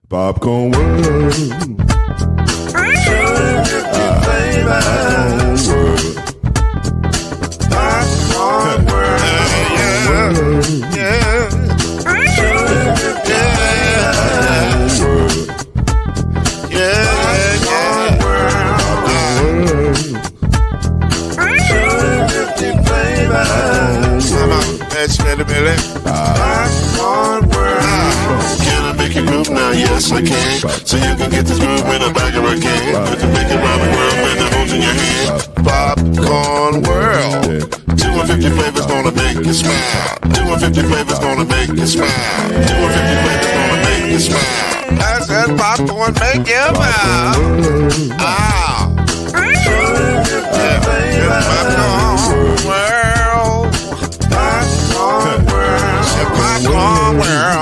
Popcorn World. Popcorn World. Yeah. Now, yes, I can. So you can get this groove in the back of a can. Put the big around the world and the holes in your hand. Popcorn World. 250 flavors gonna make you smile. 250 flavors gonna make you smile. 250 flavors gonna make you smile. I said popcorn make you smile. Ah. Popcorn World. Popcorn World. Popcorn World.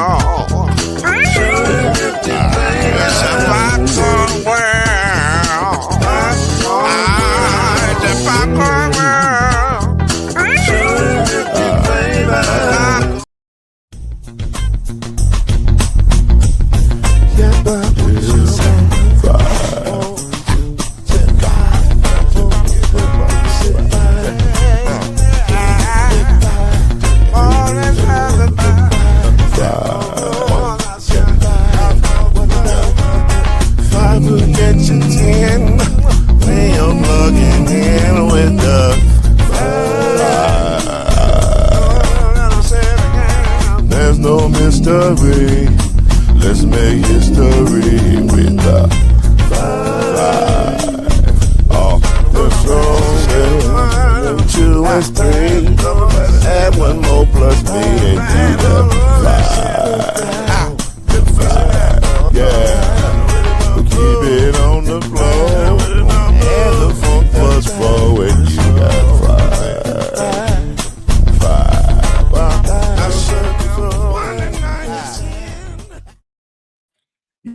Let's make history with the five. Off the throne, 2 and 3. Add 1 more plus me and be the 5. The 5, yeah. We keep it on the floor. And the funk plus 4 and you got 5.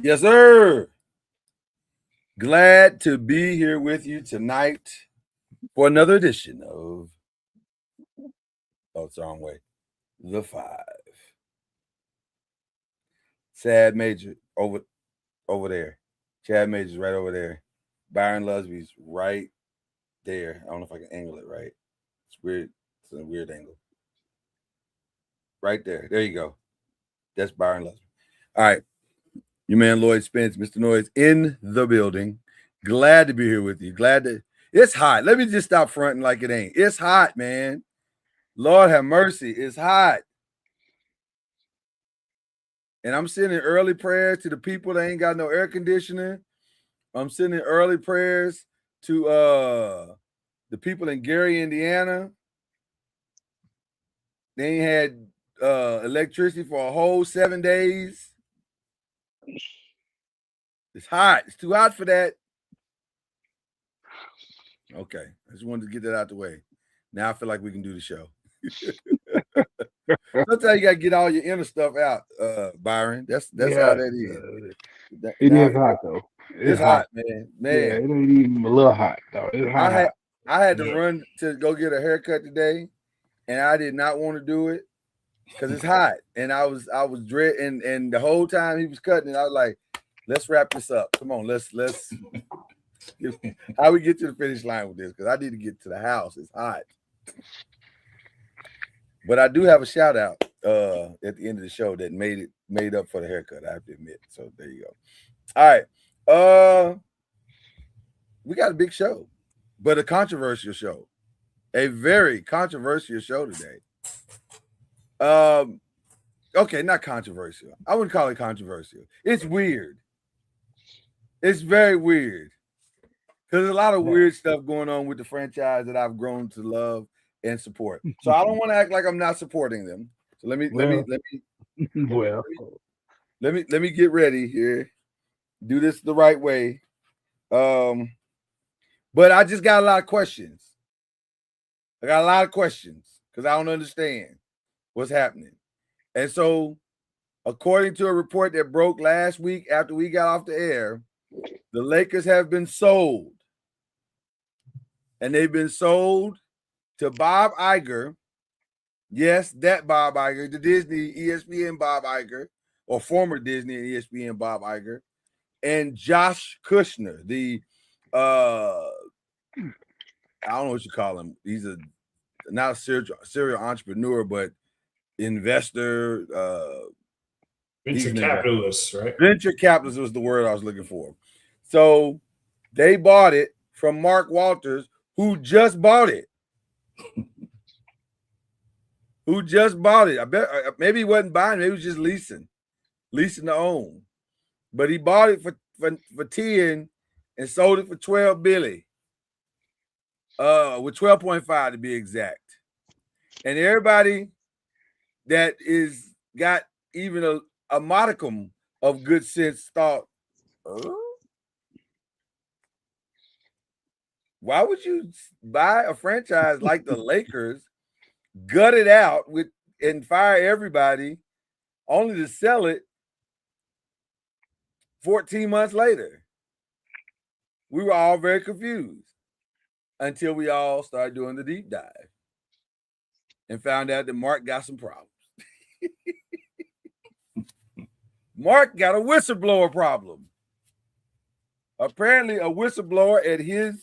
Yes, sir. Glad to be here with you tonight for another edition of it's the wrong way. The 5. Chad Major over there. Chad Major's right over there. Byron Lusby's right there. I don't know if I can angle it right. It's weird. It's a weird angle. Right there. There you go. That's Byron Lusby. All right. Your man Lloyd Spence, Mr. Noise, in the building. Glad to be here with you. It's hot. Let me just stop fronting like it ain't. It's hot, man. Lord have mercy. It's hot. And I'm sending early prayers to the people that ain't got no air conditioning. I'm sending early prayers to the people in Gary, Indiana. They ain't had electricity for a whole 7 days. It's hot. It's too hot for that. Okay. I just wanted to get that out the way. Now I feel like we can do the show. Sometimes you got to get all your inner stuff out, Byron. That's how that is. It is hot, though. It's hot, man. Yeah, it ain't even a little hot, though. It's hot. I had to run to go get a haircut today, and I did not want to do it because it's hot. And I was dreading, and the whole time he was cutting it, I was like, let's wrap this up. Come on, let's how we get to the finish line with this, because I need to get to the house. It's hot. But I do have a shout out. at the end of the show that made up for the haircut, I have to admit. So there you go. All right. We got a big show, but a controversial show. A very controversial show today. Okay, not controversial. I wouldn't call it controversial. It's weird. It's very weird. Because there's a lot of weird stuff going on with the franchise that I've grown to love and support. So I don't want to act like I'm not supporting them. So let me get ready here. Do this the right way. But I just got a lot of questions. I got a lot of questions because I don't understand what's happening. And so, according to a report that broke last week after we got off the air, the Lakers have been sold. And they've been sold to Bob Iger. Yes, that Bob Iger, the Disney, ESPN Bob Iger, or former Disney and ESPN Bob Iger, and Josh Kushner, the I don't know what you call him. He's not a serial entrepreneur, but investor, venture capitalist, right? Venture capitalist was the word I was looking for. So they bought it from Mark Walters, who just bought it. I bet maybe he wasn't buying, maybe he was just leasing to own. But he bought it for 10 and sold it for $12 billion. With 12.5 to be exact. And everybody that is got even a modicum of good sense thought, why would you buy a franchise like the Lakers, gut it out and fire everybody, only to sell it 14 months later? We were all very confused until we all started doing the deep dive and found out that Mark got some problems. Mark got a whistleblower problem. Apparently, a whistleblower at his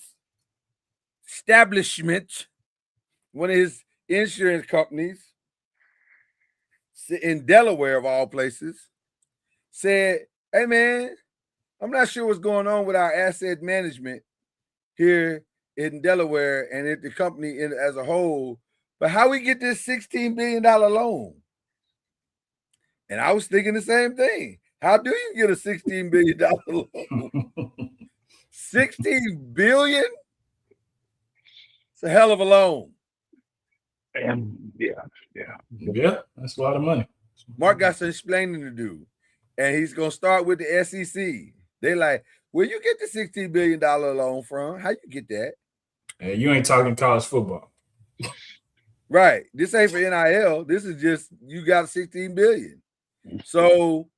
establishment, one of his insurance companies in Delaware, of all places, said, "Hey, man, I'm not sure what's going on with our asset management here in Delaware and at the company as a whole, but how we get this $16 billion loan?" And I was thinking the same thing. How do you get a $16 billion loan? $16 billion? It's a hell of a loan. And Yeah, that's a lot of money. Mark got some explaining to do. And he's going to start with the SEC. They like, where you get the $16 billion loan from? How you get that? And you ain't talking college football. Right. This ain't for NIL. This is just you got $16 billion. So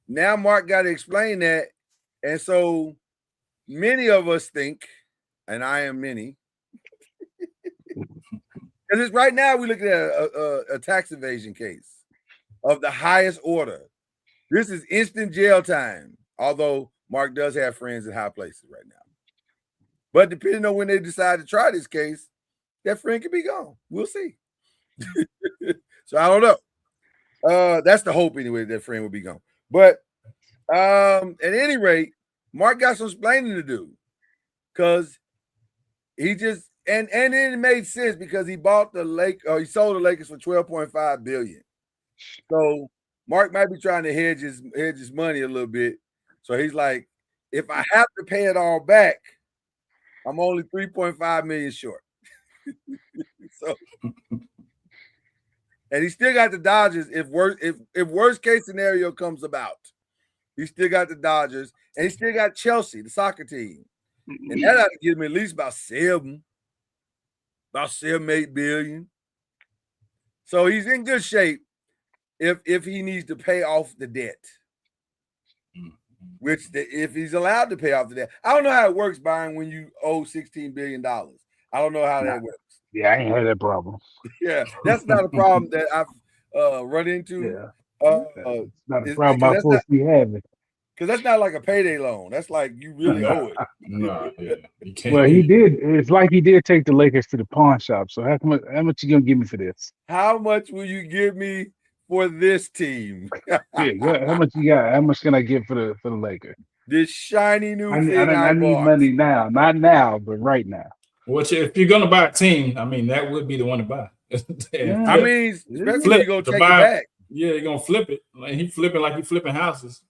now Mark got to explain that. And so many of us think, and I am many, because it's right now we're looking at a tax evasion case of the highest order. This is instant jail time, although Mark does have friends in high places right now. But depending on when they decide to try this case, that friend could be gone. We'll see. So I don't know. That's the hope anyway, that friend will be gone. But at any rate, Mark got some explaining to do because he just and it made sense because he bought he sold the Lakers for $12.5 billion. So Mark might be trying to hedge his money a little bit. So he's like, if I have to pay it all back, I'm only $3.5 million short. So, and he still got the Dodgers. If worst case scenario comes about, he still got the Dodgers, and he still got Chelsea, the soccer team, and that ought to give him at least about $7, $8 billion. So he's in good shape if he needs to pay off the debt. If he's allowed to pay off the debt. I don't know how it works, Byron, when you owe $16 billion. I don't know how that works. Yeah, I ain't had that problem. Yeah, that's not a problem that I've run into. Yeah. It's not a problem I'm supposed to be having. Because that's not like a payday loan. That's like you really owe it. No, yeah. You can't. Well, he did. It's like he did take the Lakers to the pawn shop. So how much you gonna give me for this? How much will you give me for this team. Yeah, how much you got? How much can I get for the Lakers? This shiny new thing I need bought. money now, not now, but right now. Which, if you're gonna buy a team, I mean, that would be the one to buy. Yeah. I mean, especially when you go to take buy- it back. Yeah, you're gonna flip it. Like he flipping like he flipping houses.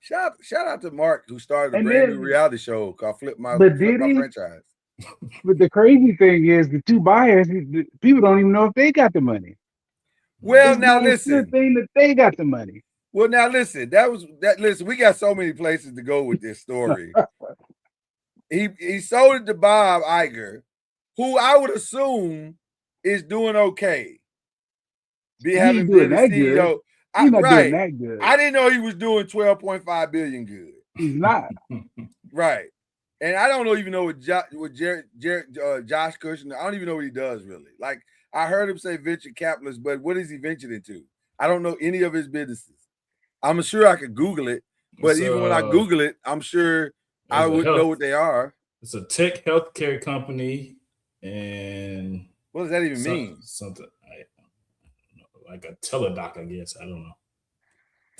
Shout out to Mark, who started a And brand then- new reality show called Flip My But did he? Franchise. But the crazy thing is, the two buyers, people don't even know if they got the money. Well, It's now no listen. good thing that they got the money. Well, now listen. Listen, we got so many places to go with this story. He sold it to Bob Iger, who I would assume is doing okay. Having been the CEO. He's not doing that good. I didn't know he was doing 12.5 billion good. He's not. Right. And I don't even know what Josh Kushner, I don't even know what he does really. Like, I heard him say venture capitalist, but what is he ventured into? I don't know any of his businesses. I'm sure I could Google it, but even when I Google it, I'm sure I would know what they are. It's a tech healthcare company, and what does that even mean? Something like a Teladoc, I guess. I don't know.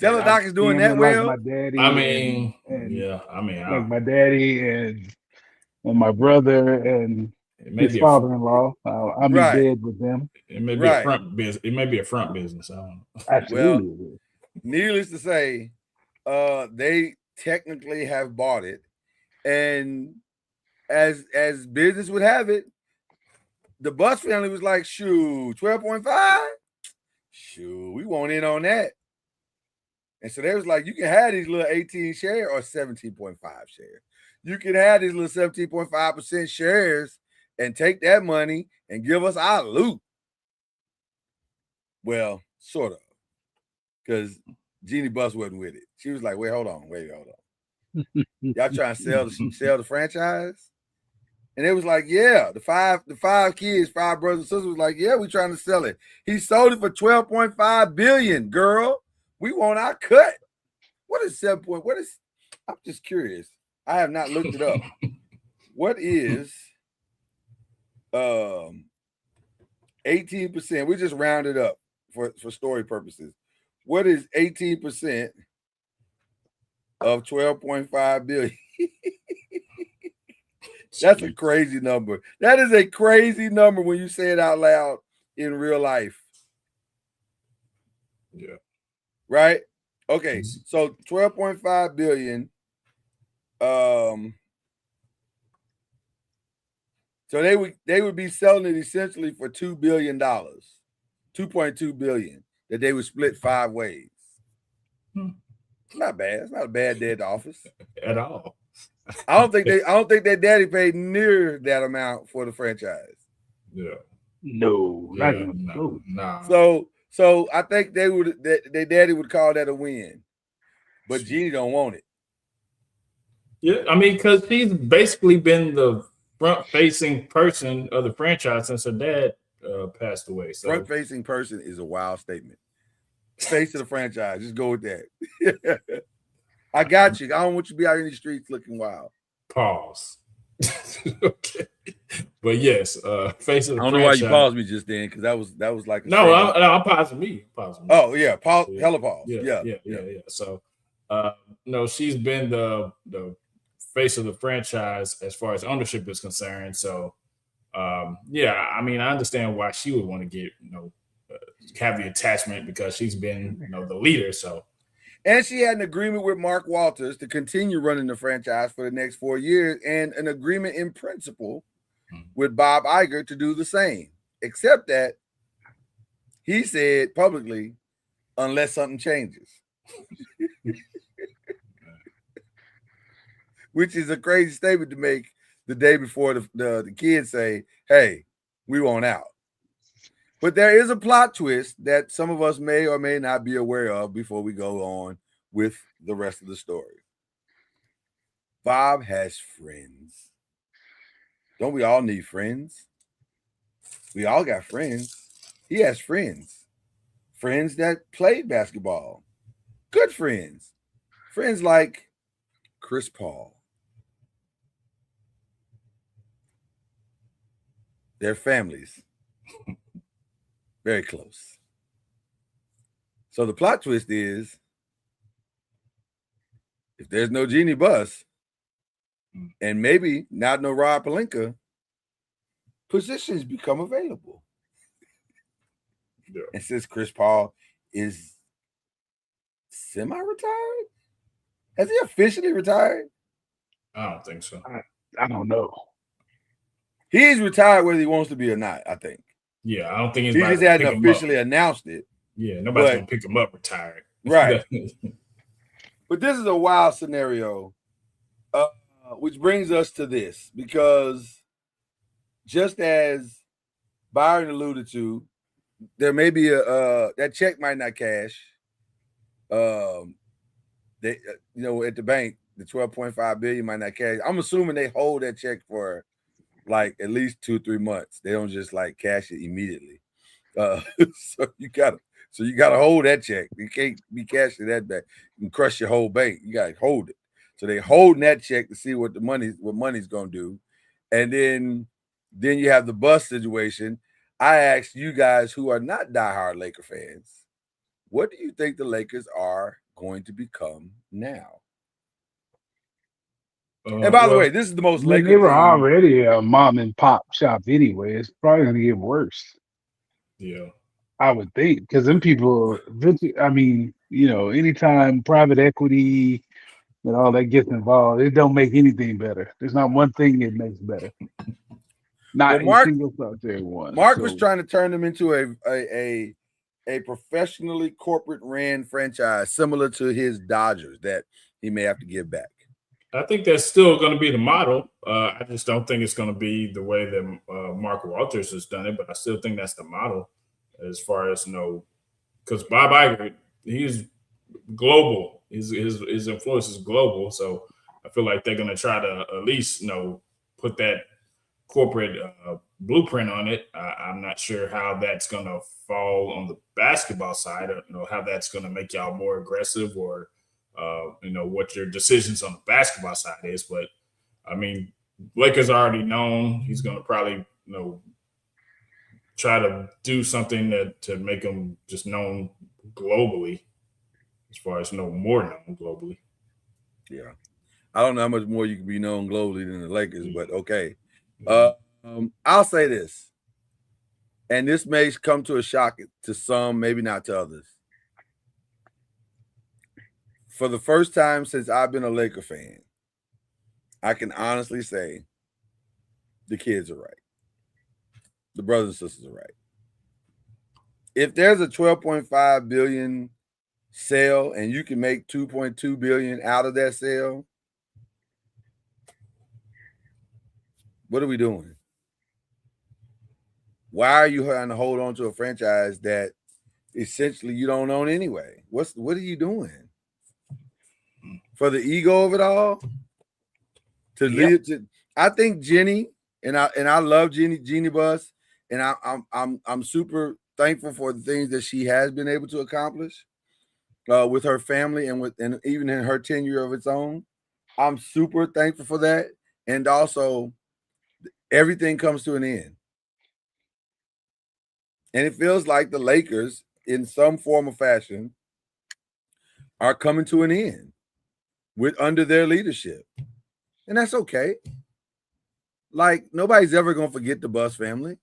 Teladoc is doing that well. Like my daddy. I mean, like my daddy and my brother and his father-in-law. I'm in bed with them. It may be a front business. It may be a front business. I don't know. Absolutely. Well, needless to say, they technically have bought it, and as business would have it, the Buss family was like, "Shoot, 12.5, shoot, we want in on that." And so they was like, "You can have these little 18 share or 17.5 shares. You can have these little 17.5% shares and take that money and give us our loot." Well, sort of, because Jeannie Buss wasn't with it. She was like, wait, hold on. Y'all trying to sell the franchise? And it was like, yeah, the five kids, 5 brothers and sisters was like, yeah, we trying to sell it. He sold it for $12.5 billion, girl. We want our cut. What is 7 point? What is? I'm just curious. I have not looked it up. What is 18%? We just rounded up for story purposes. What is 18% of 12.5 billion? That's a crazy number. That is a crazy number when you say it out loud in real life. Yeah. Right? Okay. So 12.5 billion. So they would be selling it essentially for $2 billion, 2.2 billion, that they would split 5 ways. It's not bad. It's not a bad day at the office at all. I don't think their daddy paid near that amount for the franchise. Yeah. No. So I think their daddy would call that a win. But Jeannie don't want it. Yeah, I mean, because she's basically been the front-facing person of the franchise since her dad passed away. So front-facing person is a wild statement. Face of the franchise. Just go with that. I got you. I don't want you to be out in the streets looking wild. Pause. Okay. But yes, face of the franchise. I don't know why you paused me just then, because that was like I'm pausing me. Oh yeah, pause, yeah. Hella pause. Yeah. So no, she's been the face of the franchise as far as ownership is concerned. So yeah, I mean, I understand why she would want to get have the attachment, because she's been the leader. So. And she had an agreement with Mark Walters to continue running the franchise for the next 4 years, and an agreement in principle with Bob Iger to do the same, except that he said publicly, unless something changes. Which is a crazy statement to make the day before the kids say, hey, we want out. But there is a plot twist that some of us may or may not be aware of before we go on with the rest of the story. Bob has friends. Don't we all need friends? We all got friends. He has friends. Friends that played basketball. Good friends. Friends like Chris Paul. Their families. Very close. So the plot twist is, if there's no Jeanie Buss, and maybe not no Rob Pelinka, positions become available. Yeah. And since Chris Paul is semi-retired, has he officially retired? I don't think so. I don't know. He's retired whether he wants to be or not, I think. Yeah, I don't think He just hadn't officially announced it. Yeah, nobody's gonna pick him up retired. Right. But this is a wild scenario, which brings us to this, because just as Byron alluded to, there may be that check might not cash. They, at the bank, the $12.5 billion might not cash. I'm assuming they hold that check for like at least 2 or 3 months. They don't just like cash it immediately. So you gotta hold that check. You can't be cashing that back and crush your whole bank. You gotta hold it. So they holding that check to see what money's gonna do, and then you have the Buss situation. I asked you guys who are not diehard Laker fans, what do you think the Lakers are going to become now? And by the way, this is the most Laker. They were already a mom and pop shop anyway. It's probably going to get worse. Yeah, I would think, because them people, I mean, anytime private equity and all that gets involved, it don't make anything better. There's not one thing it makes better. Not a single solitary one. Mark was trying to turn them into a professionally corporate ran franchise similar to his Dodgers that he may have to give back. I think that's still going to be the model. I just don't think it's going to be the way that Mark Walters has done it, but I still think that's the model as far as, because Bob Iger, he's global. His influence is global. So I feel like they're going to try to at least, put that corporate blueprint on it. I'm not sure how that's going to fall on the basketball side. I don't know how that's going to make y'all more aggressive or, what your decisions on the basketball side is. But I mean, Lakers already known he's going to probably, try to do something to make him just known globally, as far as more known globally. Yeah. I don't know how much more you can be known globally than the Lakers, but okay. I'll say this, and this may come to a shock to some, maybe not to others. For the first time since I've been a Laker fan, I can honestly say the kids are right. The brothers and sisters are right. If there's a $12.5 billion sale and you can make $2.2 billion out of that sale, what are we doing? Why are you trying to hold on to a franchise that essentially you don't own anyway? What are you doing? For the ego of it all? I think Jenny, and I love Jeanie Buss, and I'm super thankful for the things that she has been able to accomplish with her family and even in her tenure of its own. I'm super thankful for that. And also, everything comes to an end. And it feels like the Lakers, in some form or fashion, are coming to an end under their leadership. And that's okay. Like, nobody's ever going to forget the Buss family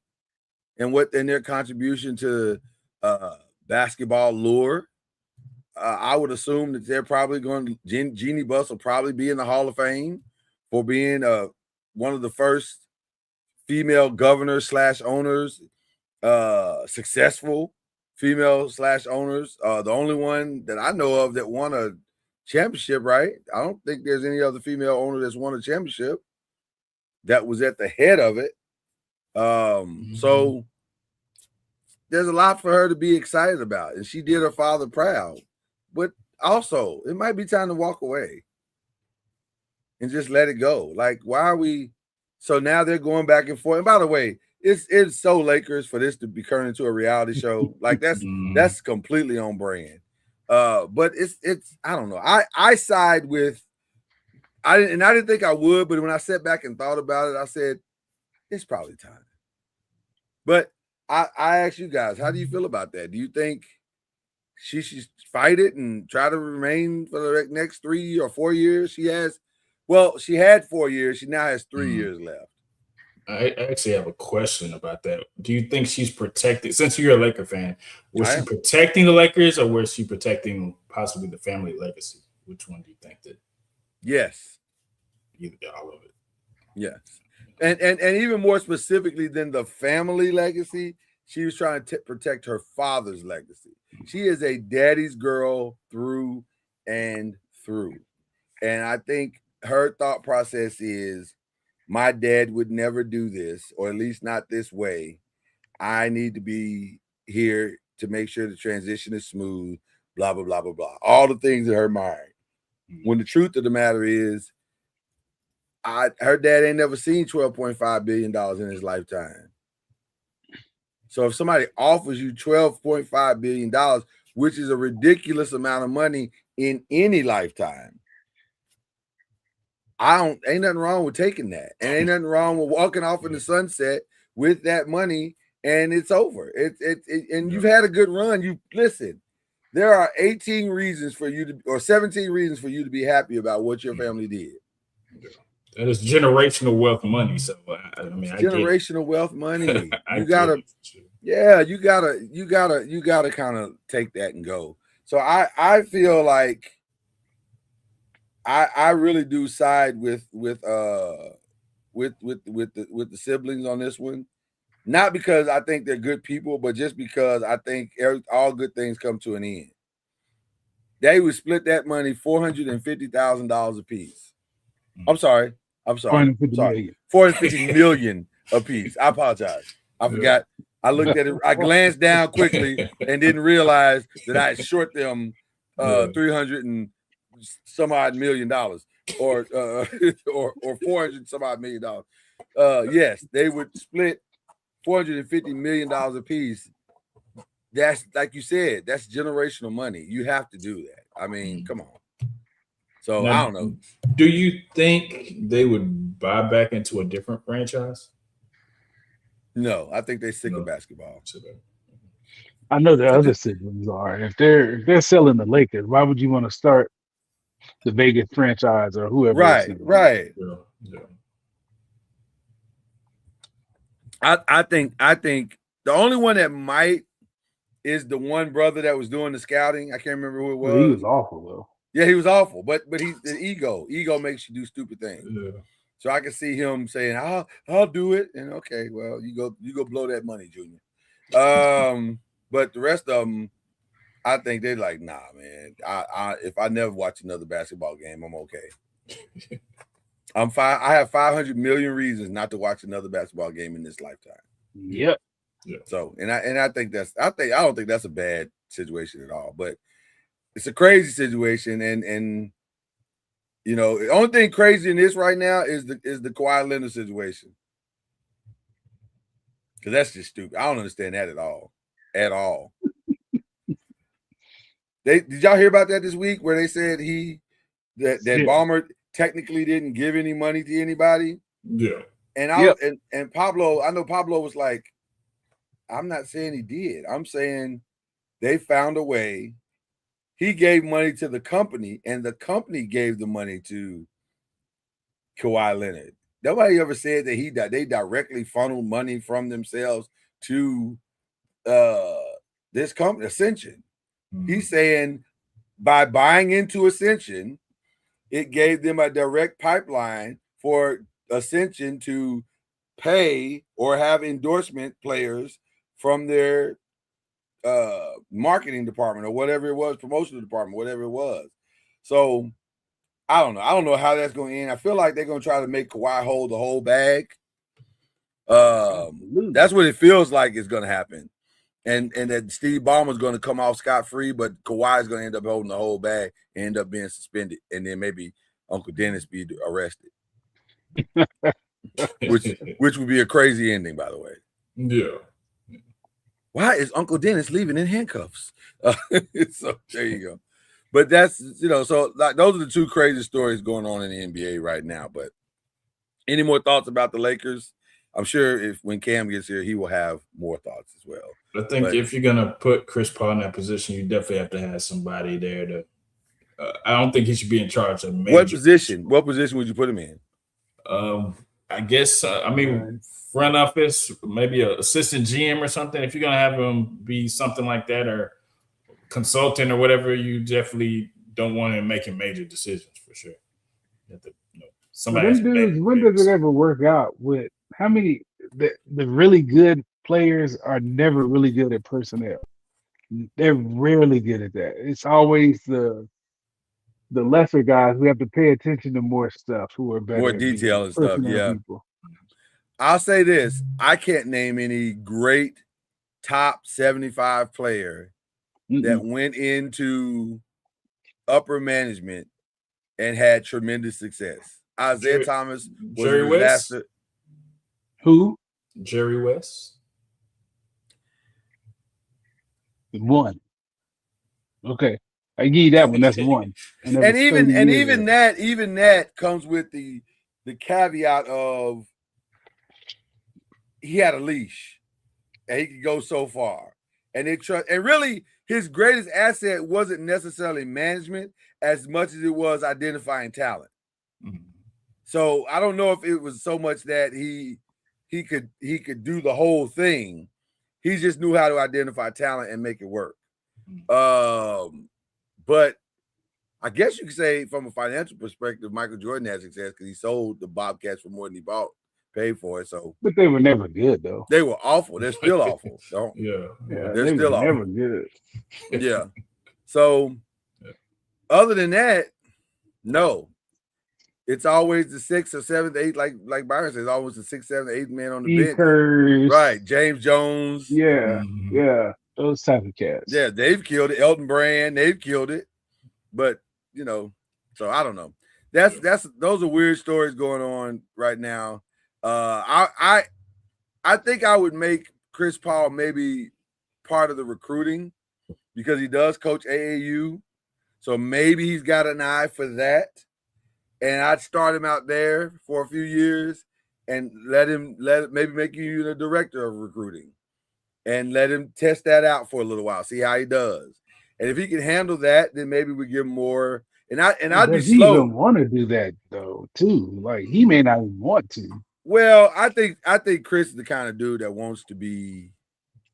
and their contribution to basketball lore. I would assume that they're probably Jeanie Buss will probably be in the Hall of Fame for being one of the first female governors / owners, successful female / owners. The only one that I know of that won a championship, right? I don't think there's any other female owner that's won a championship that was at the head of it. So there's a lot for her to be excited about, and she did her father proud. But also, it might be time to walk away and just let it go. Like, why are we? So now they're going back and forth. And by the way, it's so Lakers for this to be turned into a reality show. Like, that's completely on brand. But it's I don't know. I side with I didn't think I would, but when I sat back and thought about it, I said it's probably time. But I asked you guys, how do you feel about that? Do you think she should fight it and try to remain for the next 3 or 4 years. She had 4 years. She now has 3 years left. I actually have a question about that. Do you think she's protecting, since you're a Laker fan, was she protecting the Lakers or was she protecting possibly the family legacy? Which one do you think that? Yes. Either all of it. Yes. And even more specifically than the family legacy, she was trying to protect her father's legacy. She is a daddy's girl through and through. And I think her thought process is, my dad would never do this, or at least not this way. I need to be here to make sure the transition is smooth, blah, blah, blah, blah, blah. All the things in her mind. When the truth of the matter is, her dad ain't never seen $12.5 billion in his lifetime. So if somebody offers you $12.5 billion, which is a ridiculous amount of money in any lifetime, ain't nothing wrong with taking that. And ain't nothing wrong with walking off in the sunset with that money, and it's over. And you've had a good run. Listen, there are 18 reasons for you to, or 17 reasons for you to be happy about what your family did. That is generational wealth money. So I mean, generational wealth money. You gotta kind of take that and go. So I feel like I really do side with the siblings on this one, not because I think they're good people, but just because I think all good things come to an end. They would split that money $450,000 a piece. I'm sorry. 450 million a piece. I apologize. I forgot. I looked at it. I glanced down quickly and didn't realize that I had short them 300 and some odd million dollars, or 400 some odd million dollars. Yes, they would split $450 million a piece. That's, like you said, that's generational money. You have to do that. I mean, come on. So now, I don't know. Do you think they would buy back into a different franchise? No, I think they're sick of basketball. I know the other siblings are. If they're selling the Lakers, why would you want to start the Vegas franchise or whoever? Right. Yeah. I think the only one that might is the one brother that was doing the scouting. I can't remember who it was. Well, he was awful though. Yeah, he was awful, but he's the ego. Ego makes you do stupid things. Yeah. So I can see him saying, "I'll do it," and okay, well, you go blow that money, Junior. But the rest of them, I think they're like, nah, man. If I never watch another basketball game, I'm okay. I have 500 million reasons not to watch another basketball game in this lifetime. Yep. Yeah. So, I don't think that's a bad situation at all, but it's a crazy situation, and you know, the only thing crazy in this right now is the Kawhi Leonard situation, because that's just stupid. I don't understand that at all. Did y'all hear about that this week where they said that Ballmer technically didn't give any money to anybody? Yeah. And Pablo, I know Pablo was like, I'm not saying he did. I'm saying they found a way. He gave money to the company, and the company gave the money to Kawhi Leonard. Nobody ever said that they directly funneled money from themselves to this company, Ascension. Mm-hmm. He's saying by buying into Ascension, it gave them a direct pipeline for Ascension to pay or have endorsement players from their marketing department or whatever it was, promotional department, whatever it was. So I don't know. I don't know how that's going to end. I feel like they're going to try to make Kawhi hold the whole bag. That's what it feels like is going to happen. And that Steve Ballmer's going to come off scot-free, but Kawhi is going to end up holding the whole bag and end up being suspended. And then maybe Uncle Dennis be arrested. which would be a crazy ending, by the way. Yeah. Why is Uncle Dennis leaving in handcuffs? So there you go. But that's, so like those are the two crazy stories going on in the NBA right now. But any more thoughts about the Lakers? I'm sure when Cam gets here, he will have more thoughts as well. I think But- if you're gonna put Chris Paul in that position, you definitely have to have somebody there to. I don't think he should be in charge of What position? What position would you put him in? I guess I mean front office, maybe an assistant GM or something. If you're gonna have him be something like that or consultant or whatever, you definitely don't want him making major decisions for sure. You have to, somebody. Them dudes, when does it ever work out with how many the really good players are never really good at personnel. They're rarely good at that. It's always the lesser guys who have to pay attention to more stuff who are better. More at being detail and stuff, personnel yeah. people. I'll say this. I can't name any great top 75 player that went into upper management and had tremendous success. Isaiah Thomas was Jerry a West. disaster. Who? Jerry West. One. Okay. I give you that one. That's one. And even that comes with the caveat of he had a leash and he could go so far. And really his greatest asset wasn't necessarily management as much as it was identifying talent. Mm-hmm. So I don't know if it was so much that he could do the whole thing. He just knew how to identify talent and make it work. But I guess you could say from a financial perspective, Michael Jordan had success because he sold the Bobcats for more than he paid for it. So, but they were never good though. They were awful. They're still awful. Yeah, they're still awful. Never good. Yeah. So, other than that, no. It's always the 6th or 7th, 8th, like Byron says, always the 6th, 7th, 8th man on the bench. Curse. Right. James Jones. Yeah. Yeah. Those type of cats. Yeah, they've killed it. Elton Brand, they've killed it. But so I don't know. Those are weird stories going on right now. I think I would make Chris Paul maybe part of the recruiting because he does coach AAU. So maybe he's got an eye for that. And I'd start him out there for a few years and let him maybe make you the director of recruiting and let him test that out for a little while, see how he does. And if he can handle that, then maybe we give him more. And I'd be slow. He even want to do that though, too. Like he may not even want to. Well, I think Chris is the kind of dude that wants to be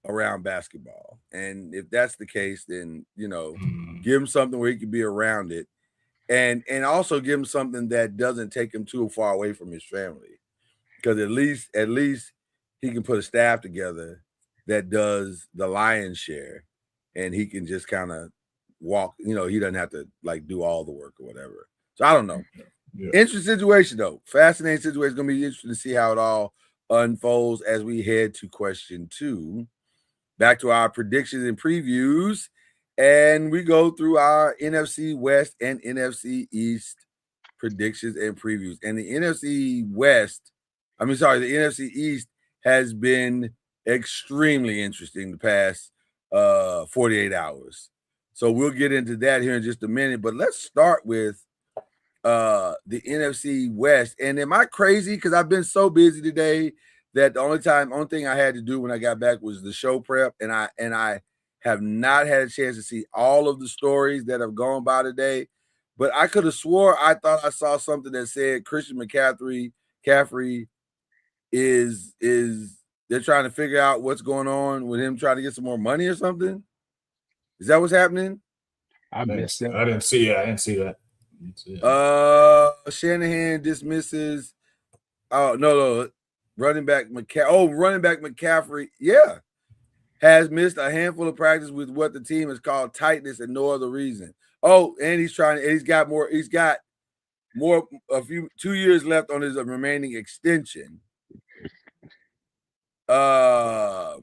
around basketball. And if that's the case, then give him something where he can be around it. And also give him something that doesn't take him too far away from his family. Because at least he can put a staff together that does the lion's share and he can just kind of walk, he doesn't have to like do all the work or whatever. So I don't know. Yeah. Interesting situation though. Fascinating situation. It's going to be interesting to see how it all unfolds as we head to question 2. Back to our predictions and previews. And we go through our NFC West and NFC East predictions and previews. And the NFC East has been extremely interesting the past 48 hours. So we'll get into that here in just a minute. But let's start with the NFC West. And am I crazy? Because I've been so busy today that the only thing I had to do when I got back was the show prep. And I have not had a chance to see all of the stories that have gone by today. But I could have swore I thought I saw something that said Christian McCaffrey is they're trying to figure out what's going on with him trying to get some more money or something. Is that what's happening? I missed that. I didn't see that. Shanahan dismisses. Oh no, running back McCaffrey. Yeah. Has missed a handful of practice with what the team has called tightness and no other reason. Oh, and he's got 2 years left on his remaining extension. So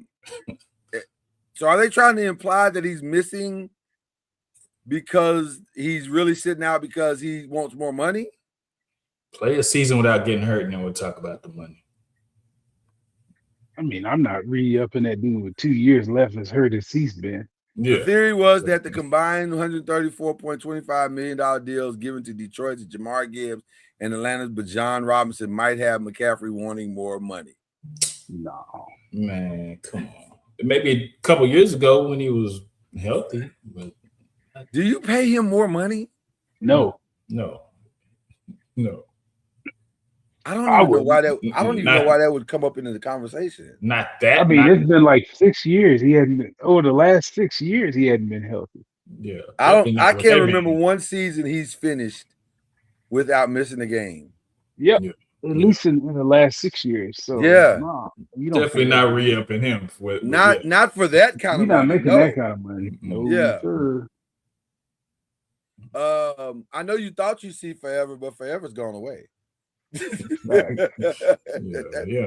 are they trying to imply that he's missing because he's really sitting out because he wants more money? Play a season without getting hurt, and then we'll talk about the money. I mean, I'm not re-upping that dude with 2 years left as hurt as he's been. Yeah. The theory was that the combined $134.25 million deals given to Detroit's Jamar Gibbs and Atlanta's Bijan Robinson might have McCaffrey wanting more money. No. Man, come on. maybe a couple years ago when he was healthy, but Do you pay him more money? No, no. I don't I even know why wouldn't. that. I don't even know why that would come up into the conversation. Not that. I mean, not, it's been like 6 years. He hadn't been, over the last 6 years, he hadn't been healthy. yeah. I definitely not I what can't they remember mean. one season he's finished without missing a game. Yep. Yeah. At Yeah. least in the last 6 years. So Yeah. no, you don't Definitely pay not that. re-upping him. Not for that kind You're of not money. making No. that kind of money. No, Yeah. sir. I know you thought you see Forever, but Forever's gone away. Right. He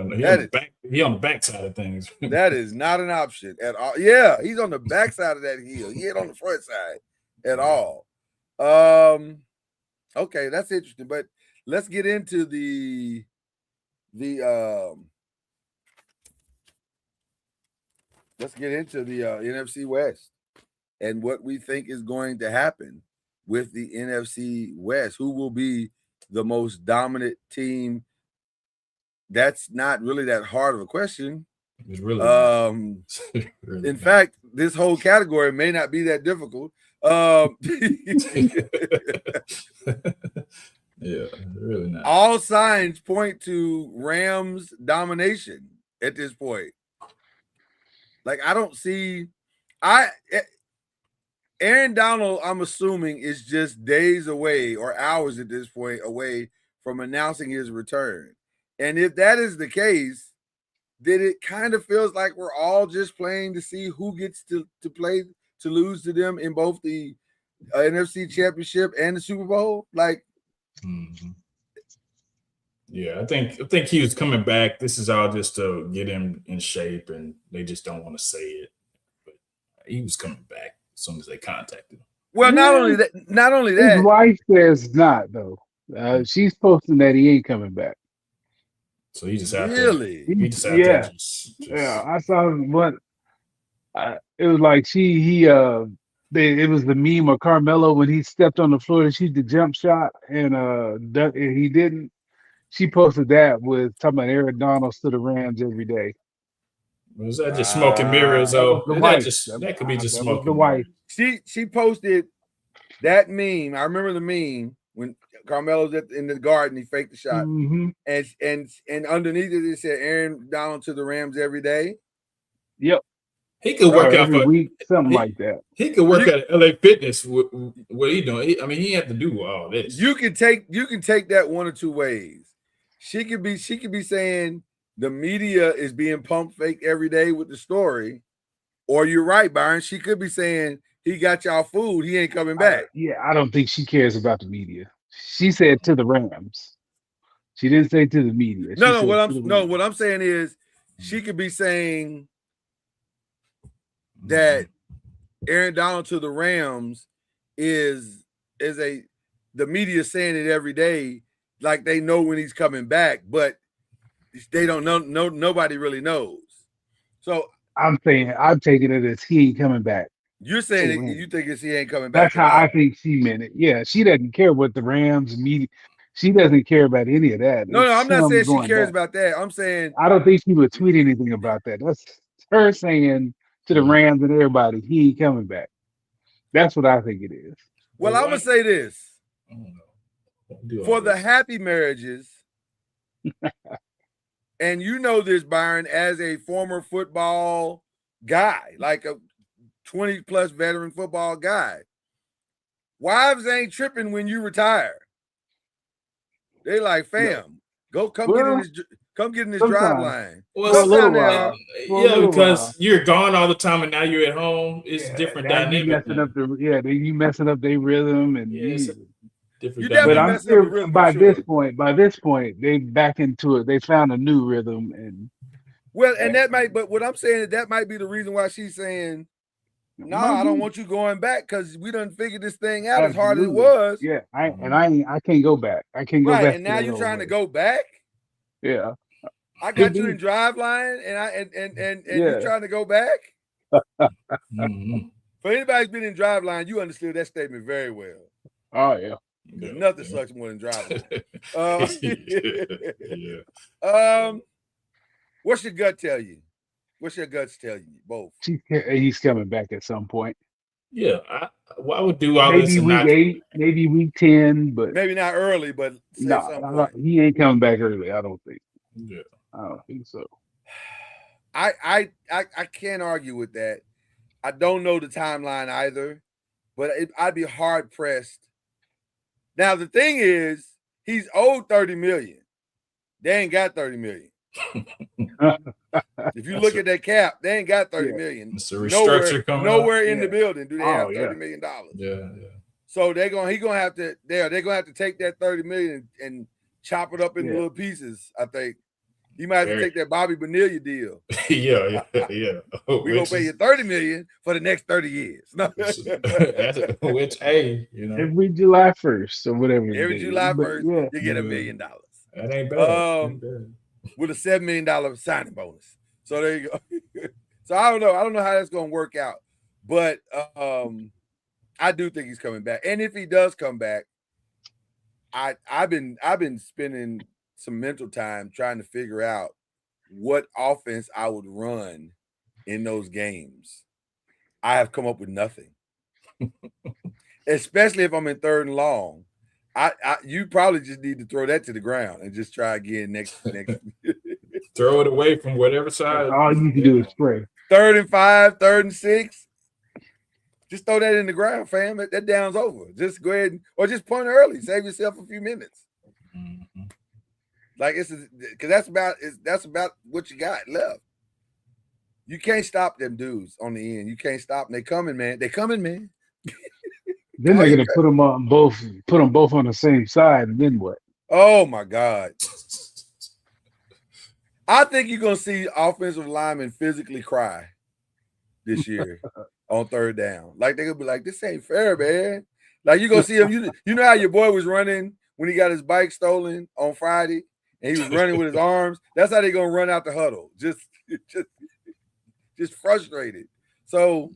on the back side of things. That is not an option at all. Yeah, he's on the back side of that hill. He ain't on the front side at all. Okay, that's interesting. But let's get into the NFC West and what we think is going to happen with the NFC West. Who will be the most dominant team? That's not really that hard of a question. It's really, really in fact, this whole category may not be that difficult. Yeah, really not. All signs point to Rams domination at this point. Like, I don't see Aaron Donald, I'm assuming, is just days away or hours at this point away from announcing his return. And if that is the case, then it kind of feels like we're all just playing to see who gets to play to lose to them in both the NFC Championship and the Super Bowl. Like, yeah, I think he was coming back. This is all just to get him in shape, and they just don't want to say it. But he was coming back as soon as they contacted him. Well, not only that. His wife says not though. She's posting that he ain't coming back. So he just out really. He just out there. Yeah. I saw what it was like. It was the meme of Carmelo when he stepped on the floor to shoot the jump shot and he didn't. She posted that with talking about Aaron Donald to the Rams every day. Was that just smoke and mirrors? That Could be just smoke. The wife. She posted that meme. I remember the meme when Carmelo's in the garden, he faked the shot, and underneath it said Aaron Donald to the Rams every day. Yep. He could work out every week, something like that. He could work at LA Fitness. What he doing? He had to do all this. You can take that one or two ways. She could be saying the media is being pump fake every day with the story, or you're right, Byron. She could be saying he got y'all food. He ain't coming back. I don't think she cares about the media. She said to the Rams. She didn't say to the media. What I'm saying is she could be saying that Aaron Donald to the Rams is the media saying it every day, like they know when he's coming back, but they don't know. Nobody really knows. So I'm taking it as he ain't coming back. You're saying you think he ain't coming back. That's how I think she meant it. Yeah, she doesn't care what the Rams media. She doesn't care about any of that. No, I'm not saying she cares about that. I'm saying I don't think she would tweet anything about that. That's her saying to the Rams and everybody, he ain't coming back. That's what I think it is. Well, I'm gonna say this for the happy marriages, and you know this, Byron, as a former football guy, like a 20+ veteran football guy. Wives ain't tripping when you retire. They like, fam, come get in this drive line. Well, because you're gone all the time and now you're at home. It's different dynamic. You messing up their rhythm and different. But I'm sure by this point, they back into it. They found a new rhythm and that might. But what I'm saying is that might be the reason why she's saying, "No, I don't want you going back because we done figured this thing out as hard as it was." Yeah, I can't go back. I can't go back. And now you're trying to go back. Yeah, I got you in drive line, and you're trying to go back. For anybody who's been in drive line, you understood that statement very well. Oh yeah. Nothing sucks more than driving. What's your gut tell you? What's your guts tell you? Both. He's coming back at some point. Yeah, I would do all this Maybe and week not. 8, maybe week 10, but Maybe not early, but say no, some point. he ain't coming back early. I don't think. Yeah. I don't think so. I can't argue with that. I don't know the timeline either, but I'd be hard pressed. Now the thing is, he's owed $30 million. They ain't got $30 million. If you look at that cap, they ain't got $30 million. It's a restructure coming up. Nowhere in the building do they have Oh, $30 million. Yeah. So they're gonna have to take that $30 million and chop it up into little pieces. I think he might have to take that Bobby Bonilla deal. Yeah. We're gonna pay you $30 million for the next 30 years. No. Which, hey, every July 1st or whatever. Every July 1st, you get $1 million. That ain't bad. With a $7 million signing bonus. So there you go. So I don't know how that's gonna work out, but I do think he's coming back. And if he does come back, I've been spending some mental time trying to figure out what offense I would run in those games. I have come up with nothing. Especially if I'm in 3rd and long. You probably just need to throw that to the ground and just try again next. Throw it away from whatever side. All you can do is spray. 3rd and 5, 3rd and 6. Just throw that in the ground, fam. That down's over. Just go ahead or just punt early. Save yourself a few minutes. Mm-hmm. Like because that's about what you got left. You can't stop them dudes on the end. You can't stop them. They coming, man. Then they're gonna put them both on the same side, and then what? Oh my God. I think you're gonna see offensive linemen physically cry this year on 3rd down. Like they're gonna be like, this ain't fair, man. Like you're gonna see him. You know how your boy was running when he got his bike stolen on Friday and he was running with his arms. That's how they're gonna run out the huddle. Just frustrated. So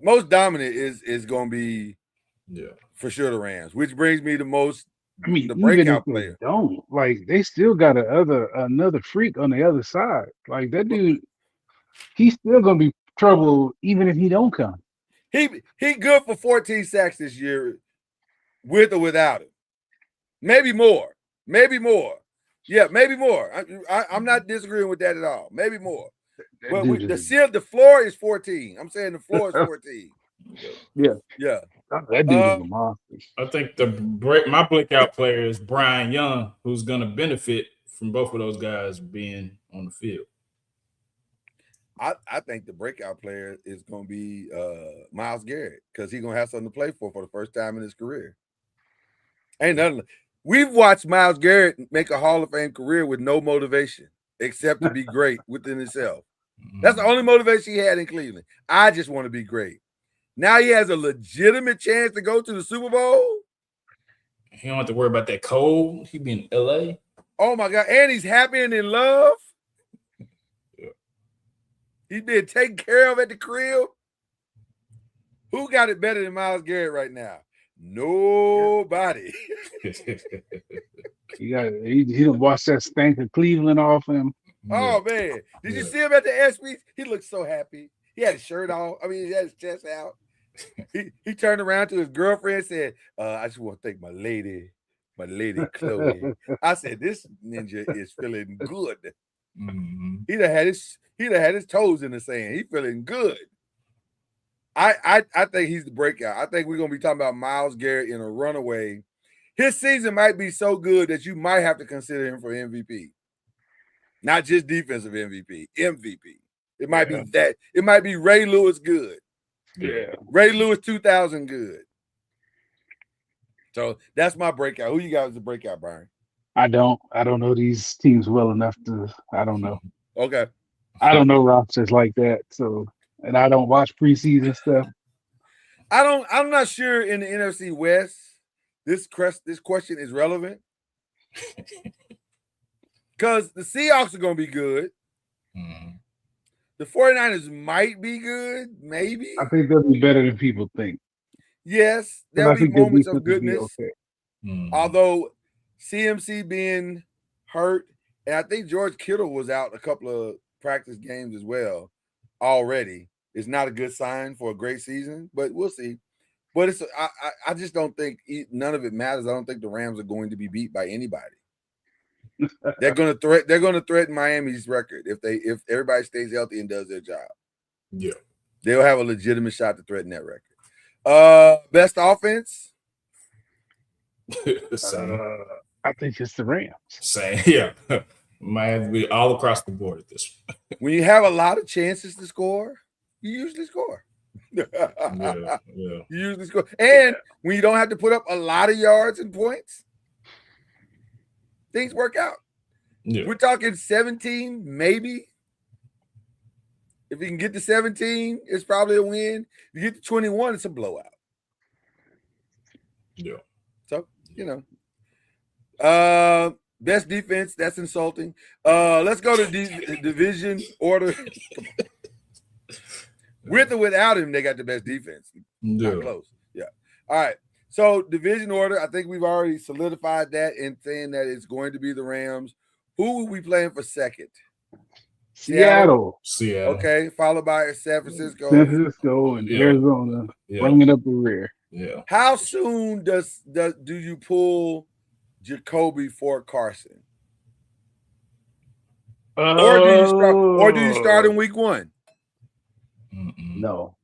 most dominant is gonna be for sure the Rams, which brings me to the breakout player. They still got another freak on the other side. Like that dude, he's still gonna be trouble even if he don't come. He good for 14 sacks this year, with or without him. Maybe more. Yeah, maybe more. I'm not disagreeing with that at all. Maybe more. But the floor is 14. I'm saying the floor is 14. Yeah. That dude is a monster. I think my breakout player is Brian Young, who's going to benefit from both of those guys being on the field. I think the breakout player is going to be Myles Garrett because he's going to have something to play for the first time in his career. Ain't nothing. We've watched Myles Garrett make a Hall of Fame career with no motivation except to be great within himself. That's the only motivation he had in Cleveland. I just want to be great. Now he has a legitimate chance to go to the Super Bowl. He don't have to worry about that cold. He be in LA. Oh my God. And he's happy and in love. Yeah. He's being taken care of at the crib. Who got it better than Myles Garrett right now? Nobody. He done washed that stank of Cleveland off him. Oh man. Did you see him at the ESPYs? He looked so happy. He had his shirt off. I mean, he had his chest out. He turned around to his girlfriend and said, I just want to thank my lady Chloe. I said, this ninja is feeling good. Mm-hmm. He'd have had his toes in the sand. He's feeling good. I think he's the breakout. I think we're gonna be talking about Myles Garrett in a runaway. His season might be so good that you might have to consider him for MVP. Not just defensive MVP. It might be that. It might be Ray Lewis good. Yeah. Ray Lewis 2000 good. So that's my breakout. Who you got as a breakout, Brian? I don't know these teams well enough to. I don't know. Okay. I don't know rosters like that. So, and I don't watch preseason stuff. I'm not sure in the NFC West this question is relevant because the Seahawks are going to be good. Mm-hmm. The 49ers might be good, maybe. I think they'll be better than people think. Yes, there'll be moments of goodness. Okay. Mm-hmm. Although CMC being hurt, and I think George Kittle was out a couple of practice games as well already is not a good sign for a great season, but we'll see. But I just don't think none of it matters. I don't think the Rams are going to be beat by anybody. They're going to threaten Miami's record if everybody stays healthy and does their job. Yeah. They'll have a legitimate shot to threaten that record. Best offense? Same. I think it's the Rams. Same. Yeah. Might have to be all across the board at this point. When you have a lot of chances to score, you usually score. Yeah. You usually score. And when you don't have to put up a lot of yards and points, things work out. Yeah. We're talking 17, maybe. If you can get to 17, it's probably a win. If you get to 21, it's a blowout. Yeah. So, best defense, that's insulting. Let's go to division order. With or without him, they got the best defense. Not close. Yeah. All right. So division order, I think we've already solidified that in saying that it's going to be the Rams. Who are we playing for second? Seattle. Okay. Followed by San Francisco. San Francisco and Arizona. Bringing up the rear. Yeah. How soon do you pull Jacoby for Carson? Or do you start in week 1? No,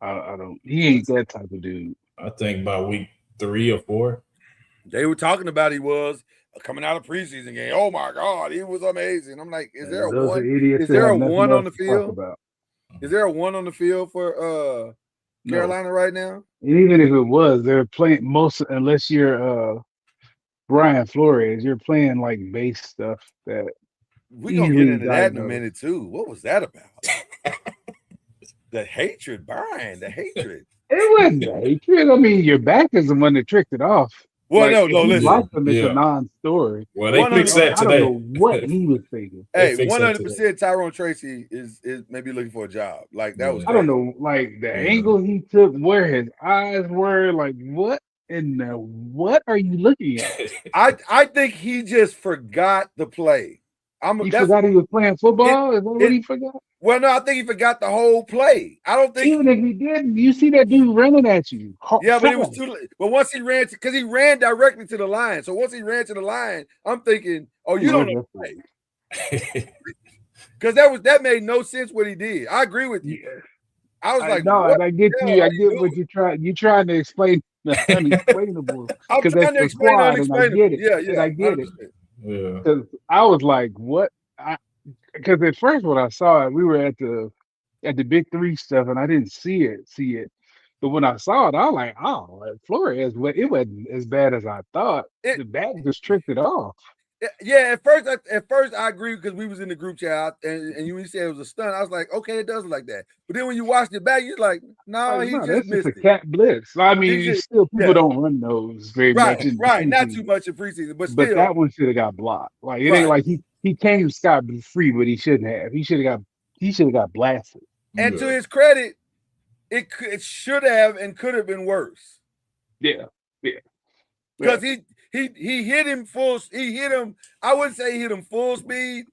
I don't. He ain't that type of dude. I think by week 3 or 4. They were talking about he was coming out of preseason game. Oh my God, he was amazing. I'm like, is there a one? Is there a one on the field? Is there a one on the field for Carolina right now? And even if it was, they're playing unless you're Brian Flores, you're playing like base stuff that we're gonna get into that in a minute too. What was that about? The hatred, Brian, the hatred. It wasn't the hatred. I mean, your back is the one that tricked it off. Well, no, listen. Like them, it's a non-story. Well, they fixed that today. I don't know what he was thinking. Hey, 100% Tyrone Tracy is maybe looking for a job. Like that was. I don't know, like the angle he took, where his eyes were, like what in the what are you looking at? I think he just forgot the play. He forgot he was playing football. Is that what he forgot? Well, no, I think he forgot the whole play. I don't think even if he didn't, you see that dude running at you. Yeah, but it was too late. But once he ran, because he ran directly to the line. So once he ran to the line, I'm thinking, oh, you don't know the play. Because that made no sense what he did. I agree with you. Yeah. I was like, no, I get you. I get what you're trying. You're trying to explain the unexplainable. I'm trying to explain the unexplainable. I get it. Yeah, I get it. Yeah. Because I was like, what? Because at first when I saw it, we were at the Big 3 stuff, and I didn't see it. But when I saw it, I was like, oh, Flores, it wasn't as bad as I thought. The bag just tricked it off. Yeah, at first I agree because we was in the group chat and you said it was a stunt. I was like, okay, it does look like that. But then when you watched it back, you're like, no, he just missed it. A cat blitz. I mean, people don't run those very much. Right, not too much in preseason, but still. But that one should have got blocked. Like it ain't like he came scot free, but he shouldn't have. He should have got blasted. And to his credit, it should have and could have been worse. Yeah. Because he hit him full. He hit him. I wouldn't say he hit him full speed,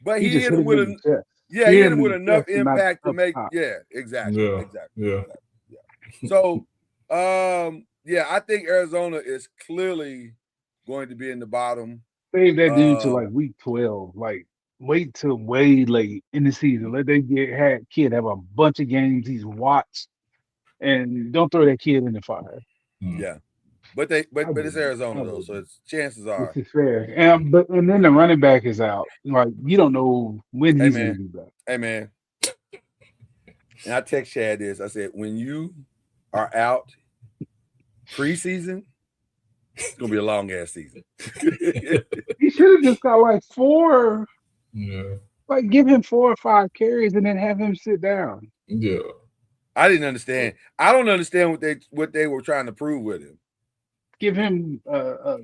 but he hit him with hit him with enough impact to make. Yeah, exactly. Yeah. So, I think Arizona is clearly going to be in the bottom. Save that dude to like week 12. Like wait till way late in the season. Let that kid have a bunch of games he's watched, and don't throw that kid in the fire. Yeah. But it's Arizona though, so chances are. This is fair. And then the running back is out. Like you don't know when he's going to be back. Hey man. And I text Chad this. I said, when you are out preseason, it's gonna be a long ass season. He should have just got like 4. Yeah. Like give him 4 or 5 carries and then have him sit down. Yeah. I didn't understand. I don't understand what they were trying to prove with him. Give him a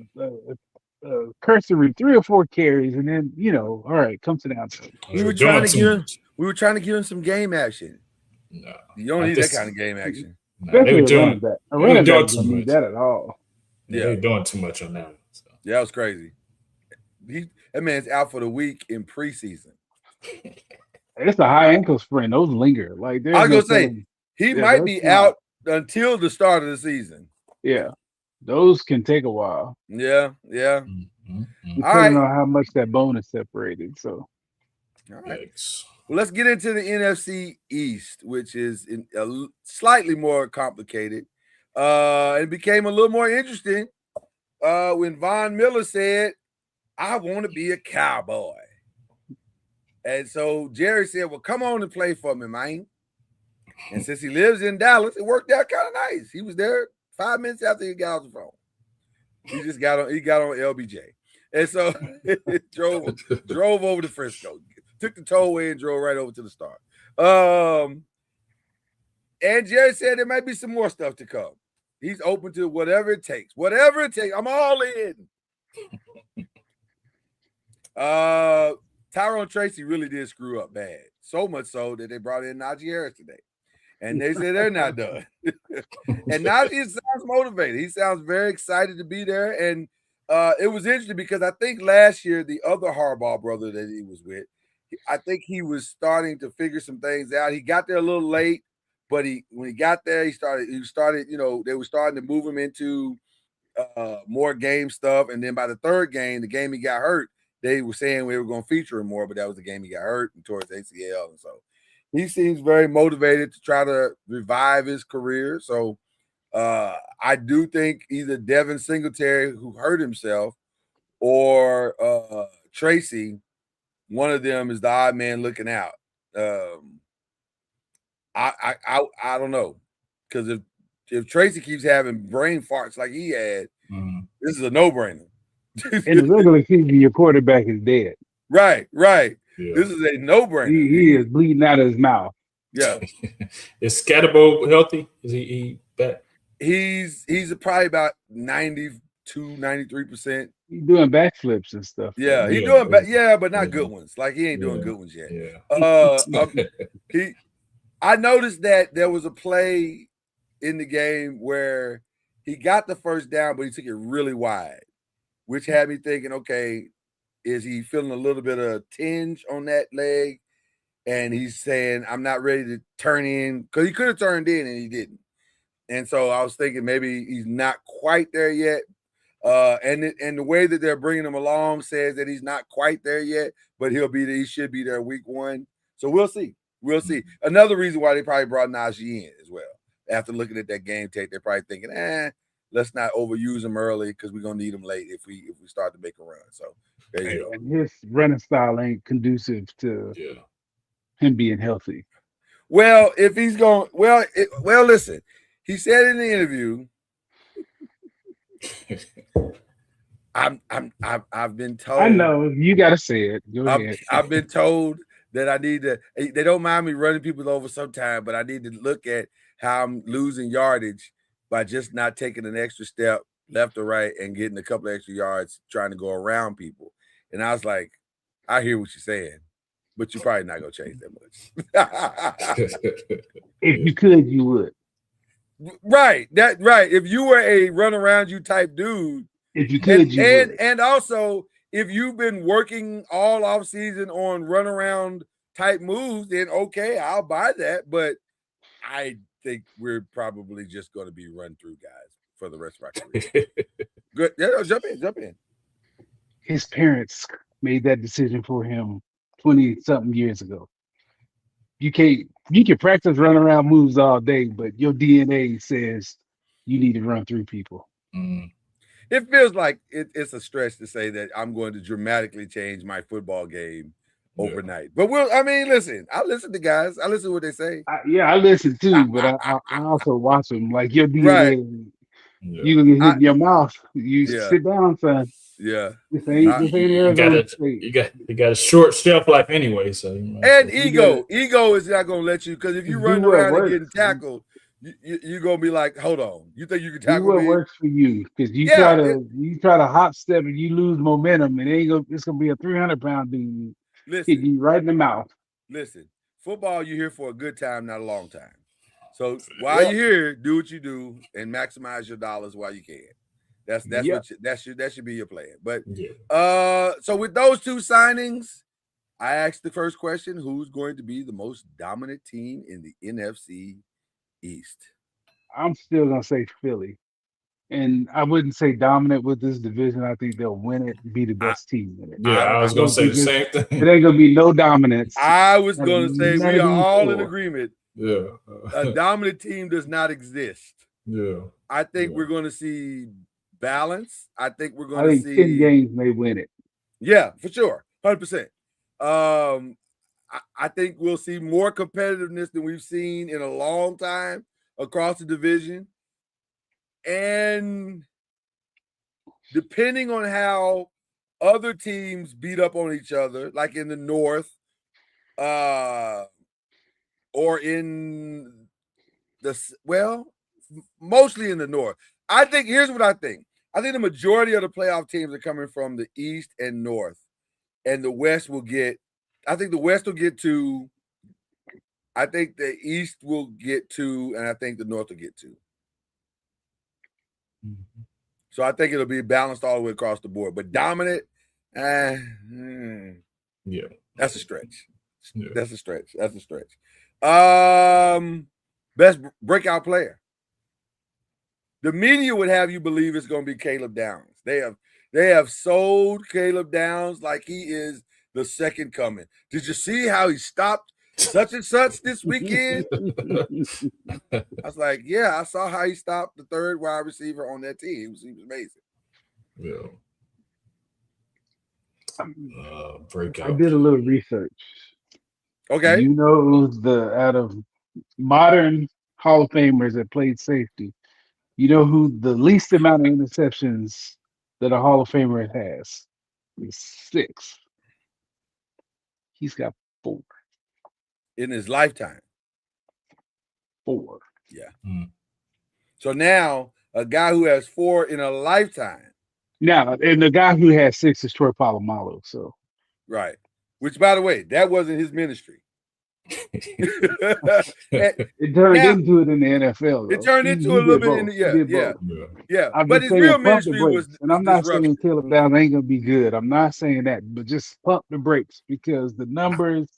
cursory 3 or 4 carries, and then all right, come sit down. We were trying to give him some game action. No, you don't need that kind of game action. No, they were doing that. A running back doesn't need that at all. Yeah, they're doing too much on that. So. Yeah, that was crazy. That man's out for the week in preseason. It's a high ankle sprain. Those linger. Like I there's was no gonna say telling. he Yeah, might that's be not. out until the start of the season. Yeah, those can take a while, Yeah. Mhm. All right. depending on how much that bone is separated. So All right. Yikes. Well, let's get into the NFC East, which is slightly more complicated. It became a little more interesting when Von Miller said, "I want to be a Cowboy." And so Jerry said, "Well, come on and play for me, man." And since he lives in Dallas, it worked out kind of nice. He was there 5 minutes after he got off the phone. He just got on. He got on LBJ, and so drove over to Frisco, took the tollway and drove right over to the start. And Jerry said there might be some more stuff to come. He's open to whatever it takes. Whatever it takes. I'm all in. Tyrone Tracy really did screw up bad. So much so that they brought in Najee Harris today. And they said they're not done. And Najee sounds motivated. He sounds very excited to be there. And it was interesting because I think last year, the other Harbaugh brother that he was with, I think he was starting to figure some things out. He got there a little late, but when he got there, he started, they were starting to move him into more game stuff. And then by the third game, the game he got hurt, they were saying we were going to feature him more, but that was the game he got hurt and towards ACL. And so he seems very motivated to try to revive his career. So I do think either Devin Singletary, who hurt himself, or Tracy, one of them is the odd man looking out. I don't know, because if Tracy keeps having brain farts like he had, this is a no-brainer. in the regular season, your quarterback is dead. Right. Yeah. This is a no-brainer. He is bleeding out of his mouth. Yeah. Is Scatterbo healthy? Is he back? He's probably about 92, 93%. He's doing backflips and stuff. Yeah, he's Yeah. doing but not good ones. Like he ain't doing good ones yet. I noticed that there was a play in the game where he got the first down, but he took it really wide, which had me thinking, okay, is he feeling a little bit of tinge on that leg? And he's saying, I'm not ready to turn in, because he could have turned in and he didn't. And so I was thinking maybe he's not quite there yet. And the way that they're bringing him along says that he's not quite there yet, but he should be there week 1. So we'll see. We'll see. Another reason why they probably brought Najee in as well. After looking at that game tape, they're probably thinking, let's not overuse him early because we're gonna need him late if we start to make a run. So there you go. And his running style ain't conducive to him being healthy. Well, if he's going, listen. He said in the interview, I've been told. I know you got to say it. Go ahead. I've been told that I need to. They don't mind me running people over sometime, but I need to look at how I'm losing yardage by just not taking an extra step left or right and getting a couple of extra yards trying to go around people. And I was like, I hear what you're saying, but you're probably not gonna change that much. If you could, you would. Right. If you were a run around you type dude, if you could, you would. And also if you've been working all off season on run around type moves, then okay, I'll buy that. But I think we're probably just going to be run through guys for the rest of our career. Good. Yeah, jump in. His parents made that decision for him 20-something years ago. You can practice run around moves all day, but your DNA says you need to run through people. It feels like it's a stretch to say that I'm going to dramatically change my football game overnight. But listen, I listen to guys. I listen to what they say. I listen too, but I also watch them. Like your DNA, right. You can get hit in your mouth. You sit down, son. Yeah, this ain't Arizona State. You got a short shelf life anyway, so and ego is not gonna let you, because if you run around and getting tackled, you're gonna be like, hold on, you think you can tackle what me? Works for you, because you try to hop step and you lose momentum, and it's gonna be a 300-pound dude hit you right in the mouth. Listen, football, you're here for a good time, not a long time. So while you're here, do what you do and maximize your dollars while you can. That should be your plan. But so with those two signings, I asked the first question: who's going to be the most dominant team in the NFC East? I'm still gonna say Philly, and I wouldn't say dominant with this division. I think they'll win it and be the I, best team in it. Yeah, I was I gonna don't say think the it's, same it thing. ain't gonna be no dominance. I was out of going to say none we of are these all in four. agreement. Yeah. A dominant team does not exist. Yeah. I think Yeah. we're going to see balance. I think we're I going to think 10 see. games may win it. Yeah, for sure, 100%. I think we'll see more competitiveness than we've seen in a long time across the division, and depending on how other teams beat up on each other, like in the North, or in mostly in the North. I think here's what I think. I think the majority of the playoff teams are coming from the East and North, and the West will get. I think the West will get 2. I think the East will get 2, and I think the North will get 2. Mm-hmm. So I think it'll be balanced all the way across the board. But dominant, Yeah. that's a stretch. Yeah. That's a stretch. That's a stretch. Best breakout player. The media would have you believe it's going to be Caleb Downs. They have sold Caleb Downs like he is the second coming. Did you see how he stopped such and such this weekend? I was like, yeah, I saw how he stopped the third wide receiver on that team. He was amazing. Yeah. Breakout. I did a little research. Okay. You know, out of modern Hall of Famers that played safety, you know who the least amount of interceptions that a Hall of Famer has? Is 6. He's got 4. In his lifetime. 4. Yeah. Mm. So now a guy who has 4 in a lifetime. Now, and the guy who has 6 is Troy Polamalu. So, right. Which, by the way, that wasn't his ministry. it turned into it in the NFL. Though. It turned into a little bit in the yeah. I'm but just his saying, real pump the ministry brakes. was and I'm not disruption. saying Caleb Downs ain't gonna be good. I'm not saying that, but just pump the brakes because the numbers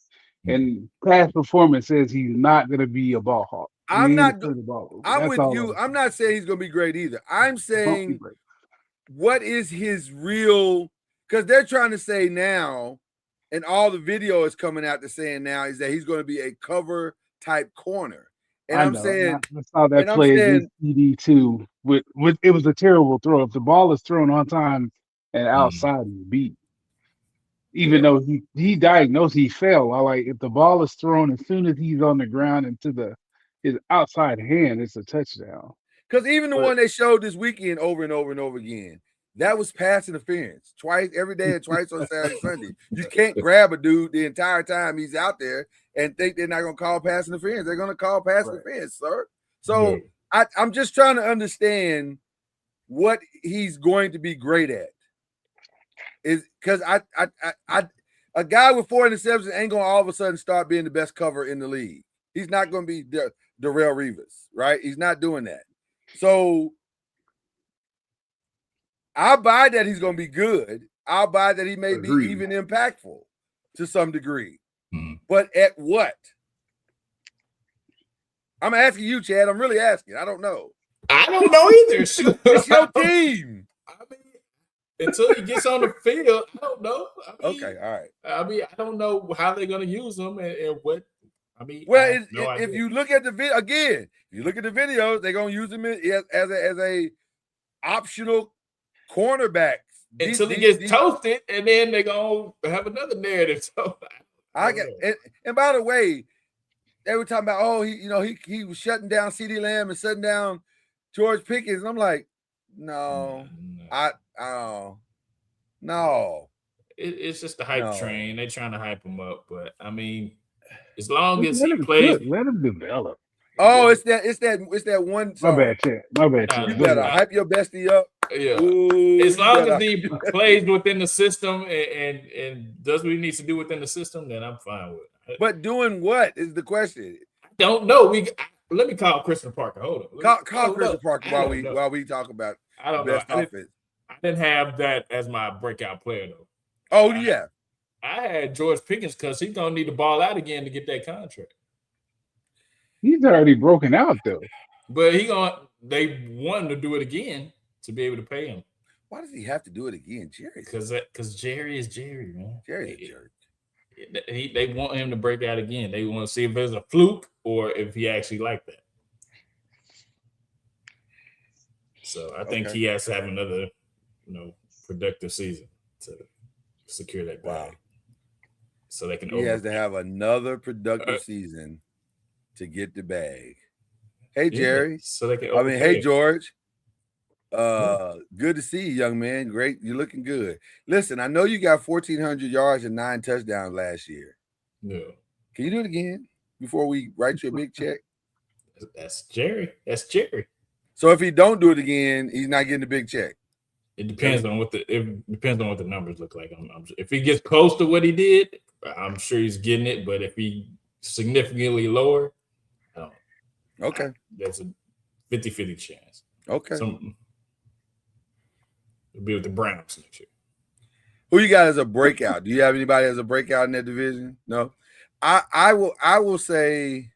and past performance says he's not gonna be a ball hawk. I'm with all you. I'm not saying he's gonna be great either. I'm Pump the saying brakes. what is his real, because they're trying to say now, and all the video is coming out to saying now is that he's going to be a cover type corner. And I'm saying I saw that play against ED2 with it was a terrible throw. If the ball is thrown on time and outside, you beat. Even though he diagnosed he fell. I like if the ball is thrown as soon as he's on the ground into his outside hand, it's a touchdown. Because even the one they showed this weekend over and over and over again, that was pass interference twice every day and twice on Saturday and Sunday. You can't grab a dude the entire time he's out there and think they're not going to call pass interference. They're going to call pass interference, sir. So I'm just trying to understand what he's going to be great at. Is because a guy with 4 interceptions ain't going to all of a sudden start being the best cover in the league. He's not going to be Darrelle Revis, right? He's not doing that. So I'll buy that he's going to be good. I'll buy that he may be even impactful to some degree. But at what? I'm asking you, Chad. I'm really asking. I don't know. I don't know either. It's your team. I mean, until he gets on the field, I don't know. Okay, all right. I mean, I don't know how they're going to use him and what. I mean, well, if you look at the video again, if you look at the videos, they're going to use him as a optional cornerback until he gets toasted, and then they're going to have another narrative. So and by the way, they were talking about he was shutting down CeeDee Lamb and shutting down George Pickens. And I'm like, no. It's just the hype train. They're trying to hype him up, but I mean, as long as he plays, let him develop. Oh, it's that one. My bad, Chad. You better hype your bestie up. Yeah. Ooh, as long as he plays within the system and does what he needs to do within the system, then I'm fine with it. But doing what is the question? Don't know. Let me call Christian Parker. Hold on. Call Christian Parker while we talk about I don't best know. offense. I didn't have that as my breakout player though. Oh yeah. I had George Pickens because he's gonna need to ball out again to get that contract. He's already broken out though. But they want him to do it again to be able to pay him. Why does he have to do it again, Jerry? Because Jerry is Jerry, man. Jerry's a jerk. They want him to break out again. They want to see if there's a fluke or if he actually like that. So I think he has to have another, productive season to secure that bag. Wow. So they can. He has to have another productive season to get the bag. Hey, Jerry. So they can. Hey, George. Good to see you, young man. Great. You're looking good. Listen, I know you got 1,400 yards and 9 touchdowns last year. Yeah. Can you do it again before we write you a big check? That's Jerry. That's Jerry. So if he don't do it again, he's not getting a big check. It depends on what the numbers look like. If he gets close to what he did, I'm sure he's getting it. But if he significantly lower, Okay. There's a 50-50 chance. Okay. It'll be with the Browns next year. Who you got as a breakout? Do you have anybody as a breakout in that division? No. I will say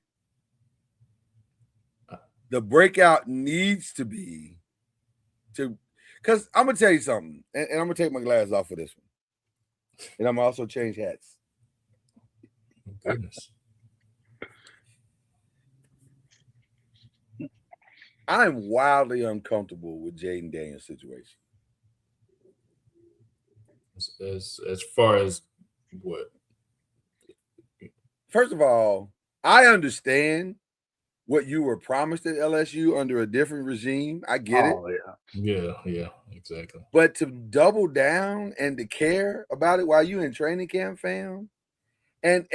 the breakout needs to be because I'm gonna tell you something, and I'm gonna take my glasses off for this one, and I'm also change hats. Goodness. I'm wildly uncomfortable with Jaden Daniels' situation. As far as what? First of all, I understand what you were promised at LSU under a different regime. I get it. Yeah, exactly. But to double down and to care about it while you in training camp, fam. And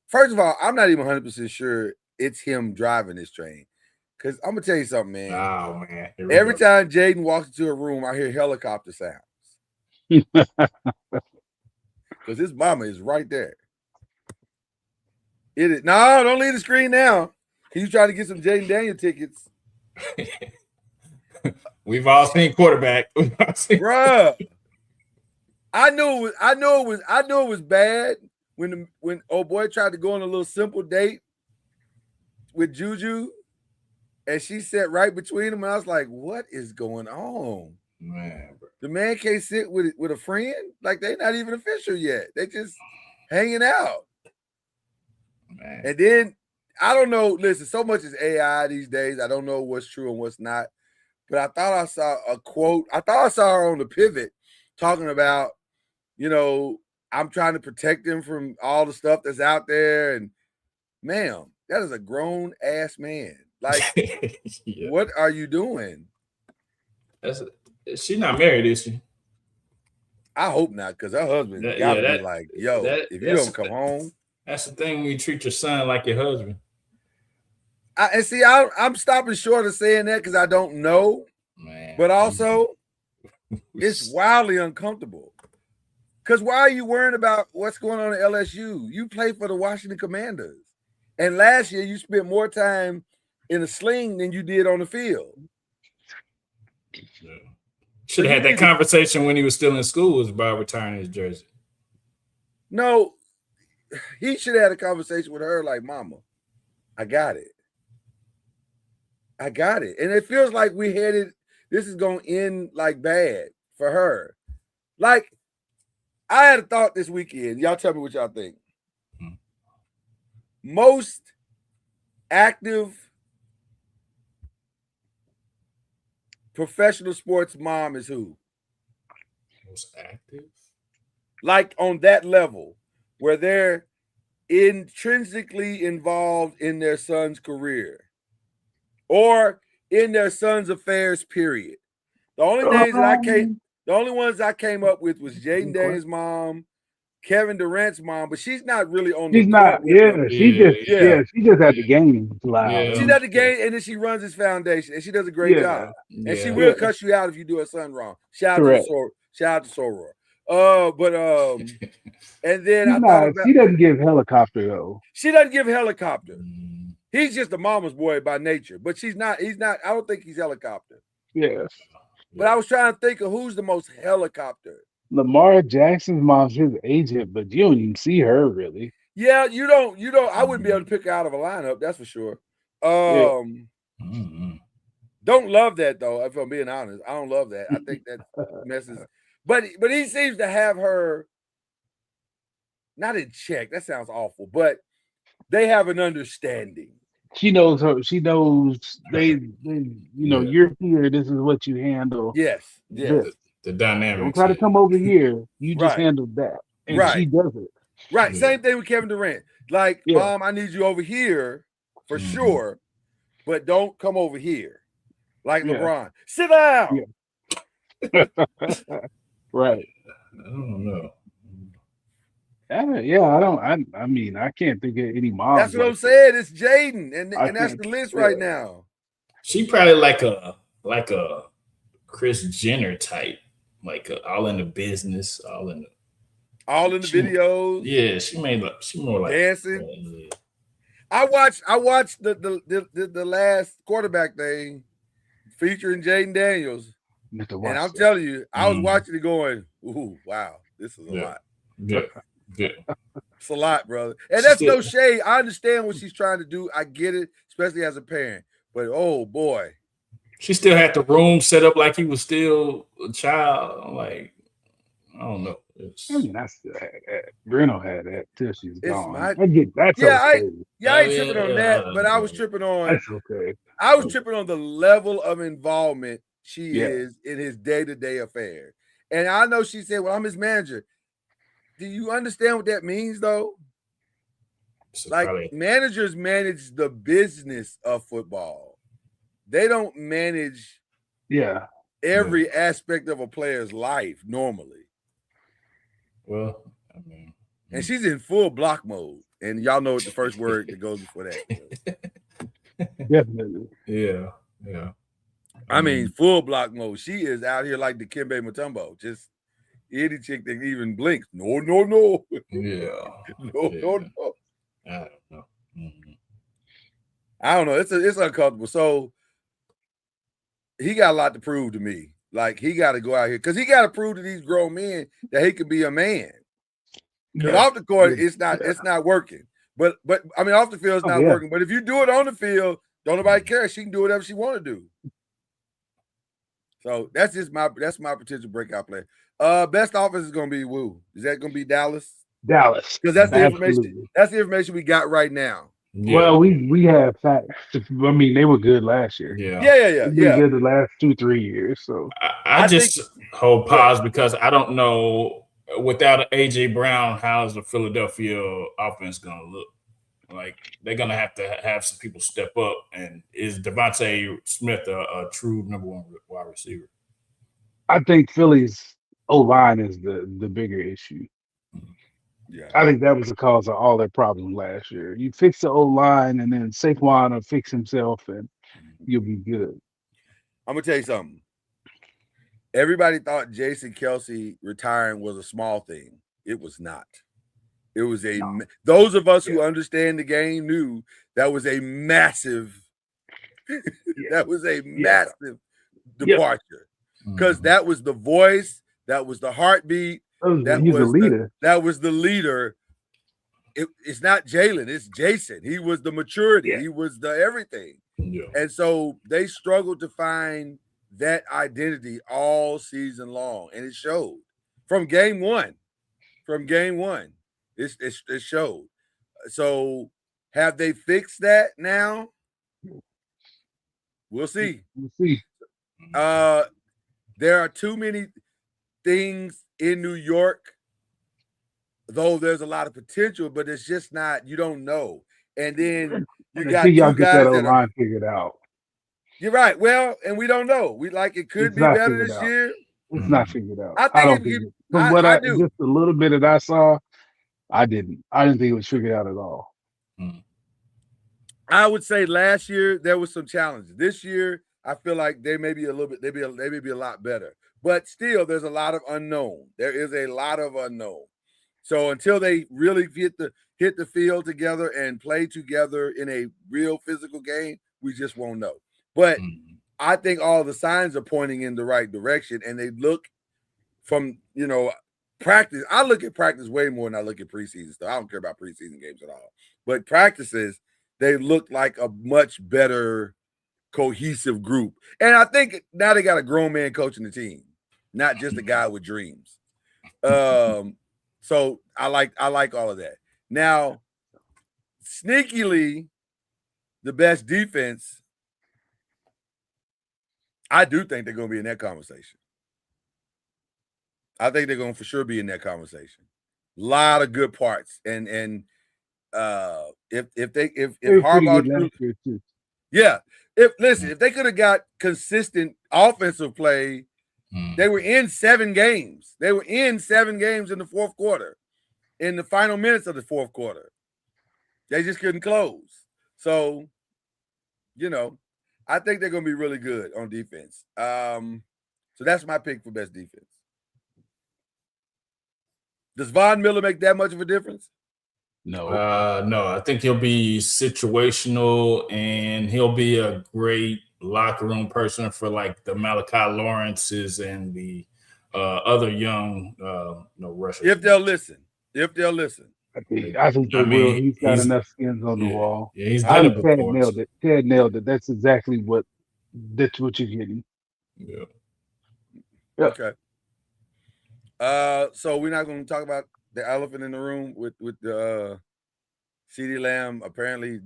first of all, I'm not even 100% sure it's him driving this train. Because I'm going to tell you something, man. Oh, man. Every time Jaden walks into a room, I hear helicopter sounds. Because his mama is right there. It is. No, don't leave the screen now. He's trying to get some Jaden Daniel tickets. We've all seen quarterback. Bruh. I knew it was bad when old boy tried to go on a little simple date with Juju. And she sat right between them, and I was like, what is going on? Man, bro. The man can't sit with a friend? Like, they're not even official yet. They just hanging out. Man. And then, I don't know, listen, so much is AI these days. I don't know what's true and what's not. But I thought I saw a quote. I thought I saw her on the pivot talking about, I'm trying to protect him from all the stuff that's out there. And, ma'am, that is a grown-ass man. Like, yeah. What are you doing? She's not married, is she? I hope not, because her husband gotta be like, yo, if you don't come home. That's the thing when you treat your son like your husband. I'm stopping short of saying that because I don't know. Man. But also, it's wildly uncomfortable. Because why are you worrying about what's going on at LSU? You play for the Washington Commanders. And last year, you spent more time in a sling than you did on the field. Yeah. Should have had that conversation when he was still in school about retiring his jersey. No, he should have had a conversation with her like, mama, I got it. I got it. And it feels like this is going to end like bad for her. Like, I had a thought this weekend. Y'all tell me what y'all think. Most active professional sports mom is who? Most active? Like on that level where they're intrinsically involved in their son's career or in their son's affairs, period. The only ones I came up with was Jaden Daniels' mom, Kevin Durant's mom, but she's not really on the court. She just at the game. Yeah. She's at the game, and then she runs his foundation, and she does a great job. And she will cut you out if you do her son wrong. Shout out to Soror. And then she doesn't give helicopter though. She doesn't give helicopter. He's just a mama's boy by nature, but he's not. I don't think he's helicopter. Yes. But I was trying to think of who's the most helicopter. Lamar Jackson's mom's his agent, but you don't even see her really. Yeah, you don't. I wouldn't be able to pick her out of a lineup. That's for sure. Yeah. Mm-hmm. Don't love that though. If I'm being honest, I don't love that. I think that messes. But he seems to have her not in check. That sounds awful, but they have an understanding. She knows her. She knows they Yeah. you're here. This is what you handle. Yes. This. The Don't dynamics. try to come over here. You just Right. handle that, and Right. she does it. Right. Yeah. Same thing with Kevin Durant. Like, Yeah. Mom, I need you over here for Mhm. sure, but don't come over here. Like Yeah. LeBron. Sit down. Yeah. Right. I don't know. I mean, I can't think of any moms. That's what I'm like saying. It's Jaden, and I that's think- the list yeah. right now. She probably like a Chris Jenner type, like all in the business, all in the All in the She- videos. yeah. She more like Dancing. yeah. I watched the last quarterback thing featuring Jaden Daniels, You have to and watch I'm that. telling you, I was Mhm. watching it going, "Ooh, wow, this is a Yeah. lot. Good. Good. It's a lot, brother." And She that's no still- shade. I understand what she's trying to do. I get it, especially as a parent. But oh boy, She still had the room set up like he was still a child. I'm like, I don't know. It's, I mean, I still had that. Bruno had that till she's It's gone. my- I get that's Yeah, okay. yeah, I ain't Oh, tripping yeah, on yeah, that, but I yeah. was tripping on. That's okay. I was tripping on the level of involvement she Yeah. is in his day-to-day affairs. And I know she said, "Well, I'm his manager." Do you understand what that means, though? it's Like, probably managers manage the business of football. They don't manage Yeah. every aspect of a player's life normally. well. I mean, And she's in full block mode. And y'all know what the first word that goes before that. Definitely. yeah, yeah. I mean, full block mode. She is out here like the Kimbe Mutombo. Just any chick that even blinks. No, no, no. yeah. No, no, no. I don't know. Mhm. I don't know. It's uncomfortable. So he got a lot to prove to me. Like, he got to go out here because he got to prove to these grown men that he could be a man. Because Yeah. off the court, Yeah. it's not working. But I mean, off the field, it's Oh, not yeah. working. But if you do it on the field, don't nobody care. She can do whatever she want to do. So that's my potential breakout player. Best offense is gonna be Woo. Is that gonna be Dallas? Dallas. Because that's the information. Absolutely. That's the information we got right now. Yeah. Well, we have facts. I mean, they were good last year. yeah. Yeah. They've been good the last 2-3 years. So I I just hold pause because I don't know without AJ Brown how's the Philadelphia offense gonna look. Like they're gonna have to have some people step up. And is Devontae Smith a true number one wide receiver? I think Philly's O line is the bigger issue. Yeah. I think that was the cause of all their problems last year. You fix the O line, and then Saquon will fix himself, and you'll be good. I'm gonna tell you something. Everybody thought Jason Kelsey retiring was a small thing. It was not. It was those of us who understand the game knew that was a massive that was a massive departure. Because that was the voice, that was the heartbeat, He's a leader. that was the leader. It's not Jalen, it's Jason. He was the maturity, Yeah. he was the everything. Yeah. And so they struggled to find that identity all season long, and it showed from game one. It showed. So have they fixed that now? We'll see. We'll see. There are too many things in New York, though there's a lot of potential, but it's just not, you don't know. And then you got Until y'all two get guys that that are, line figured out. you're right. Well, and we don't know. We like it could It's be not better figured this out. year. It's not figured out. I think I don't if think you- from I- what I do. just a little bit that I saw, I didn't think it was figured out at all. I would say last year there was some challenges. This year, I feel like they may be a little bit, they may be a lot better. But still, there's a lot of unknown. There is a lot of unknown. So until they really hit the field together and play together in a real physical game, we just won't know. But I think all the signs are pointing in the right direction, and they look from practice. I look at practice way more than I look at preseason stuff. I don't care about preseason games at all. But practices, they look like a much better cohesive group. And I think now they got a grown man coaching the team, not just a guy with dreams. So I like all of that. Now, sneakily, the best defense, I do think they're going to be in that conversation. I think they're going to for sure be in that conversation. A lot of good parts, and if Harbaugh, if they could have got consistent offensive play, they were in 7 games. They were in 7 games in the fourth quarter, in the final minutes of the fourth quarter. They just couldn't close. So, I think they're going to be really good on defense. So that's my pick for best defense. Does Von Miller make that much of a difference? No. No, I think he'll be situational, and he'll be a great locker room person for like the Malachi Lawrences and the other young rushers. If they'll listen. I think they will. He's got enough skins on the wall. Yeah, he's done it before. Ted nailed it. That's exactly what you're getting. Yeah. Okay. So we're not going to talk about the elephant in the room with the CeeDee Lamb apparently,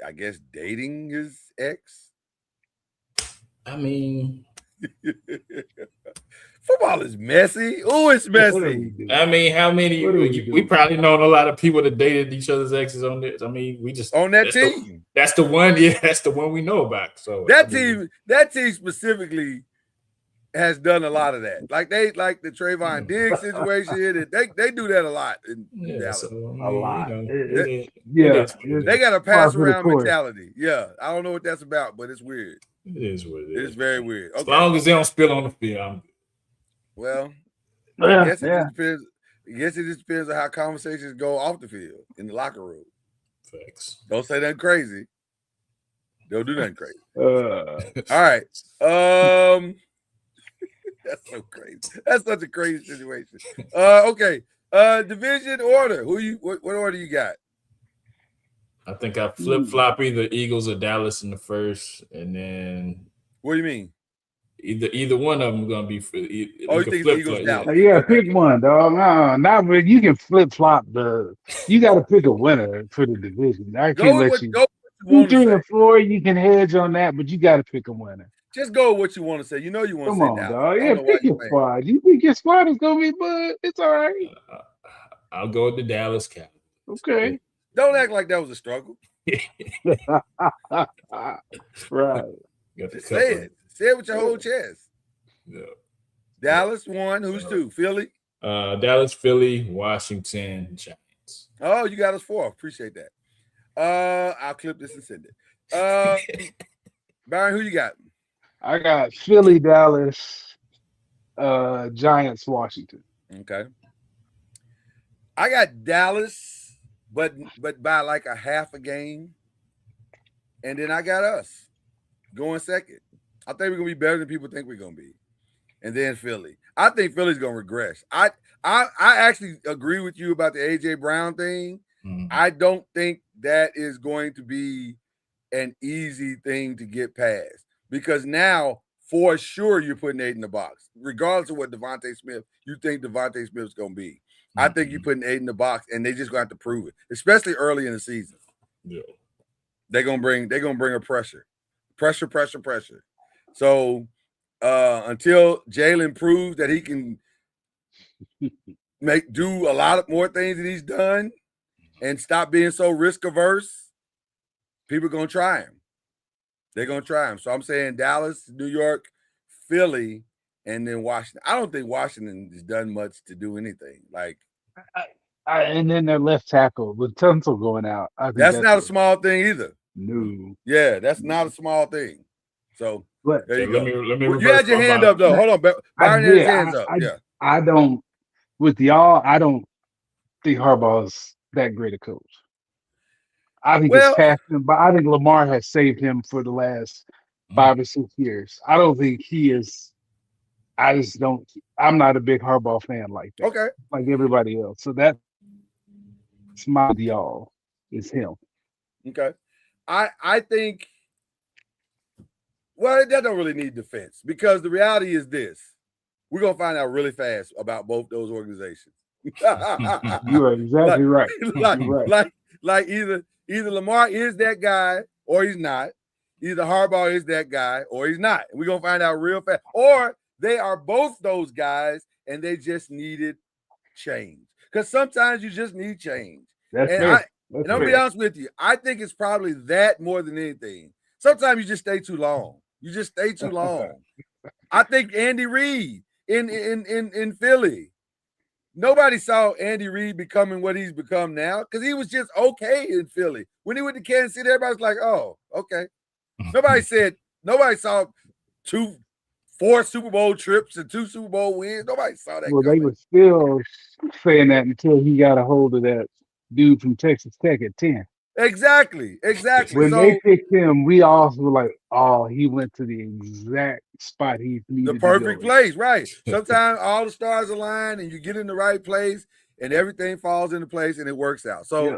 I guess, dating his ex. I mean, football is messy. Oh, it's messy. I mean, how many? We probably known a lot of people that dated each other's exes on this. I mean, we just on that team. That's the one. Yeah, that's the one we know about. So that team specifically has done a lot of that. Like the Trayvon Diggs situation. They do that a lot in Dallas. So, a lot. They got a pass around mentality. Yeah, I don't know what that's about, but it's weird. It is what it is. It's very weird. Okay. As long as they don't spill on the field. Well, I guess it just depends on how conversations go off the field in the locker room. Facts. Don't say nothing crazy. Don't do nothing crazy. All right. That's so crazy. That's such a crazy situation. Okay. Division order. What order you got? I think I flip-flop either Eagles or Dallas in the first, and then what do you mean? Either one of them gonna be for. You think the Eagles Dallas? Yeah, pick one, dog. No, not really. You can flip-flop you got to pick a winner for the division. I can't let you. 2, 3, or 4. You can hedge on that, but you got to pick a winner. Just go with what you want to say. You know you want to say Dallas. Come on, dog. Yeah, pick your squad. You think your squad is gonna be good? It's all right. I'll go with the Dallas Cowboys. Okay. Don't act like that was a struggle. Right. Say it. Say it with your whole chest. Yeah. Dallas 1. Who's 2? Philly? Dallas, Philly, Washington, Giants. Oh, you got us 4. Appreciate that. I'll clip this and send it. Byron, who you got? I got Philly, Dallas, Giants, Washington. Okay. I got Dallas, but by like a half a game. And then I got us going second. I think we're going to be better than people think we're going to be. And then Philly. I think Philly's going to regress. I actually agree with you about the A.J. Brown thing. Mm-hmm. I don't think that is going to be an easy thing to get past. Because now, for sure, you're putting 8 in the box. Regardless of what Devontae Smith, you think Devontae Smith's going to be. Mm-hmm. I think you're putting 8 in the box, and they just going to have to prove it, especially early in the season. Yeah. They're gonna bring a pressure. So until Jalen proves that he can do a lot of more things that he's done and stop being so risk averse, people are gonna try him. They're gonna try him. So I'm saying Dallas, New York, Philly, and then Washington. I don't think Washington has done much to do anything. Like, and then their left tackle with Tunsil going out. That's not a small thing either. No. Yeah, that's not a small thing. So there you go. Let me you had your hand up though. Hold on, Byron had his hands up. I don't. With y'all, I don't think Harbaugh's that great a coach. I think it's past him, but I think Lamar has saved him for the last 5 or 6 years. I don't think he is I just don't. I'm not a big Harbaugh fan like that, Okay. like everybody else. So that's my y'all is him. Okay. I think well, that don't really need defense because the reality is this. We're gonna find out really fast about both those organizations. You are exactly right. like, You're right. like either Lamar is that guy or he's not. Either Harbaugh is that guy or he's not. We're gonna find out real fast. Or they are both those guys and they just needed change. Because sometimes you just need change. That's And fair. and I'll be honest with you, I think it's probably that more than anything. Sometimes you just stay too long. You just stay too long. I think Andy Reid in Philly. Nobody saw Andy Reid becoming what he's become now because he was just okay in Philly. When he went to Kansas City, everybody's like, oh, okay. Nobody saw 4 Super Bowl trips and 2 Super Bowl wins. Nobody saw that. Well, they coming. were still saying that until he got a hold of that dude from Texas Tech at 10. Exactly. When So they picked him, we all were like, "Oh, he went to the exact spot he needed the perfect to go." place, right? Sometimes all the stars align and you get in the right place and everything falls into place and it works out. So Yeah.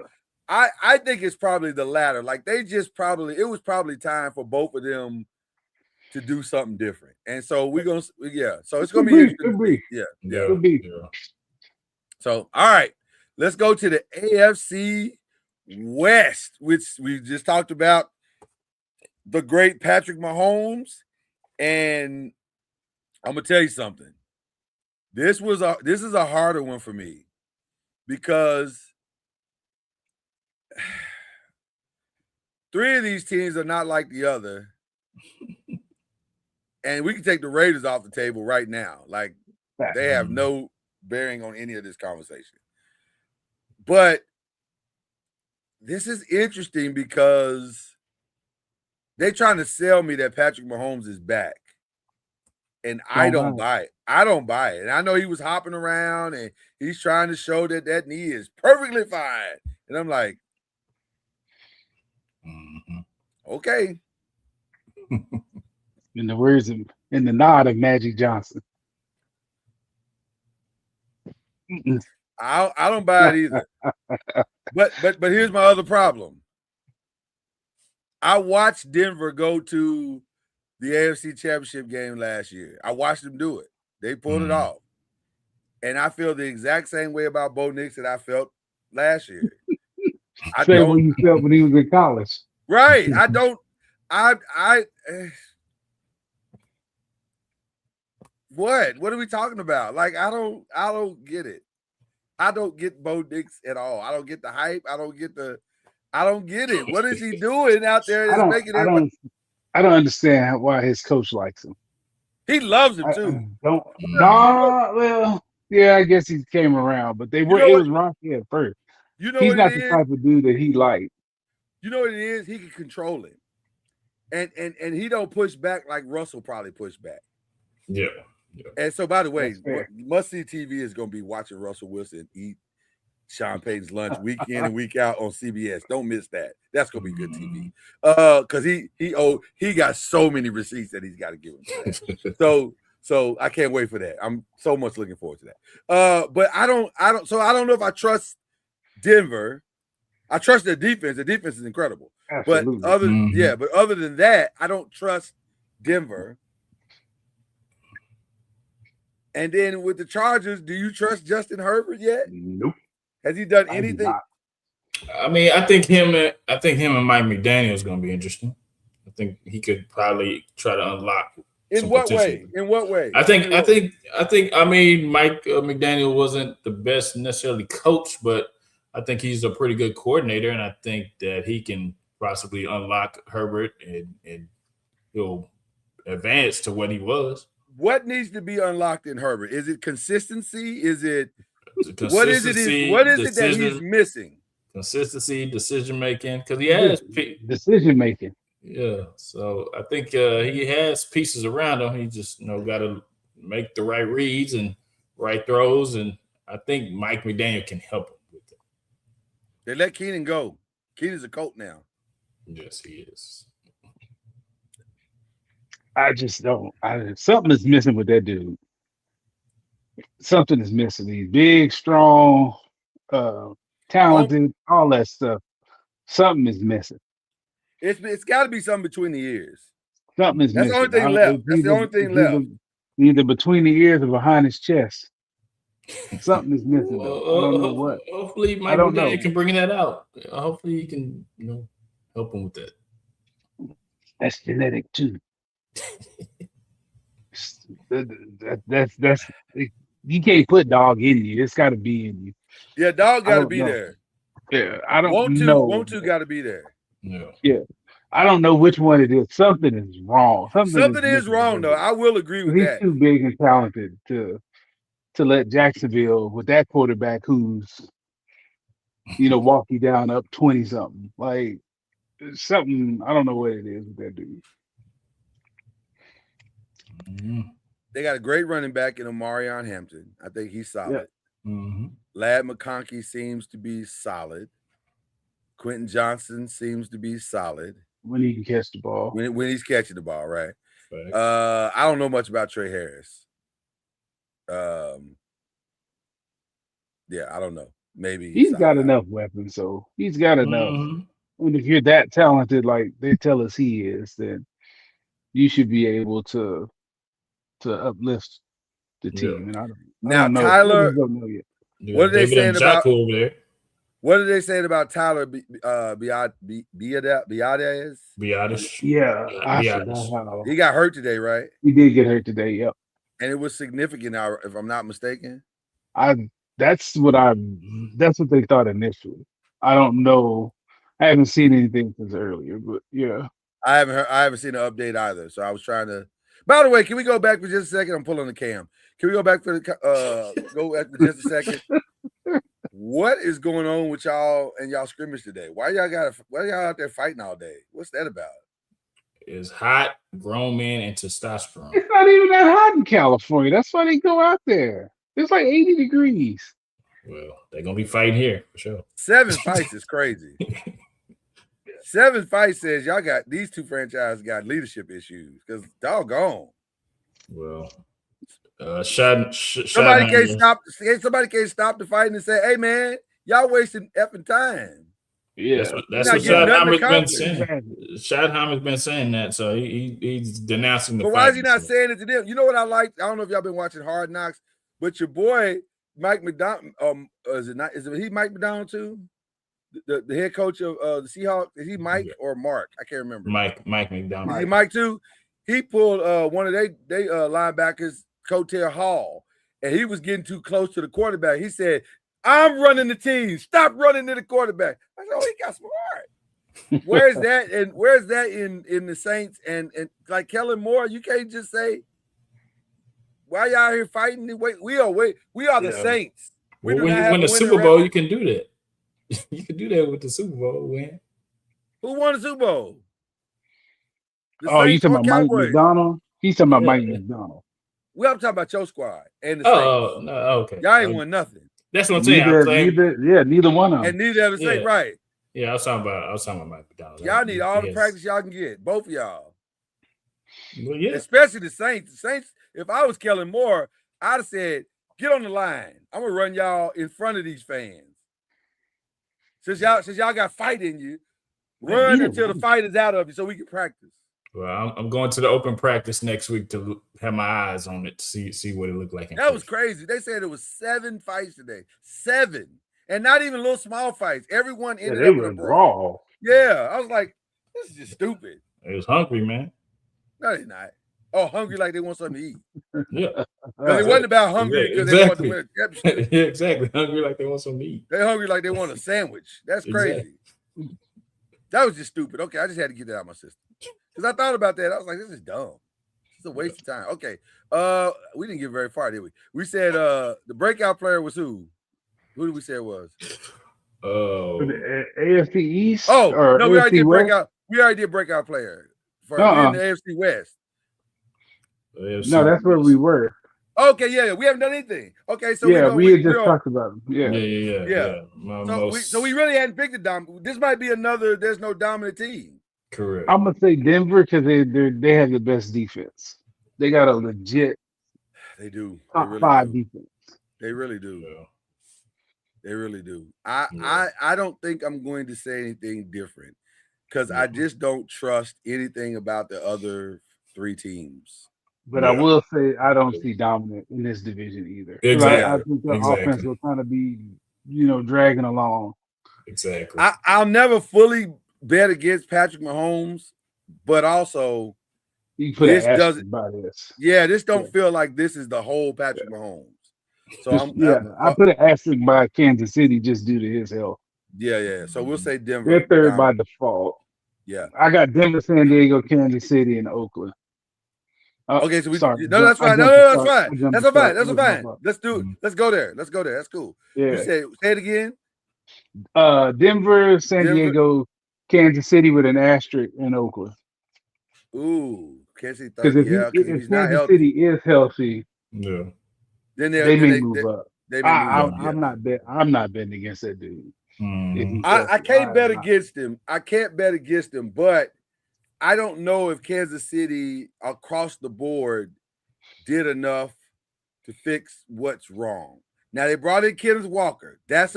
I think it's probably the latter. Like it was probably time for both of them to do something different. And so so it's gonna be interesting. Could be. Yeah. Could be. So all right, let's go to the AFC West, which we just talked about the great Patrick Mahomes. And I'm gonna tell you something. This is a harder one for me because 3 of these teams are not like the other. And we can take the Raiders off the table right now. Like they have no bearing on any of this conversation. But this is interesting because they're trying to sell me that Patrick Mahomes is back. And I don't buy it. I don't buy it. And I know he was hopping around and he's trying to show that knee is perfectly fine. And I'm like, okay. In the words of, in the nod of Magic Johnson. I don't buy it either. But here's my other problem. I watched Denver go to the AFC Championship game last year. I watched them do it. They pulled it off. And I feel the exact same way about Bo Nix that I felt last year. Same way you felt when he was in college. Right. What are we talking about? Like, I don't get it. I don't get Bo Nix at all. I don't get the hype. I don't get it. What is he doing out there that's making everybody? I don't understand why his coach likes him. He loves him too. Well, yeah, I guess he came around, but it was Rocky at first. You know, he's not the type of dude that he liked. You know what it is? He can control it, and he don't push back like Russell probably pushed back. Yeah. And so, by the way, must see TV is going to be watching Russell Wilson eat Sean Payton's lunch week in and week out on CBS. Don't miss that. That's going to be good TV. Because he got so many receipts that he's got to give him. So I can't wait for that. I'm so much looking forward to that. But I don't know if I trust Denver. I trust their defense. Their defense is incredible. Absolutely. But other than that, I don't trust Denver. And then with the Chargers, do you trust Justin Herbert yet? Nope. Has he done anything? I mean, I think him and Mike McDaniel is going to be interesting. I think he could probably try to unlock. In what way? I think. I mean, Mike McDaniel wasn't the best necessarily coach, but I think he's a pretty good coordinator, and I think that he can possibly unlock Herbert and he'll advance to what he was. What needs to be unlocked in Herbert? Is it consistency? Is it what is it? What is it that he's missing? Consistency, decision making, because he has decision making. Yeah, so I think he has pieces around him. He just got to make the right reads and right throws, and I think Mike McDaniel can help him with it. They let Keenan go. Keenan's a Colt now. Yes, he is. I just don't. Something is missing with that dude. something is missing. He's big, strong, talented, all that stuff. Something is missing. It's got to be something between the ears. Something is That's the missing. only thing left. That's the only thing left. Either between the ears or behind his chest. Something is missing though. I don't know what. Hopefully, Mike McDaniel can bring that out. Hopefully, he can help him with that. That's genetic too. That's you can't put dog in you. It's got to be in you. Yeah, dog got to be there. Yeah, I don't know. Want to got to be there. Yeah. I don't know which one it is. Something is wrong. Something is wrong though. I will agree with that. He's too big and talented to let Jacksonville with that quarterback who's walk you down up 20 something. Like something, I don't know what it is with that dude. Mm-hmm. They got a great running back in Omarion Hampton. I think he's solid. Yeah. Mm-hmm. Lad McConkey seems to be solid. Quentin Johnson seems to be solid. When he can catch the ball. When he's catching the ball, right? Right. I don't know much about Trey Harris. Yeah, I don't know. Maybe he's got enough weapons, so he's got enough. Mm-hmm. And if you're that talented, like they tell us he is, then you should be able to uplift the team. And I don't know. Tyler, don't know yet. What are they saying about over there? What are they saying about Tyler Biadasz? Yeah, Biadasz. He got hurt today, right? He did get hurt today. Yep. And it was significant, if I'm not mistaken. That's what they thought initially. I don't know. I haven't seen anything since earlier, but yeah. I haven't seen an update either. So I was trying to. By the way, can we go back for just a second? I'm pulling the cam. Can we go back for go back for just a second? What is going on with y'all and y'all scrimmage today? Why y'all out there fighting all day? What's that about? It's hot, grown men, and testosterone. It's not even that hot in California. That's why they go out there. It's like 80 degrees. Well, they're gonna be fighting here for sure. 7 fights is crazy. 7 fights says y'all got these two franchises got leadership issues because doggone. Well, somebody can't stop the fight and say, "Hey, man, y'all wasting effing time." Yeah, that's what Schottenheimer's been saying. Schottenheimer's been saying that, so he's denouncing the. But why is he not saying it to them? You know what I like? I don't know if y'all been watching Hard Knocks, but your boy Mike McDonald, is he Mike McDonald too? The head coach of the Seahawks, is he Mike or Mark? I can't remember. Mike McDonald. Is he Mike too? He pulled one of they linebackers, Cotel Hall, and he was getting too close to the quarterback. He said, "I'm running the team. Stop running to the quarterback." I said, "Oh, he got smart." Where's that? And where's that in the Saints? And like Kellen Moore, you can't just say, "Why y'all here fighting?" We are the Saints. When you win the Super Bowl, you can do that. You can do that with the Super Bowl win. Who won the Super Bowl? You talking about Mike McDonald? He's talking about Mike McDonald. I'm talking about your squad and the Saints. Oh, no, okay. Y'all ain't won nothing. That's what I'm saying. Neither one of them. And neither of the Saints, right? Yeah, I was talking about Mike McDonald. Y'all need all the practice y'all can get, both of y'all. Well, yeah. Especially the Saints. The Saints, if I was Kellen Moore, I'd have said, "Get on the line. I'm gonna run y'all in front of these fans. Since y'all got fight in you, run until the fight is out of you so we can practice." Well, I'm going to the open practice next week to have my eyes on it to see what it looked like. That was crazy. They said it was 7 fights today. 7. And not even little small fights. Everyone ended up with a brawl. Yeah. I was like, this is just stupid. They was hungry, man. No, they're not. Oh, hungry like they want something to eat. Yeah. But it wasn't about hungry because they want to win a championship. Yeah, exactly. Hungry like they want something to eat. They're hungry like they want a sandwich. That's crazy. Exactly. That was just stupid. Okay, I just had to get that out of my system. Because I thought about that. I was like, this is dumb. It's a waste of time. Okay. We didn't get very far, did we? We said the breakout player was who? Who did we say it was? Oh. The AFC East? Oh, or no, AFC we already did West? breakout. We already did breakout player for in the AFC West. No, that's where we were. Okay, yeah, we haven't done anything. Okay, so we had just talked about them. Yeah. So we really hadn't picked a dominant. This might be another. There's no dominant team. Correct. I'm gonna say Denver because they have the best defense. They got a legit They do. They top really 5 do. defense. They really do. Yeah. They really do. Yeah. I don't think I'm going to say anything different because I just don't trust anything about the other 3 teams. But I Yeah. will say I don't see dominant in this division either. 'Cause Exactly. I think the offense will kind of be, dragging along. Exactly. I'll never fully bet against Patrick Mahomes, but also You can put this an asterisk doesn't. by this. Yeah, this don't Yeah. feel like this is the whole Patrick Mahomes. So I put an asterisk by Kansas City just due to his health. yeah. So we'll say Denver. They're third down. by default. Yeah. I got Denver, San Diego, Kansas City, and Oakland. Okay, so sorry. that's fine. I that's jumped fine. the That's shark. fine. That's That was my fine. fault. Let's do it. Let's go there. That's cool. Yeah. You say it again. Denver, San Denver. Diego, Kansas City with an asterisk, and Oakland. Ooh, Kansas City. Because if he's not Kansas healthy, City is healthy, Yeah. then they may move up. They may move up. I'm not betting against that dude. Mhm. I can't bet against him. I can't bet against him, but I don't know if Kansas City across the board did enough to fix what's wrong. Now they brought in Kenneth Walker. That's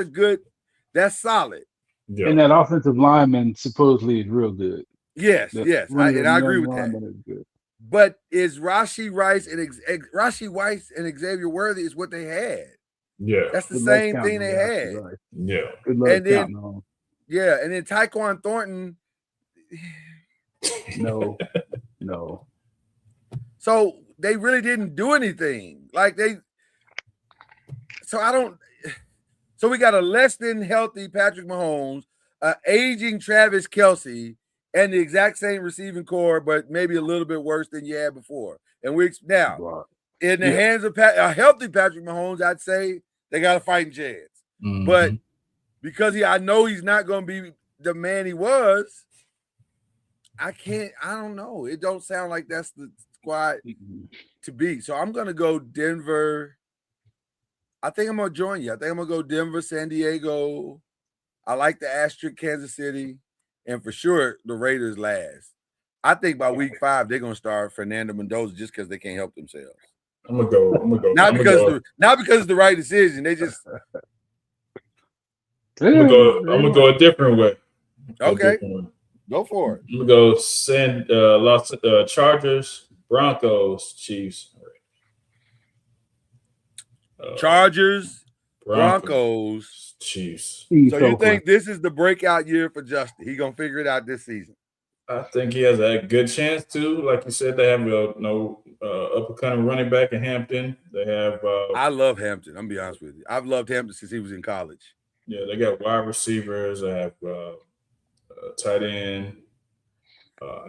solid. Yeah. And that offensive lineman supposedly is real good. Yes, The yes, one of and the I agree young with that. linemen is good. But is Rashi Rice and Xavier Worthy is what they had. Yeah. That's the Good luck same counting thing they on Rashi Yeah. had. Rice. Good luck And then- counting on him. Yeah, and then Tyquan Thornton. No. So they really didn't do anything. So we got a less than healthy Patrick Mahomes, aging Travis Kelce, and the exact same receiving core, but maybe a little bit worse than you had before. And now Wow. in the hands of a healthy Patrick Mahomes, I'd say they got a fighting chance. Mhm. But because I know he's not going to be the man he was, I don't know. It don't sound like that's the squad to beat. So I'm going to go Denver. I think I'm going to join you. I think I'm going to go Denver, San Diego. I like the asterisk Kansas City. And for sure, the Raiders last. I think by week 5, they're going to start Fernando Mendoza just because they can't help themselves. I'm gonna go. Not because it's the right decision. They just I'm gonna go a different way. okay. Go for it. I'm gonna go Chargers, Broncos, Chiefs. Chargers, Broncos, Chiefs. So you think this is the breakout year for Justin? He gonna figure it out this season? I think he has a good chance to. Like you said, they have uppercutting running back in Hampton. They have. I love Hampton. I'm gonna be honest with you. I've loved Hampton since he was in college. Yeah, they got wide receivers. They have tight end.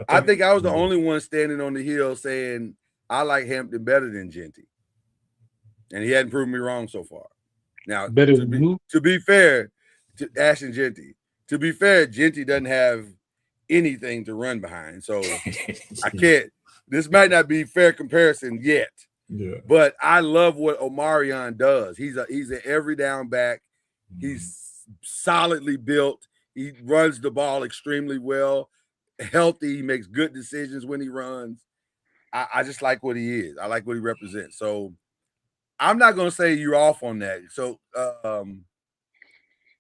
I think I was the only one standing on the hill saying I like Hampton better than Genty, and he hadn't proven me wrong so far. Now, to be fair to Ashton Genty, to be fair, Genty doesn't have anything to run behind, so I can't. This might not be fair comparison yet. Yeah, but I love what Omarion does. He's an every down back. He's solidly built. He runs the ball extremely well. Healthy. He makes good decisions when he runs. I just like what he is. I like what he represents. So I'm not going to say you're off on that. So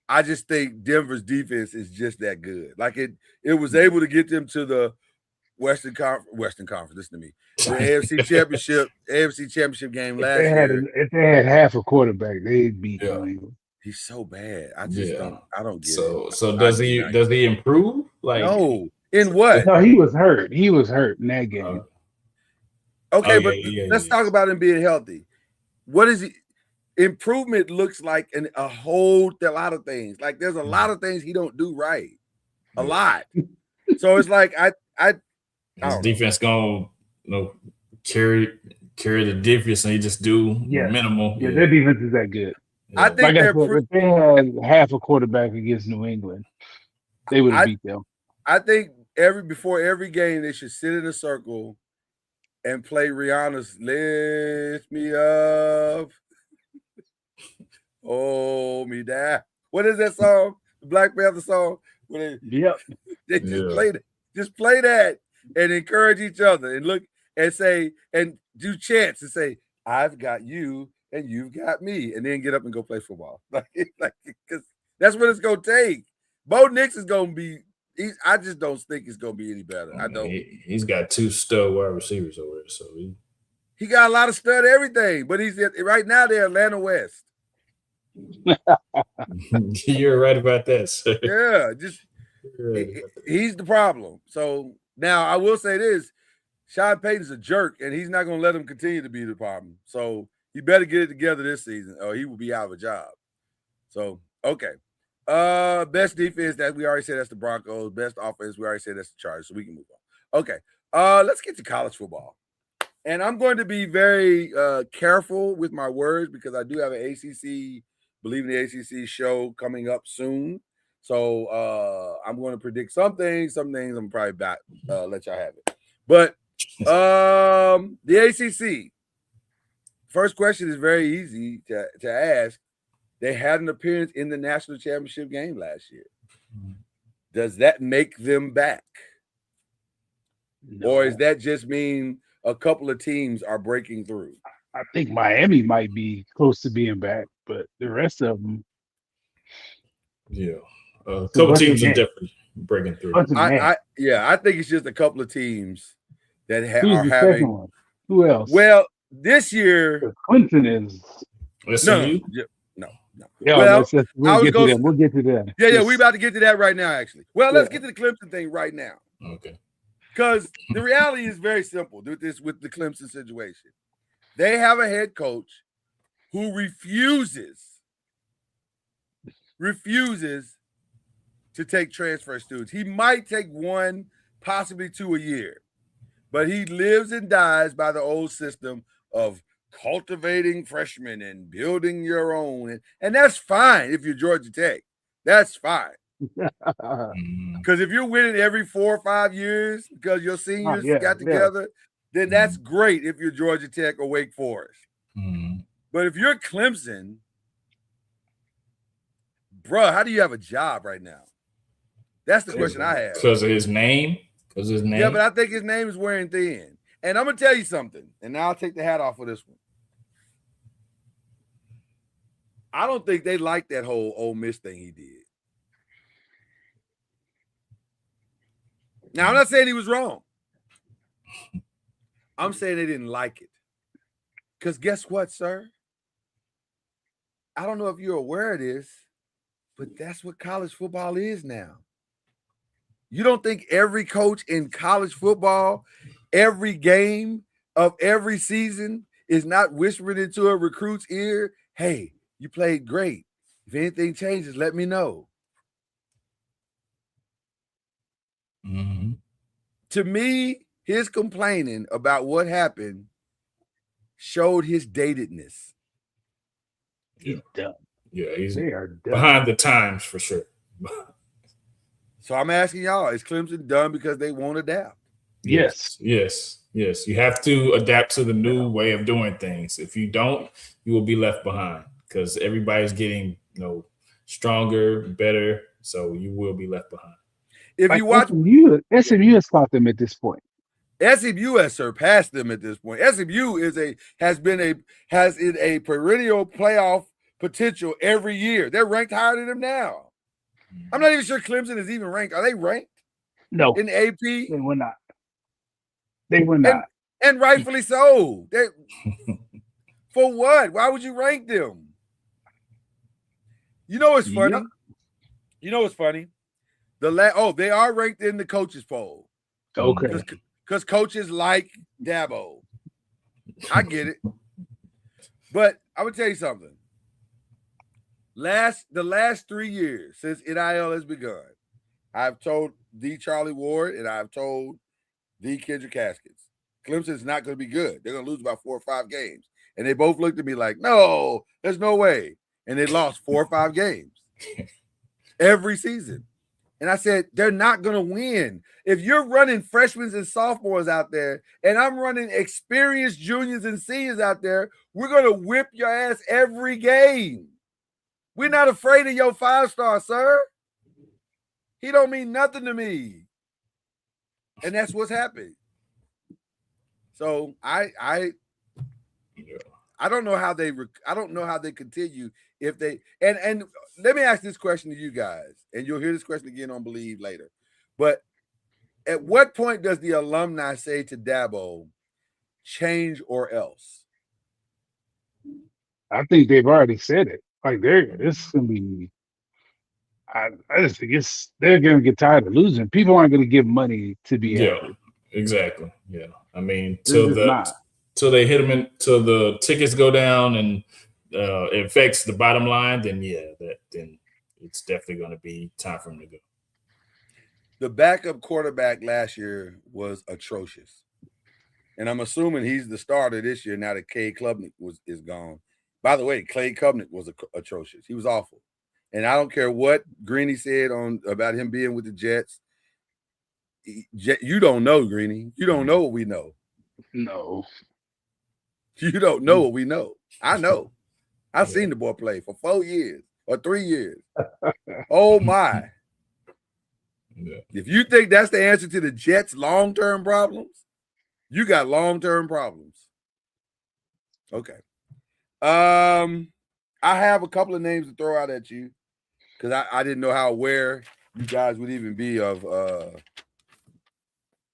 I just think Denver's defense is just that good. Like it was able to get them to the Western Conference. Listen to me. The AFC Championship game last year. If they had half a quarterback, they'd beat New England. He's so bad. I just don't get it. So does he improve? Like no. In what? No, he was hurt. He was hurt in that game. Okay, let's talk about him being healthy. What is he? Improvement looks like a whole lot of things. Like there's a lot of things he don't do right. A lot. So it's like his defense gonna carry the defense and he just do minimal. Yeah, their defense is that good. Yeah. I think if they had half a quarterback against New England, they would have beat them. I think before every game they should sit in a circle and play Rihanna's "Lift Me Up." Oh, me down. What is that song? The Black Panther song? Yep. They just play that and encourage each other and look and say and do chants and say, I've got you and you've got me, and then get up and go play football. Because that's what it's gonna take. Bo Nix is gonna be. I just don't think it's gonna be any better. I don't. He's got 2 stud wide receivers over there, so He got a lot of stud everything, but right now they're Atlanta West. you're right about that. Sir. Yeah, just he's the problem. So now I will say this: Sean Payton's a jerk, and he's not going to let him continue to be the problem. So he better get it together this season, or he will be out of a job. So okay, best defense that we already said that's the Broncos. Best offense we already said that's the Chargers. So we can move on. Okay, let's get to college football, and I'm going to be very careful with my words because I do have an ACC. Believe in the ACC show coming up soon. So I'm going to predict some things. Some things I'm probably back. Let y'all have it. But the ACC. First question is very easy to ask. They had an appearance in the national championship game last year. Does that make them back? No. Or does that just mean a couple of teams are breaking through? I think Miami might be close to being back, but the rest of them, yeah, a couple teams are definitely breaking through. I think it's just a couple of teams that are the having. second one? Who else? Well, this year, Clemson is. SMU? No. Yeah, Well, we'll get to that. We'll get to that. Yeah, we about to get to that right now, actually. Well, let's get to the Clemson thing right now. Okay. Because the reality is very simple with the Clemson situation. They have a head coach who refuses to take transfer students. He might take 1, possibly 2 a year, but he lives and dies by the old system of cultivating freshmen and building your own. And that's fine if you're Georgia Tech. That's fine. Because if you're winning every 4 or 5 years because your seniors got together, then that's great if you're Georgia Tech or Wake Forest. But if you're Clemson, bruh, how do you have a job right now? That's the question I have. Because of his name? Yeah, but I think his name is wearing thin. And I'm going to tell you something, and now I'll take the hat off for this one. I don't think they like that whole Ole Miss thing he did. Now, I'm not saying he was wrong. I'm saying they didn't like it. Because guess what, sir? I don't know if you're aware of this, but that's what college football is now. You don't think every coach in college football, every game of every season is not whispering into a recruit's ear, hey, you played great. If anything changes, let me know. To me, his complaining about what happened showed his datedness. He's done. Yeah, he's They are done. behind the times for sure. So I'm asking y'all, is Clemson done because they won't adapt? Yes. You have to adapt to the new way of doing things. If you don't, you will be left behind because everybody's getting stronger, better. So you will be left behind. If you watch SMU has caught them at this point. SMU has surpassed them at this point. SMU has a perennial playoff potential every year. They're ranked higher than them now. I'm not even sure Clemson is even ranked. Are they ranked? No, in the AP? They were not. They were not. And rightfully so. For what? Why would you rank them? You know what's funny? Yep. You know what's funny? They are ranked in the coaches poll. Okay. Because coaches like Dabo. I get it. But I would tell you something. The last 3 years since NIL has begun, I've told the Charlie Ward and I've told the Kendrick Haskins, Clemson is not going to be good. They're going to lose about 4 or 5 games. And they both looked at me like, no, there's no way. And they lost 4 or 5 games every season. And I said, they're not going to win. If you're running freshmen and sophomores out there, and I'm running experienced juniors and seniors out there, we're going to whip your ass every game. We're not afraid of your 5-star, sir. He don't mean nothing to me. And that's what's happened. So I I don't know how they continue if they and let me ask this question to you guys, and you'll hear this question again on Believe later. But at what point does the alumni say to Dabo, change or else? I think they've already said it. Like it's gonna be. I just think they're gonna get tired of losing. People aren't gonna give money to be Yeah, happy. exactly. Yeah, I mean, They're just not. till they hit them till the tickets go down and it affects the bottom line, then then it's definitely going to be time for him to go. The backup quarterback last year was atrocious, and I'm assuming he's the starter this year now that Cade Klubnik is gone. By the way, Cade Klubnik was atrocious. He was awful, and I don't care what Greeny said about him being with the Jets. You don't know, Greeny. You don't know what we know. No. You don't know what we know. I know. I've seen the boy play for 4 years or 3 years. Oh my. Yeah. If you think that's the answer to the Jets' long-term problems, you got long-term problems. Okay. I have a couple of names to throw out at you because I didn't know how aware you guys would even be of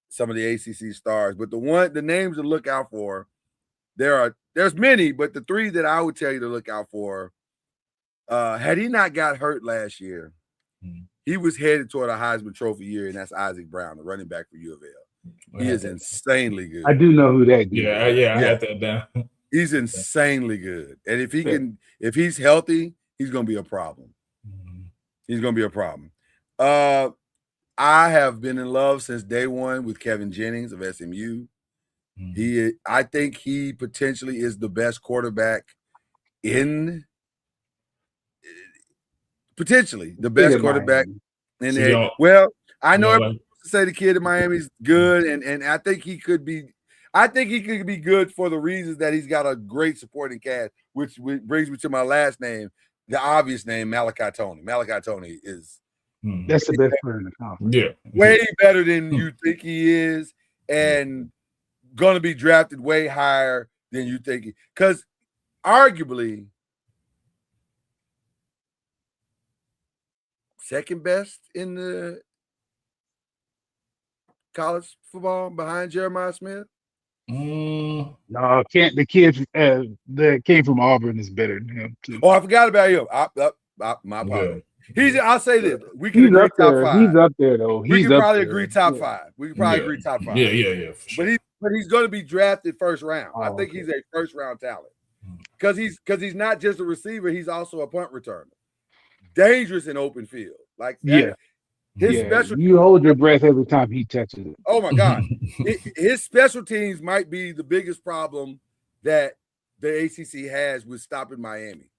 some of the ACC stars. But the names to look out for, there's many, but the three that I would tell you to look out for, had he not got hurt last year, he was headed toward a Heisman Trophy year, and that's Isaac Brown, the running back for U of L. He is insanely good. I do know who that dude is. I had that down. He's insanely good. And if he's healthy, he's gonna be a problem. He's gonna be a problem. I have been in love since day one with Kevin Jennings of SMU. I think he potentially is the best quarterback potentially the best quarterback in the. Well, I know everyone say the kid in Miami's good, and I think he could be. I think he could be good for the reasons that he's got a great supporting cast, which brings me to my last name, the obvious name, Malachi Tony. Malachi Tony is that's the best player in the conference. Yeah, way better than you think he is, and going to be drafted way higher than you think. Because arguably, second best in the college football behind Jeremiah Smith. No, the kid that came from Auburn is better than him too. Oh, I forgot about him. My apologies. I'll say this: we can agree top five. He's up there though. We can probably agree top five. We can probably agree top five. Yeah. Sure. But he's going to be drafted first round. I think he's a first round talent because he's not just a receiver; he's also a punt returner. Dangerous in open field, like that. His special. You hold your breath every time he touches it. Oh my God, his special teams might be the biggest problem that the ACC has with stopping Miami.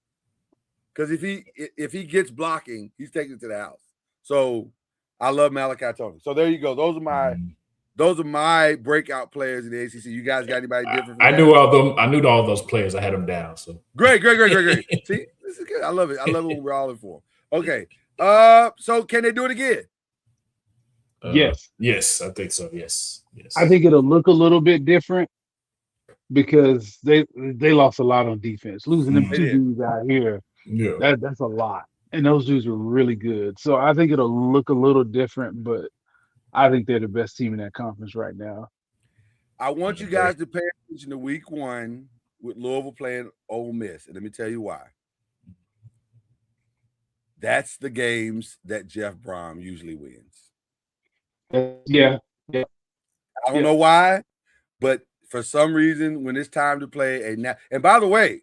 Because if he gets blocking, he's taking it to the house. So I love Malachi Tony. So there you go. Those are my breakout players in the ACC. You guys got anybody different? I knew all those players. I had them down. So great. See, this is good. I love it. I love it when we're all in form. Okay. So can they do it again? Yes, I think so. Yes. I think it'll look a little bit different because they lost a lot on defense. Losing them two dudes out here, that's a lot. And those dudes were really good. So I think it'll look a little different, but I think they're the best team in that conference right now. I want you guys to pay attention to week 1 with Louisville playing Ole Miss. And let me tell you why. That's the games that Jeff Brom usually wins. Yeah. I don't know why, but for some reason, when it's time to play and by the way,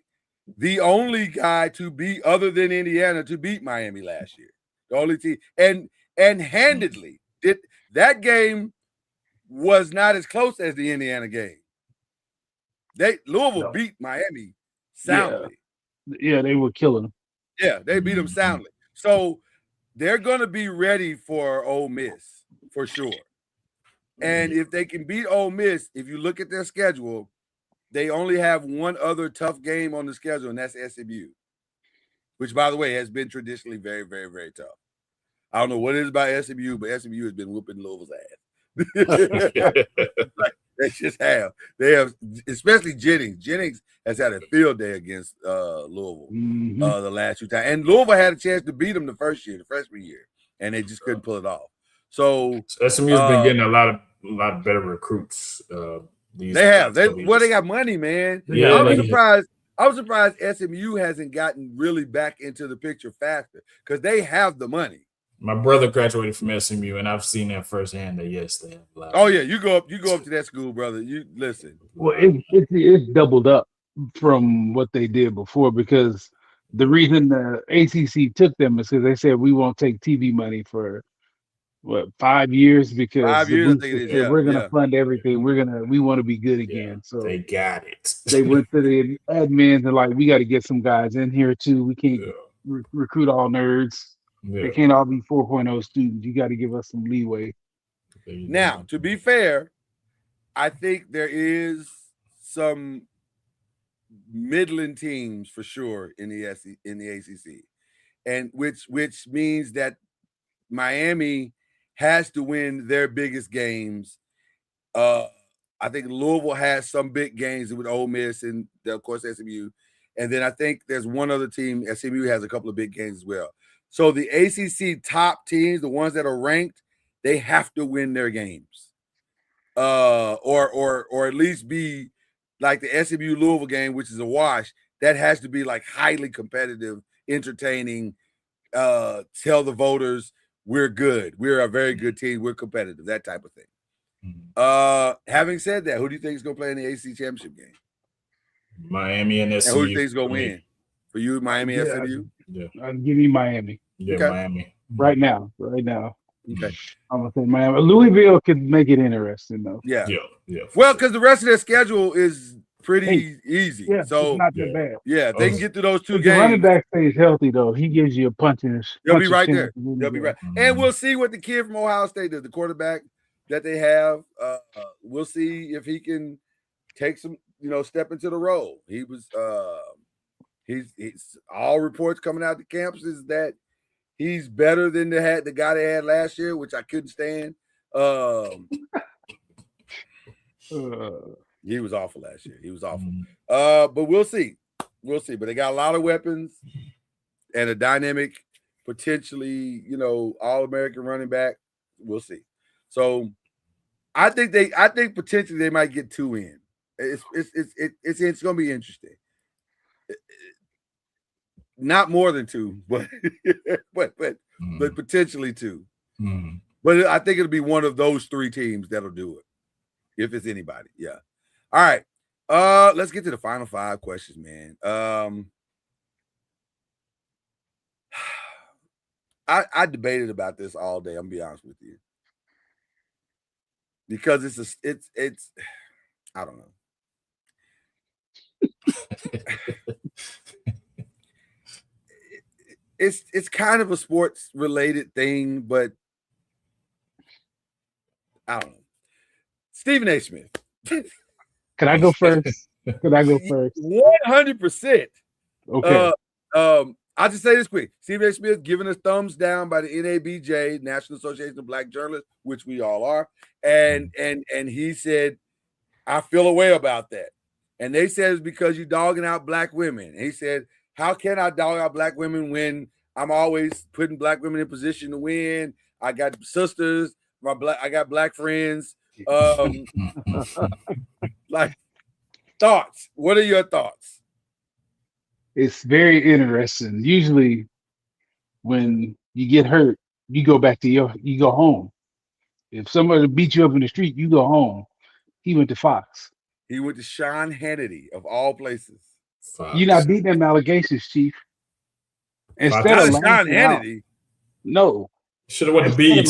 the only guy to beat other than Indiana to beat Miami last year, the only team, and handedly did that game was not as close as the Indiana game. Louisville beat Miami soundly. Yeah, they were killing them. Yeah, they beat them soundly. So they're going to be ready for Ole Miss for sure. And if they can beat Ole Miss, if you look at their schedule, they only have one other tough game on the schedule, and that's SMU, which, by the way, has been traditionally very, very, very tough. I don't know what it is about SMU, but SMU has been whooping Louisville's ass. They just have. They have, especially Jennings. Jennings has had a field day against Louisville the last 2 times, and Louisville had a chance to beat them the first year, the freshman year, and they just couldn't pull it off. So SMU's been getting a lot better recruits. They have. They got money, man. Yeah, I was surprised SMU hasn't gotten really back into the picture faster because they have the money. My brother graduated from SMU, and I've seen that firsthand. That yes, they have a lot. Oh yeah, you go up to that school, brother. You listen. Well, it's doubled up from what they did before, because the reason the ACC took them is because they said we won't take TV money for 5 years, because 5 years, I think it is. we're gonna fund everything. We want to be good again. So they got it. They went to the admins and like, we got to get some guys in here too. We can't recruit all nerds. They can't all be 4.0 students. You got to give us some leeway. Now, to be fair, I think there is some middling teams for sure in the ACC, and which means that Miami has to win their biggest games. I think Louisville has some big games with Ole Miss and of course SMU, and then I think there's one other team. SMU has a couple of big games as well. So the ACC top teams, the ones that are ranked, they have to win their games, or at least be like the SMU Louisville game, which is a wash. That has to be like highly competitive, entertaining. Tell the voters we're good. We're a very good team. We're competitive. That type of thing. Having said that, who do you think is going to play in the ACC championship game? Miami and SMU. And who do you think is going to win? For you, Miami, SMU? Yeah. Give me Miami. Yeah, okay. Miami. Right now. Okay. I'm going to say Miami. Louisville could make it interesting, though. Yeah. Yeah. Well, because the rest of their schedule is pretty easy. Yeah, so it's not that bad. Yeah, if they can get through those 2 if games. The running back stays healthy, though. He gives you a punching. They'll be right there. They'll be right. And we'll see what the kid from Ohio State does, the quarterback that they have. We'll see if he can take some, step into the role. He was he's all reports coming out the camps is that he's better than the guy they had last year, which I couldn't stand. He was awful last year. He was awful. But we'll see. We'll see. But they got a lot of weapons and a dynamic, potentially, all-American running back. We'll see. So I think potentially they might get 2 in. It's going to be interesting. Not more than 2, but but potentially 2. But I think it'll be one of those 3 teams that'll do it, if it's anybody. Yeah. All right. Let's get to the final 5 questions, man. I debated about this all day. I'm gonna be honest with you, because it's I don't know. It's kind of a sports related thing, but I don't know. Stephen A. Smith. Can I go first? 100%. Okay. I'll just say this quick. Stephen A. Smith given a thumbs down by the NABJ, National Association of Black Journalists, which we all are. And he said, I feel a way about that. And they said it's because you're dogging out black women. And he said, how can I dog out black women when I'm always putting black women in position to win? I got sisters, I got black friends. Like, thoughts. What are your thoughts? It's very interesting. Usually when you get hurt, you go back to you go home. If somebody beat you up in the street, you go home. He went to Fox. He went to Sean Hannity, of all places. Fox. You're not beating them allegations, Chief. Instead of Sean Hannity. No. Should have went to BET,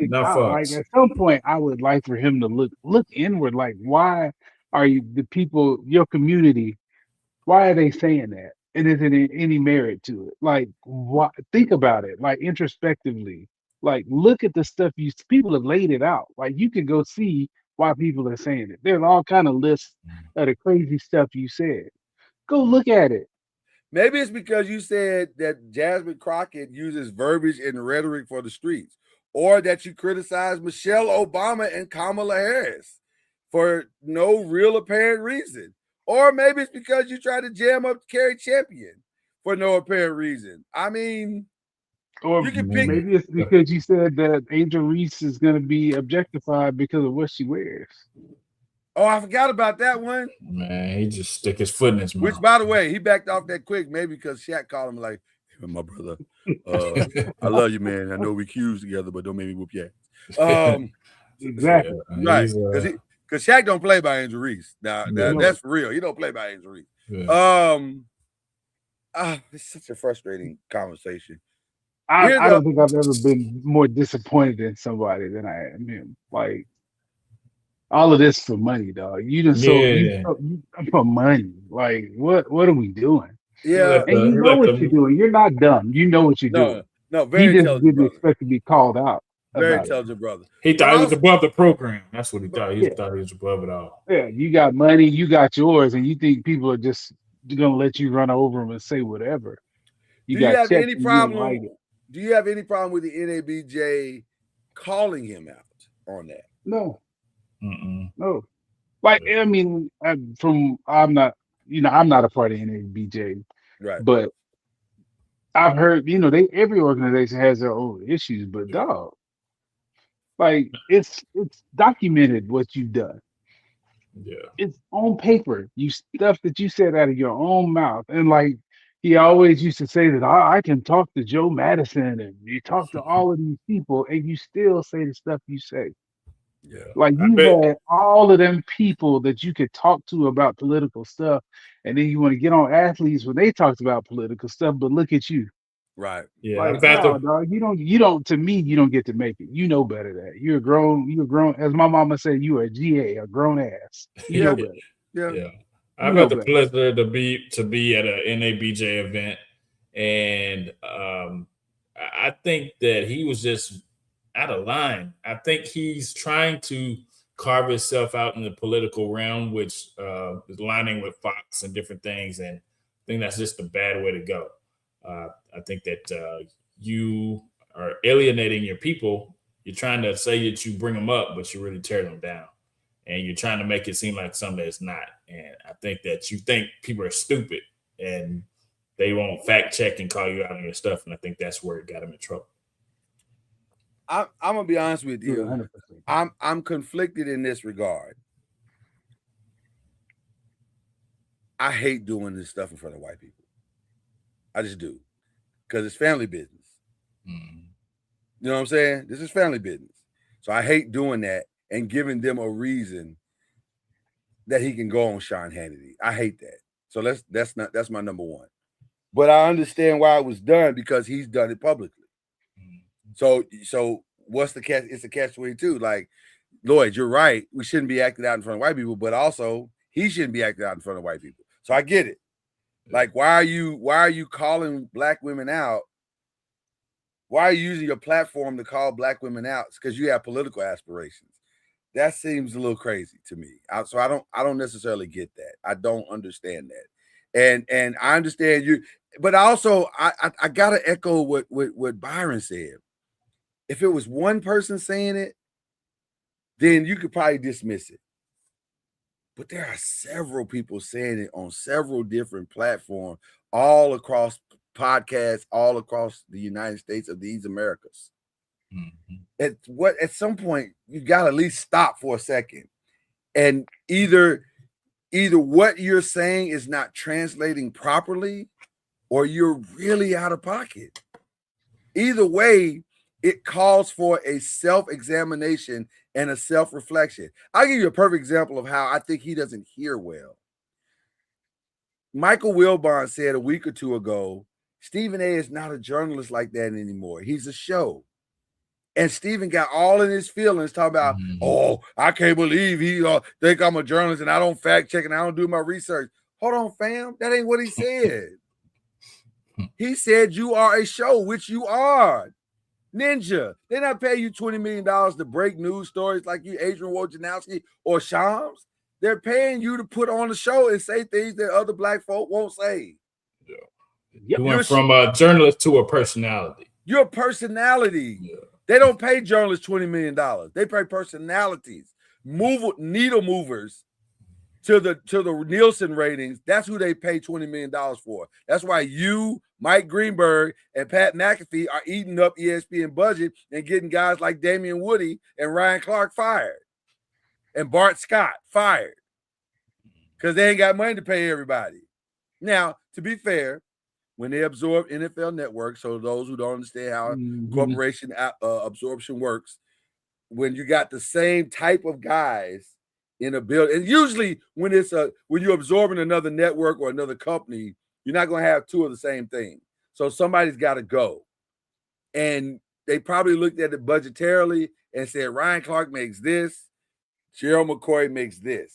not Fox. Like, at some point, I would like for him to look inward. Like, why are you the people, your community? Why are they saying that? And is there any merit to it? Like, what? Think about it. Like, introspectively. Like, look at the stuff people have laid it out. Like, you can go see why people are saying it. There's all kind of lists of the crazy stuff you said. Go look at it. Maybe it's because you said that Jasmine Crockett uses verbiage and rhetoric for the streets, or that you criticize Michelle Obama and Kamala Harris for no real apparent reason. Or maybe it's because you try to jam up Kerry Champion for no apparent reason. I mean, Or you can pick. maybe it's because you said that Angel Reese is going to be objectified because of what she wears. Oh, I forgot about that one. Man, he just stick his foot in his mouth. Which, by the way, he backed off that quick, maybe because Shaq called him like, "Hey, my brother, I love you, man. I know we cues together, but don't make me whoop your ass." Exactly. Right. Because Shaq don't play by Angel Reese. Now, that's for real. He don't play by Angel Reese. Yeah. It's such a frustrating conversation. I don't think I've ever been more disappointed in somebody than I am him. Like, all of this for money, dog. You just for money. Like, what are we doing? Yeah. And you know what you're doing. You're not dumb. You know what you're doing. No, very he just intelligent didn't brother. expect to be called out. Very intelligent brother. He thought he was above the program. That's what he thought. He thought he was above it all. Yeah, you got money, you got yours, and you think people are just gonna let you run over them and say whatever. Do you have any problem? Do you have any problem with the NABJ calling him out on that? No. Mm-mm. No. Like, I mean, I'm not a part of NABJ, right? But I've heard, every organization has their own issues, but dog, like it's documented what you've done. Yeah, it's on paper. Stuff that you said out of your own mouth, and like he always used to say that I can talk to Joe Madison, and you talk to all of these people, and you still say the stuff you say. Yeah, like you had all of them people that you could talk to about political stuff, and then you want to get on athletes when they talked about political stuff, but look at you. Right. Yeah. Like, no, dog, you don't, to me, you don't get to make it. You know better than that. You're grown, as my mama said, you are a GA, a grown ass. You know better. Yeah. I've had the pleasure to be at a NABJ event, and I think that he was just out of line. I think he's trying to carve himself out in the political realm, which is lining with Fox and different things, and I think that's just a bad way to go. I think that you are alienating your people. You're trying to say that you bring them up, but you really tear them down. And you're trying to make it seem like something that's not. And I think that you think people are stupid and they won't fact check and call you out on your stuff. And I think that's where it got him in trouble. I'm gonna be honest with you. 100%. I'm conflicted in this regard. I hate doing this stuff in front of white people. I just do, because it's family business. Mm-hmm. You know what I'm saying? This is family business. So I hate doing that and giving them a reason that he can go on Sean Hannity. I hate that. So that's my number one. But I understand why it was done, because he's done it publicly. Mm-hmm. So what's the catch? It's a catch-22. Like, Lloyd, you're right. We shouldn't be acting out in front of white people, but also he shouldn't be acting out in front of white people. So I get it. Like, why are you calling black women out? Why are you using your platform to call black women out? It's because you have political aspirations. That seems a little crazy to me. So I don't necessarily get that. I don't understand that. And I understand you, but also I gotta echo what Byron said. If it was one person saying it, then you could probably dismiss it. But there are several people saying it on several different platforms, all across podcasts, all across the United States of these Americas. Mm-hmm. At some point, you got to at least stop for a second. And either what you're saying is not translating properly, or you're really out of pocket. Either way, it calls for a self-examination and a self-reflection. I'll give you a perfect example of how I think he doesn't hear well. Michael Wilbon said a week or two ago, Stephen A. is not a journalist like that anymore. He's a show. And Stephen got all in his feelings talking about, oh, I can't believe he think I'm a journalist and I don't fact check and I don't do my research. Hold on, fam. That ain't what he said. He said you are a show, which you are. Ninja, they not pay you $20 million to break news stories like you, Adrian Wojnarowski or Shams. They're paying you to put on the show and say things that other black folk won't say. Yeah. You went from a journalist to a personality. You're a personality. Yeah. They don't pay journalists $20 million. They pay personalities, needle movers to the Nielsen ratings. That's who they pay $20 million for. That's why you, Mike Greenberg, and Pat McAfee are eating up ESPN budget and getting guys like Damian Woody and Ryan Clark fired, and Bart Scott fired because they ain't got money to pay everybody. Now, to be fair, when they absorb NFL Network, so those who don't understand how corporation absorption works, when you got the same type of guys in a building, and usually when you're absorbing another network or another company, you're not going to have two of the same thing. So somebody's got to go. And they probably looked at it budgetarily and said, Ryan Clark makes this, Gerald McCoy makes this.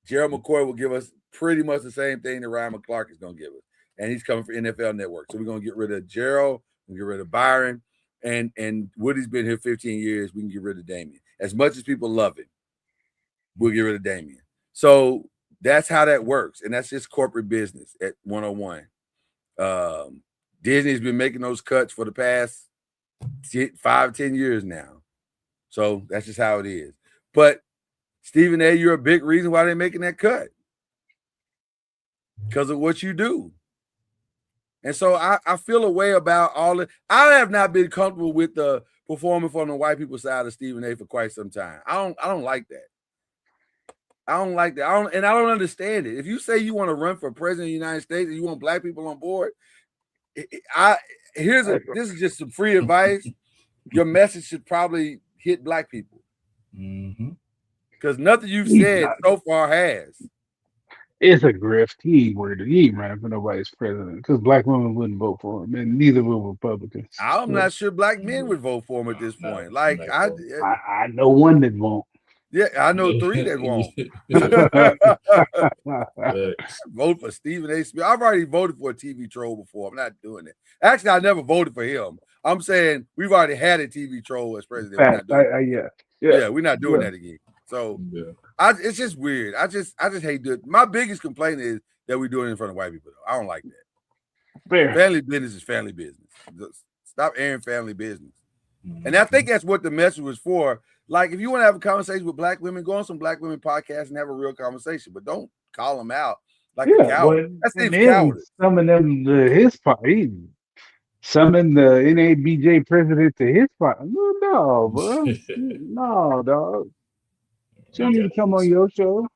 Gerald McCoy will give us pretty much the same thing that Ryan Clark is going to give us. And he's coming for NFL Network. So we're going to get rid of Gerald, we'll get rid of Byron, and Woody's been here 15 years. We can get rid of Damian. As much as people love him, we'll get rid of Damian. So that's how that works. And that's just corporate business at 101. Disney's been making those cuts for the past 5-10 years now. So that's just how it is. But Stephen A., you're a big reason why they're making that cut. Because of what you do. And so I feel a way about all it. I have not been comfortable with the performance on the white people side of Stephen A. for quite some time. I don't like that. I don't like that. I don't understand it. If you say you want to run for president of the United States and you want black people on board, this is just some free advice. Your message should probably hit black people. Because nothing you've said so far has. It's a grift. He ain't running for nobody's president because black women wouldn't vote for him, and neither will Republicans. I'm not sure black men would vote for him at this point. Like I know one that won't. Yeah, I know 3 that won't. Vote for Stephen A. Smith. I've already voted for a TV troll before. I'm not doing it. Actually, I never voted for him. I'm saying we've already had a TV troll as president. We're not doing that again. So it's just weird. I just hate doing it. My biggest complaint is that we do it in front of white people, though. I don't like that. Fair. Family business is family business. Stop airing family business. And I think that's what the message was for. Like, if you want to have a conversation with black women, go on some black women podcasts and have a real conversation, but don't call them out like a coward. That's the coward. Some of them to his party. Summon the NABJ president to his party. No, bro. No, dog. She don't need to come on your show.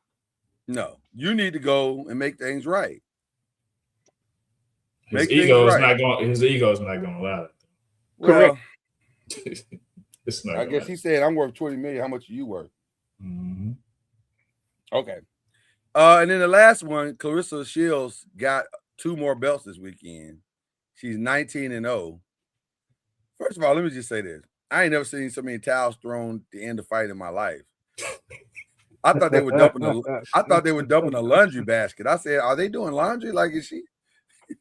No, you need to go and make things right. His ego is not going to allow it. Well, it's not. I guess he said, "I'm worth $20 million. How much are you worth?" Okay. And then the last one, Clarissa Shields got 2 more belts this weekend. She's 19-0. First of all, let me just say this: I ain't never seen so many towels thrown to end a fight in my life. I thought they were dumping a laundry basket. I said, "Are they doing laundry? Like, is she?"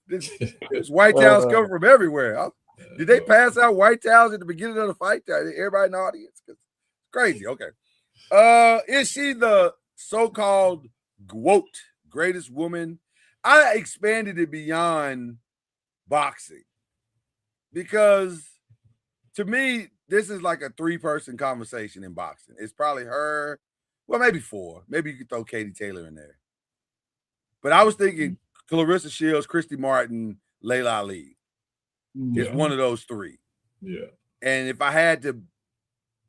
There's white towels coming from everywhere. Did they pass out white towels at the beginning of the fight? Everybody in the audience? It's crazy. Okay. Is she the so-called GWOAT, greatest woman? I expanded it beyond boxing because to me, this is like a 3-person conversation in boxing. It's probably her, well, maybe 4. Maybe you could throw Katie Taylor in there. But I was thinking Clarissa Shields, Christy Martin, Layla Ali. It's one of those 3. Yeah. And if I had to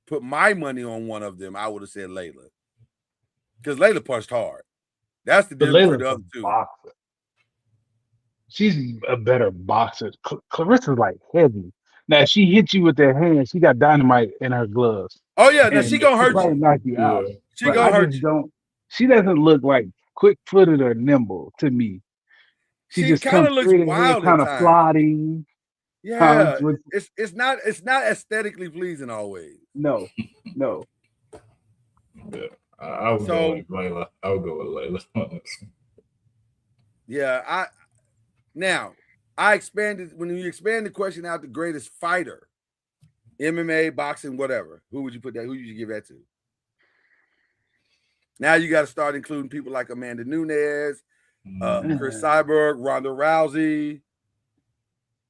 put my money on one of them, I would have said Layla. Because Layla punched hard. That's the difference with the other 2. Boxer. She's a better boxer. Clarissa's like heavy. Now, if she hit you with that hand, she got dynamite in her gloves. Oh, yeah. Now, she going to hurt you. Knock you out. She going to hurt you. She doesn't look like quick-footed or nimble to me. She just kind of looks wild, kind of plodding. Yeah, it's not aesthetically pleasing always. No. Yeah, I would go with Layla. I would go with Layla. Yeah, I expanded when you expand the question out, the greatest fighter, MMA, boxing, whatever. Who would you put that? Who would you give that to? Now you got to start including people like Amanda Nunes, Chris Cyborg, Ronda Rousey.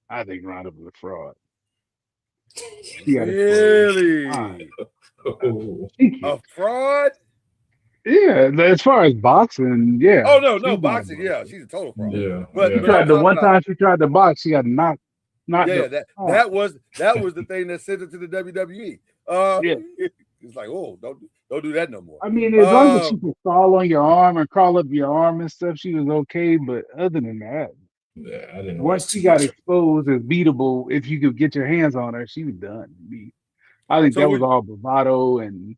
I think Ronda was a fraud. She got exposed. Really? Oh, A fraud? Yeah, as far as boxing, yeah. Oh no, she's no not boxing. a Yeah, boxer. she's a total fraud. yeah, But She yeah. tried I'm the talking one about, time she tried to box, she got knocked yeah, out. that was the thing that sent her to the WWE. Yeah. It's like, oh, don't do that no more. I mean, as long as Uh, she could crawl on your arm and crawl up your arm and stuff, she was okay. But other than that, Yeah, I didn't once watch she too got much. exposed as beatable, if you could get your hands on her, she was done. I think so that was would all bravado and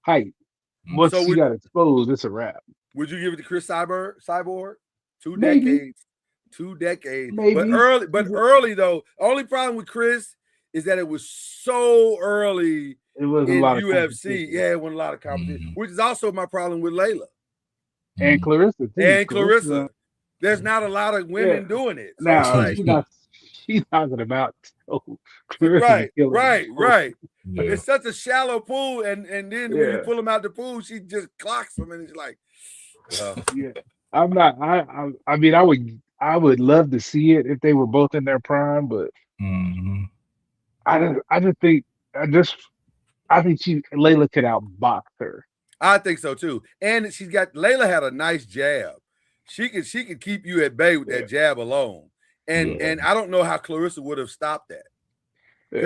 height. Once so she would got exposed, it's a wrap. would you give it to Chris Cyborg? Two Maybe, decades, 2 decades. But maybe. early though. Only problem with Chris is that it was so early It wasn't a in lot of UFC. competition. Yeah, it wasn't a lot of competition, Mhm. which is also my problem with Layla And Clarissa too. and Clarissa. There's not a lot of women Yeah. doing it. So Now it's she's knocking them out. So Clarissa's right, killing right, them. right. Yeah. It's such a shallow pool, and then when you Yeah. pull them out the pool, she just clocks them, and it's like, Yeah, I'm not. I mean, I would love to see it if they were both in their prime, but Mhm. I just think Layla could outbox her. I think so too. And Layla had a nice jab. She could keep you at bay with that jab alone. And Yeah. and I don't know how Clarissa would have stopped that. Yeah,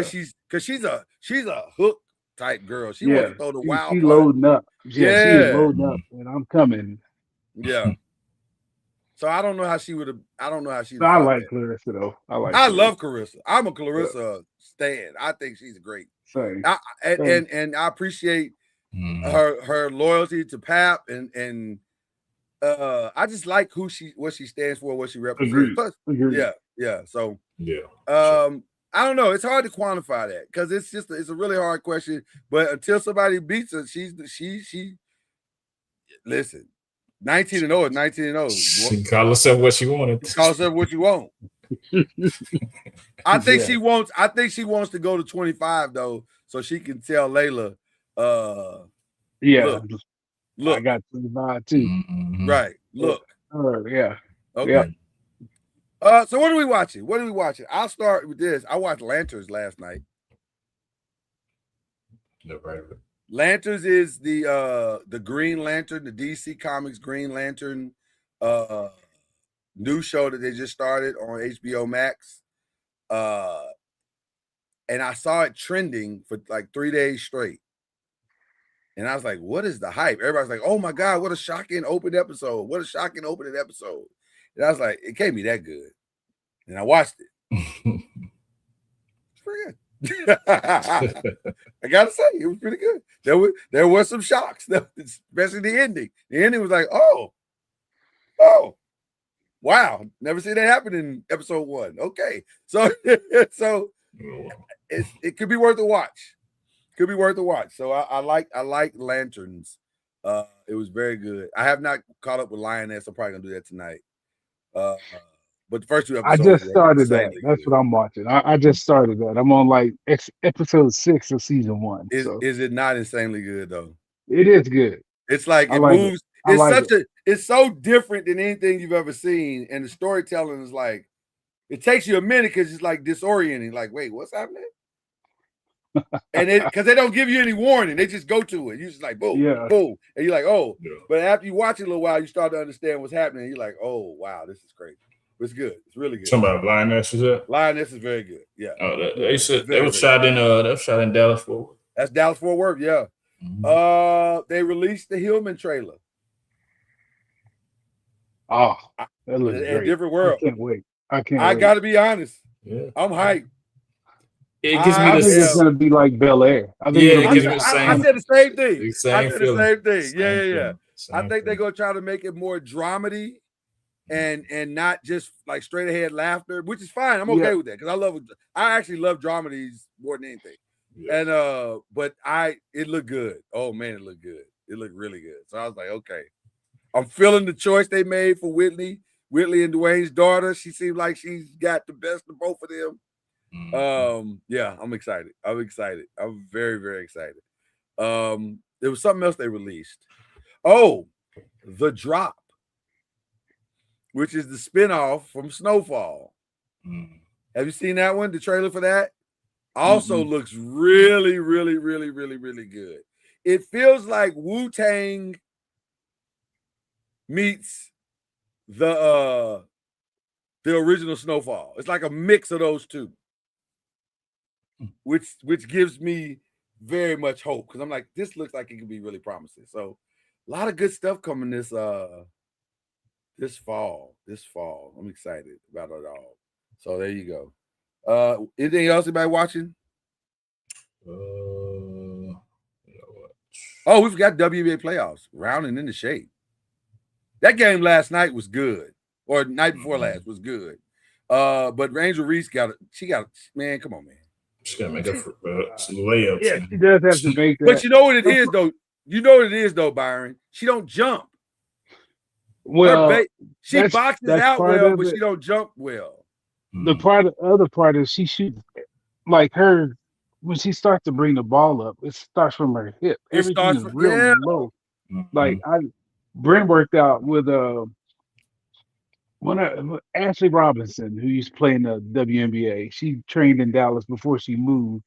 Because she's a hook type girl. She wants to throw the wild she punch. loading up. Yeah, she Yeah. is loading up, and I'm coming. Yeah. So I don't know how she would have. I don't know how she. But I like Clarissa though. I love Clarissa. I'm a Clarissa stan. I think she's great. Same. And I appreciate Mhm. her loyalty to Pap and I just like what she stands for, what she represents. Agreed. Plus, Agreed. yeah. So Yeah. I don't know. It's hard to quantify that because it's a really hard question. But until somebody beats her, she listen. 19-0 is 19-0. She call herself what she wanted. Call herself what you want. I think Yeah. she wants to go to 25 though, so she can tell Layla, Yeah, look, I got 25 too. Mhm. right, look. Yeah. Okay. Yeah. So what are we watching? I'll start with this. I watched Lanterns last night. Never heard of it. Lanterns is the Green Lantern, the DC Comics Green Lantern new show that they just started on HBO Max. And I saw it trending for like 3 days straight. And I was like, what is the hype? Everybody's like, oh my God, what a shocking opening episode. What a shocking opening episode. And I was like, it can't be that good. And I watched it. It's pretty good. I gotta say, it was pretty good. There were some shocks, especially the ending. The ending was like, oh, wow, never seen that happen in episode 1. Okay, so it could be worth a watch. Could be worth a watch. So I like Lanterns. It was very good. I have not caught up with Lioness. I'm probably gonna do that tonight. But the first 2 I episodes, just started that. insanely That's good. what I'm watching. I just started that. I'm on like episode 6 of season 1. So Is it not insanely good though? it is good. It's like I it like moves. I It's like such it's so different than anything you've ever seen, and the storytelling is like it takes you a minute because it's like disorienting. Like, wait, what's happening? And because they don't give you any warning, they just go to it. You just like boom, Yeah. boom, and you're like, oh. Yeah. But after you watch it a little while, you start to understand what's happening. You're like, oh wow, this is great. It's good. It's really good. Somebody Lioness is that? Lioness is very good. Yeah, Oh, they said Very, they was very shot in Dallas Fort Worth. that's Dallas Fort Worth. Yeah. Mhm. They released the Hillman trailer. Oh, that looks A great. different I world. can't wait. I I wait. got to be honest. Yeah. I'm hyped. It gives I me think it's the gonna be like Bel Air. I think Yeah, it'll it I, gives be me the I same- said the same thing. the I same said feeling. the same thing. Same Yeah. feeling. I Same think they're feeling. gonna try to make it more dramedy and not just like straight ahead laughter, which is fine. I'm okay Yeah. with that because I actually love dramedies more than anything. Yeah. And but it looked good. Oh man, it looked good. It looked really good. So I was like, okay. I'm feeling the choice they made for Whitley and Dwayne's daughter. She seems like she's got the best of both of them. Mhm. Yeah, I'm excited. I'm very, very excited. There was something else they released. Oh, The Drop, which is the spinoff from Snowfall. Mhm. Have you seen that one? The trailer for that? also looks really, really, really, really, really good. It feels like Wu-Tang meets the original Snowfall. It's like a mix of those two, which gives me very much hope because I'm like, this looks like it could be really promising. So a lot of good stuff coming this fall. I'm excited about it all. So there you go. Anything else anybody watching? Oh, we've got WNBA playoffs rounding into shape. That game last night was good, or night before last was good. But Angel Reese man, come on, man. She's gonna make some layups. Yeah, she does have to make that. But you know what it is, though. You know what it is, though, Byron. She don't jump. Well, she boxes out well, but she don't jump well. The other part is she shoots like her when she starts to bring the ball up. It starts from her hip. Everything is real low. Like Brent worked out with Ashley Robinson, who used to play in the WNBA. She trained in Dallas before she moved.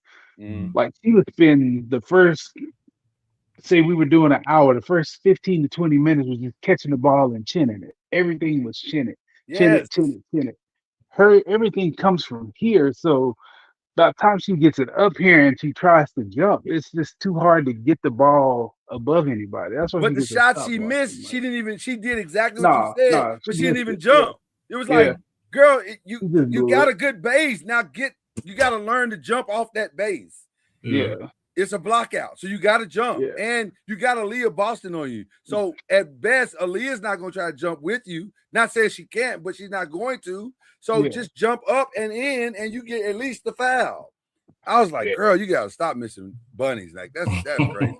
Like she would spend the first, say we were doing an hour, the first 15 to 20 minutes was just catching the ball and chinning it. Everything was chin it. Chin it. Everything comes from here. So by the time she gets it up here and she tries to jump, it's just too hard to get the ball above anybody. That's why. But the shot she missed, she did exactly what you said, but she didn't even jump. It was like, girl, you got a good base. Now you got to learn to jump off that base. Yeah. It's a block out. So you got to jump. And you got Aaliyah Boston on you. So at best, Aaliyah's not going to try to jump with you. Not saying she can't, but she's not going to. So just jump up and in, and you get at least the foul. I was like, girl, you got to stop missing bunnies. Like, that's crazy.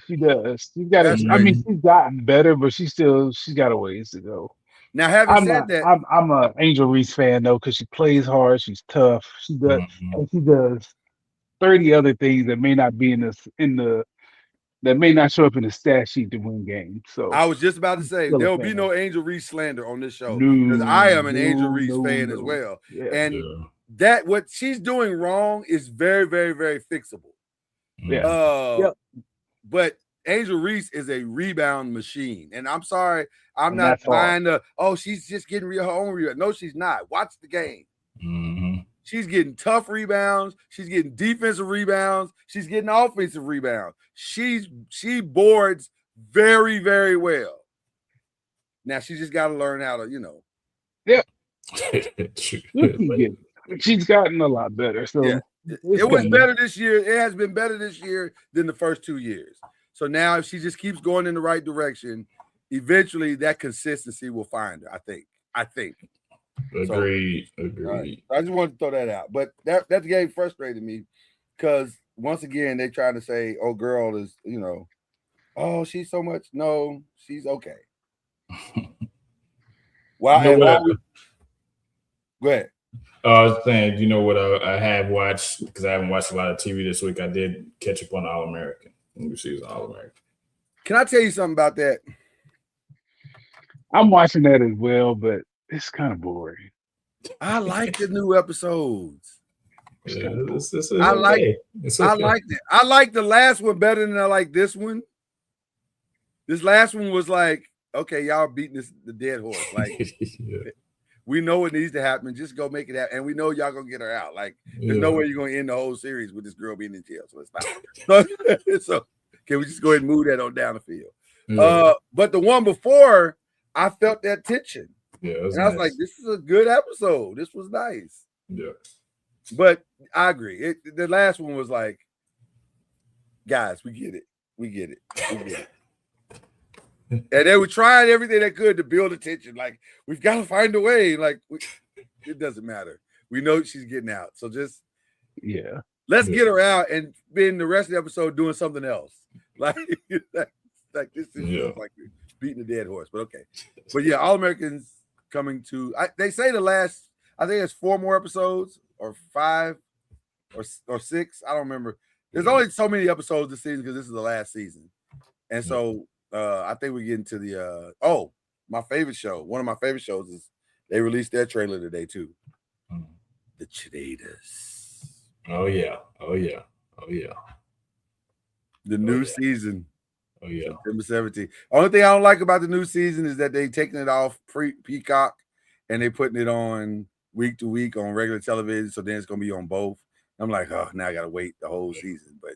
She does. You got to. I mean, she's gotten better, but she's got a ways to go. Now, having said that, I'm a Angel Reese fan though, because she plays hard. She's tough. She does, and she does 30 other things that may not be that may not show up in the stat sheet to win games. So I was just about to say there will be no Angel Reese slander on this show because I am an Angel Reese fan as well. And that what she's doing wrong is very, very, very fixable. But Angel Reese is a rebound machine. And I'm sorry, I'm not trying to, she's just getting her own rebound. No, she's not. Watch the game. She's getting tough rebounds. She's getting defensive rebounds. She's getting offensive rebounds. She boards very, very well. Now she just got to learn how to, Yeah. She's gotten a lot better. So it was better this year. It has been better this year than the first 2 years. So now if she just keeps going in the right direction, eventually that consistency will find her, I think. Agreed. Right. I just wanted to throw that out. But that game frustrated me because once again, they trying to say, girl is, she's so much. No, she's okay. Go ahead. I was saying, you know what I have watched, because I haven't watched a lot of TV this week. I did catch up on All-American. She was All-American. Can I tell you something about that? I'm watching that as well, but it's kind of boring. I like the new episodes. I like it. I like the last one better than I like this one. This last one was like, okay, y'all beating the dead horse. Like, we know what needs to happen. Just go make it happen. And we know y'all gonna get her out. Like, there's no way you're gonna end the whole series with this girl being in jail. So it's not. So can we just go ahead and move that on down the field? But the one before, I felt that tension. And I was like, this is a good episode. This was nice. Yeah. But I agree. The last one was like, guys, we get it. And they were trying everything they could to build attention. Like, we've got to find a way. Like, it doesn't matter. We know she's getting out. So just, let's get her out and spend the rest of the episode doing something else. Like this is like beating a dead horse. But okay. But yeah, All-Americans coming to, they say the last, I think it's 4 more episodes or 5 or 6. I don't remember. There's only so many episodes this season because this is the last season. And so I think we get into the my favorite show. One of my favorite shows is they released their trailer today too. The Cheetahs. Oh yeah. Oh yeah. Oh yeah. The new yeah. season, Oh yeah. September 17th. Only thing I don't like about the new season is that they taking it off Peacock and they putting it on week to week on regular television. So then it's gonna be on both. I'm like, oh, now I gotta wait the whole season. But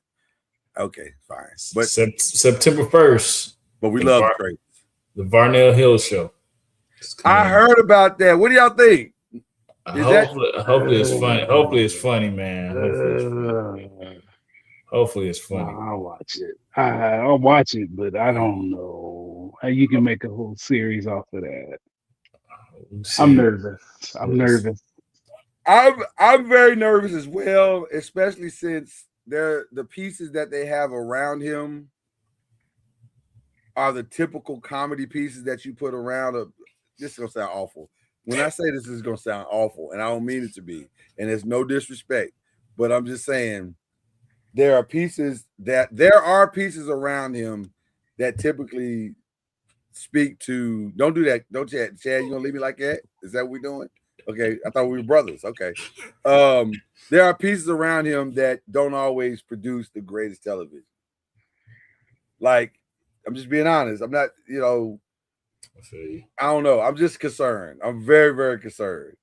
okay, fine. But September 1st. we the love Var- the trade. The Varnell Hill show. I heard about that. What do y'all think? Hopefully it's funny. Hopefully it's funny, man. Hopefully it's funny. I'll watch it. I'll watch it, but I don't know how you can make a whole series off of that. I'm nervous. I'm very nervous as well, especially since the pieces that they have around him are the typical comedy pieces that you put around a. This is gonna sound awful. When I say this is gonna sound awful, and I don't mean it to be, and it's no disrespect, but I'm just saying there are pieces around him that typically speak to. Don't do that. Don't Chad. You gonna leave me like that? Is that what we're doing? Okay, I thought we were brothers. Okay. There are pieces around him that don't always produce the greatest television. Like, I'm just being honest. I'm not, I don't know. I'm just concerned. I'm very, very concerned.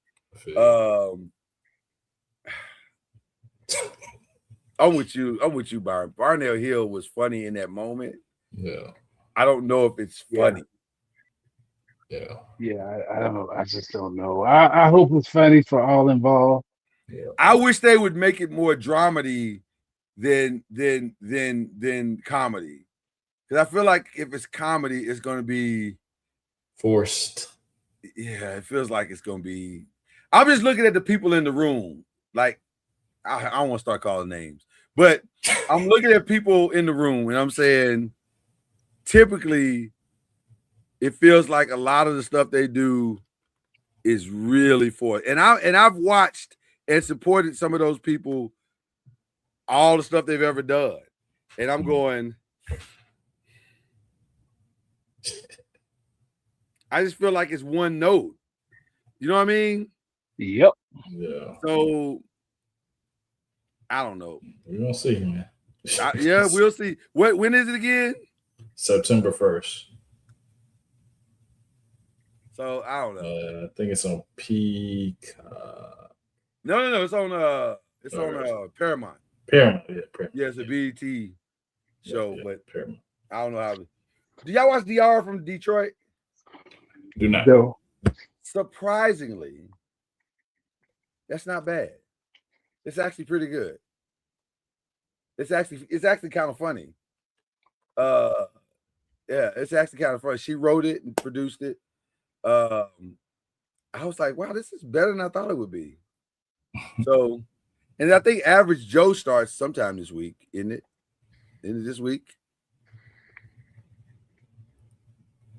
I'm with you, Byron. Varnell Hill was funny in that moment. Yeah. I don't know if it's funny. Yeah, I don't know. I just don't know. I hope it's funny for all involved. Yeah. I wish they would make it more dramedy than comedy. Because I feel like if it's comedy, it's going to be forced. Yeah, it feels like it's going to be. I'm just looking at the people in the room. Like, I don't want to start calling names, but I'm looking at people in the room and I'm saying, typically, it feels like a lot of the stuff they do is really for it. And I've watched and supported some of those people, all the stuff they've ever done. And I'm going, I just feel like it's one note. You know what I mean? Yep. Yeah. So I don't know. We're gonna see, man. Yeah, we'll see. When is it again? September 1st. So I don't know. I think it's on Peak. No. It's on Paramount. Paramount. Yeah, it's a BET show, but Paramount. I don't know how. Do y'all watch DR from Detroit? Do not. No. Surprisingly, that's not bad. It's actually pretty good. It's actually kind of funny. Yeah, it's actually kind of funny. She wrote it and produced it. I was like, wow, this is better than I thought it would be. So, and I think Average Joe starts sometime this week, isn't it? Isn't it this week?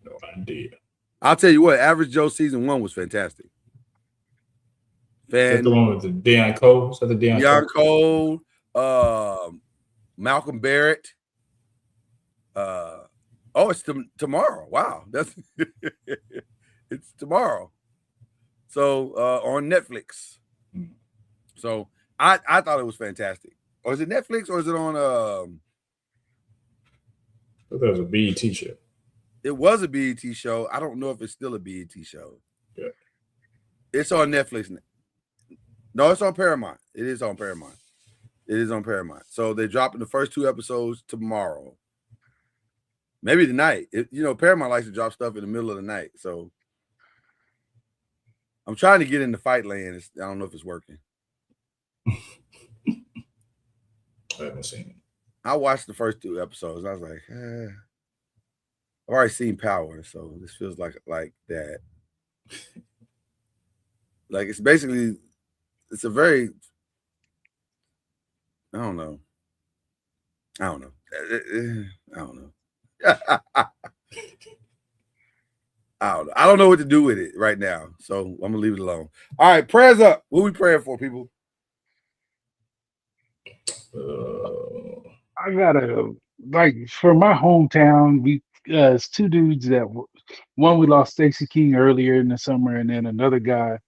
No idea. I'll tell you what, Average Joe season 1 was fantastic. Is that the one with the Deion Cole? Is that the Deion Cole, Malcolm Barrett. It's tomorrow. Wow, that's it's tomorrow. So on Netflix. So I thought it was fantastic. Or is it Netflix or is it on? I thought that was a BET show. It was a BET show. I don't know if it's still a BET show. Yeah. It's on Netflix. No, it's on Paramount. It is on Paramount. So they're dropping the first 2 episodes tomorrow. Maybe tonight. Paramount likes to drop stuff in the middle of the night. So I'm trying to get into Fight Land. I don't know if it's working. I haven't seen it. I watched the first 2 episodes. I was like, I've already seen Power, so this feels like that. Like it's a very, I don't know. I don't know. I don't know what to do with it right now, so I'm gonna leave it alone. All right, prayers up. What we praying for, people? I gotta for my hometown. It's 2 dudes that one we lost Stacey King earlier in the summer, and then another guy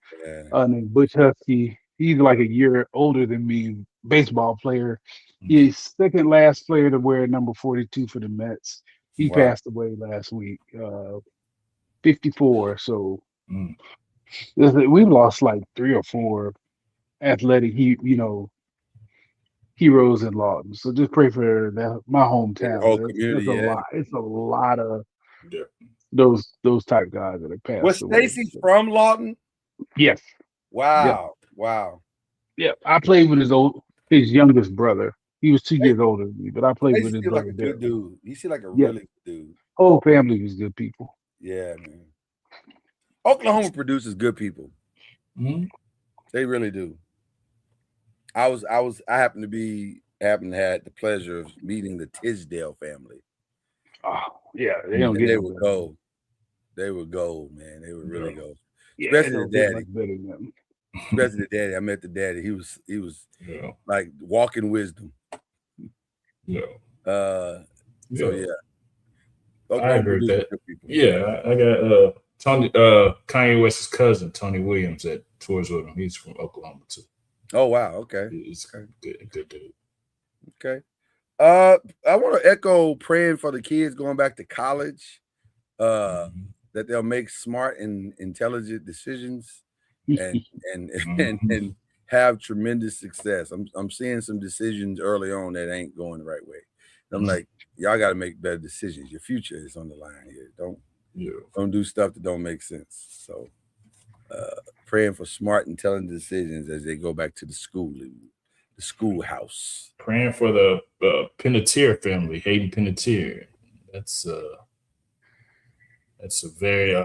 named Butch Husky. He's like a year older than me, baseball player. He's second last player to wear number 42 for the Mets. He Wow. passed away last week, 54. So Mm. we've lost like 3 or 4 athletic, heroes in Lawton. So just pray for my The whole hometown. community, There's a yeah. lot. It's a lot of Yeah. those type guys that have passed Was away. Stacy So, from Lawton? yes. Wow. Wow. Yeah. I played with his youngest brother. He was 2 years older than me, but I played Stacy with his seemed like brother a good Daryl. dude. He seemed like a Yeah. really good dude. Whole family was good people. Yeah, man. Oklahoma produces good people. Mhm. They really do. I happened to had the pleasure of meeting the Tisdale family. Oh, yeah. They don't And get they no would better. go. They would go, man. They would really go. Yeah, they Especially don't the get daddy. much better than them. Especially the daddy. I met the daddy. He was Yeah. like walking wisdom. Yeah. So yeah. I agree with produces that. good people. Yeah, I got Kanye West's cousin, Tony Williams, that tours with him. He's from Oklahoma too. Oh wow, okay. He's good dude. Okay. I want to echo praying for the kids going back to college, that they'll make smart and intelligent decisions and have tremendous success. I'm seeing some decisions early on that ain't going the right way. I'm like, y'all got to make better decisions. Your future is on the line here. Don't do stuff that don't make sense. So praying for smart, intelligent decisions as they go back to the schoolhouse. Praying for the Panettiere family, Hayden Panettiere. That's a very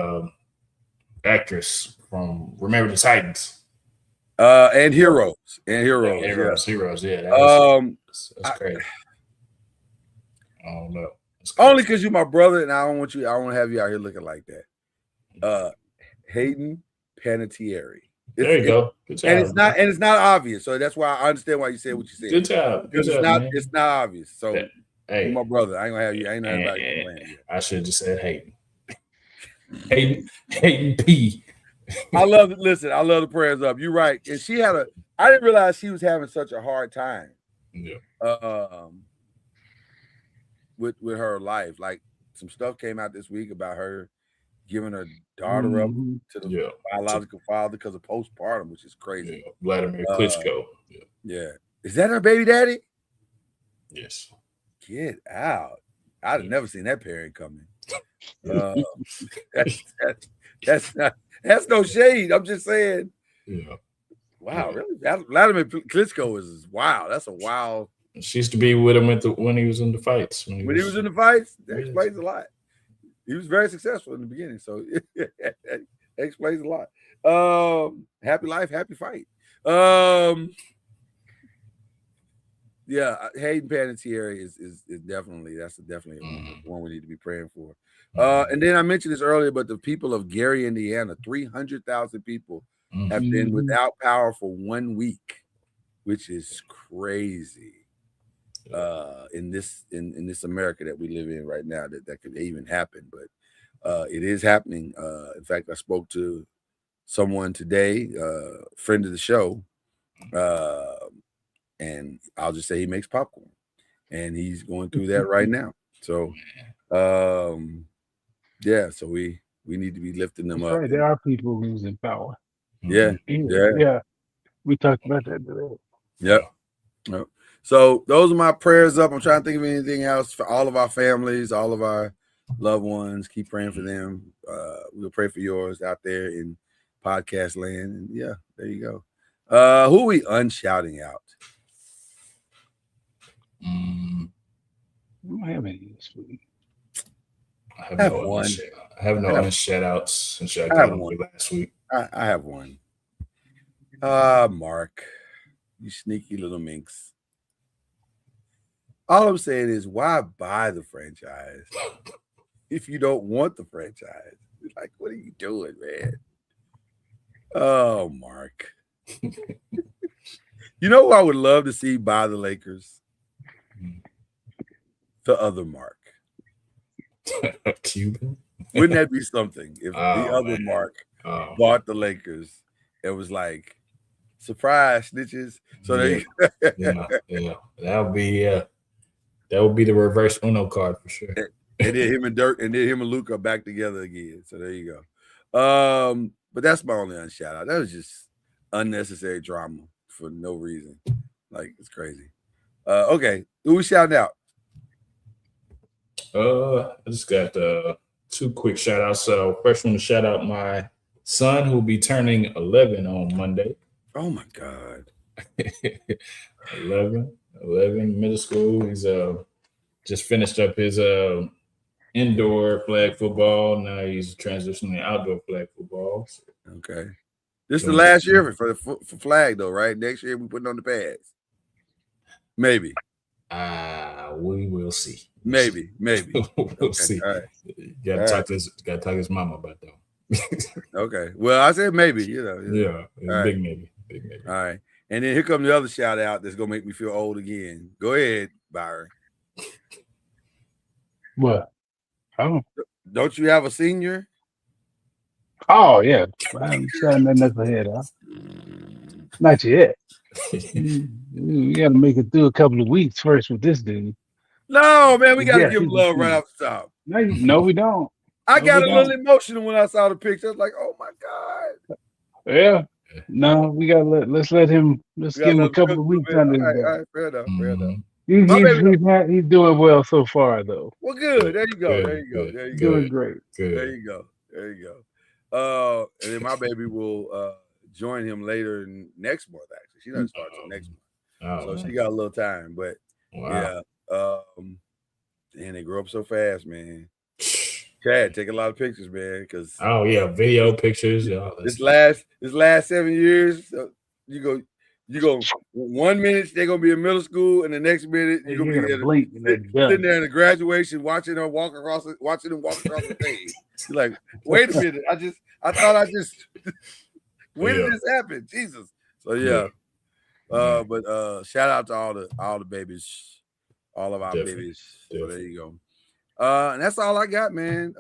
actress from Remember the Titans. And Heroes. Heroes. Yeah. That's crazy. I don't know. Only because you're my brother, and I don't want to have you out here looking like that. Hayden Panettiere. There you go. Good job. And it's not obvious. So that's why I understand why you said what you said. Good job. Because it's not obvious. So hey, you're my brother. I ain't gonna have you. I ain't know about you. I should have just said Hayden. Hayden P. I love it. Listen, I love the prayers up. You're right. And I didn't realize she was having such a hard time. Yeah. With her life. Like some stuff came out this week about her giving her daughter up to the biological father because of postpartum, which is crazy. Yeah. Vladimir Klitschko. Yeah. Is that her baby daddy? Yes. Get out. I'd have never seen that pairing coming. That's no shade. I'm just saying. Yeah. Wow, really? Vladimir Klitschko is wow. That's a wild. She used to be with him when he was in the fights. When he was in the fights, that explains a lot. He was very successful in the beginning, so that explains a lot. Happy life, happy fight. Yeah, Hayden Panettiere is definitely one we need to be praying for. And then I mentioned this earlier, but the people of Gary, Indiana, 300,000 people have been without power for 1 week, which is crazy. In this America that we live in right now, that could even happen, but it is happening. In fact, I spoke to someone today, friend of the show, and I'll just say he makes popcorn, and he's going through that right now. So, yeah, so we need to be lifting them up. Right, there are people losing power. Yeah. We talked about that today. Yep. So those are my prayers up. I'm trying to think of anything else for all of our families, all of our loved ones. Keep praying for them. We'll pray for yours out there in podcast land. And yeah, there you go. Who are we unshouting out? We don't have any this week. I have no unshout outs since I got them last week. I have one. Mark, you sneaky little minx. All I'm saying is, why buy the franchise if you don't want the franchise? Like, what are you doing, man? Oh, Mark. You know who I would love to see buy the Lakers? The other Mark. Cuban? Wouldn't that be something if the other Mark bought the Lakers? It was like, Surprise snitches. So they yeah. That would be the reverse Uno card for sure. and then him and Dirk and then him and Luke are back together again. So there you go. But that's my only shout out. That was just unnecessary drama for no reason. Like it's crazy. Okay, who we shouting out? I just got 2 quick shout outs. So first one to shout out my son who will be turning 11 on Monday. Oh my God. 11 middle school. He's just finished up his indoor flag football. Now he's transitioning to outdoor flag football. So. Okay. This is the last year for flag though, right? Next year we putting on the pads. Maybe. We will see. Maybe. We'll see. All right. Gotta talk to his mama about that. Okay. Well, I said maybe, Yeah. Big maybe. All right. And then here comes the other shout out that's gonna make me feel old again. Go ahead, Byron. What? Oh. Don't you have a senior? Oh yeah. I'm shutting that knucklehead off. Not yet. We got to make it through a couple of weeks first with this dude. No, man, we gotta Yeah, give him love right off the top. No, we don't. I No, got a we little don't. emotional when I saw the picture. I was like, oh my God. Yeah. No, we gotta let's let him. Let's We give him gotta a couple of weeks under his all belt. right, fair enough. Mhm. My baby- He's doing well so far, though. Well, good. There you go. Good, There you go. good. There you He's go. doing great. There Good. you go. There you go. And then my baby will join him later next month. Actually, she doesn't start till next month, Oh, so she got a little time. But wow. yeah, and they grow up so fast, man. Chad, take a lot of pictures, man, because Oh yeah, video pictures. Yeah, this last 7 years, you go 1 minute they're gonna be in middle school, and the next minute you're gonna be blink and they're sitting done. there in the graduation, watching them walk across the stage. You're like, wait a minute, I thought when did this happen? Jesus. So yeah. But shout out to all the babies, all of our Definitely. babies. So there you go. And that's all I got, man.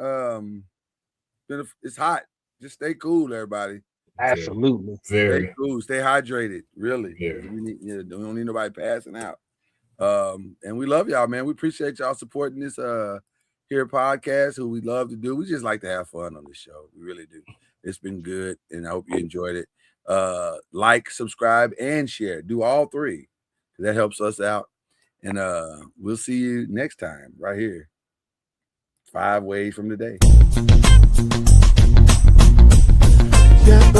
It's hot. Just stay cool, everybody. Absolutely. Very. Stay cool. Stay hydrated. Really. Yeah. We don't need nobody passing out. And we love y'all, man. We appreciate y'all supporting this here podcast. Who we love to do. We just like to have fun on this show. We really do. It's been good, and I hope you enjoyed it. Like, subscribe, and share. Do all 3. That helps us out. And we'll see you next time right here. 5 ways from today. Yeah,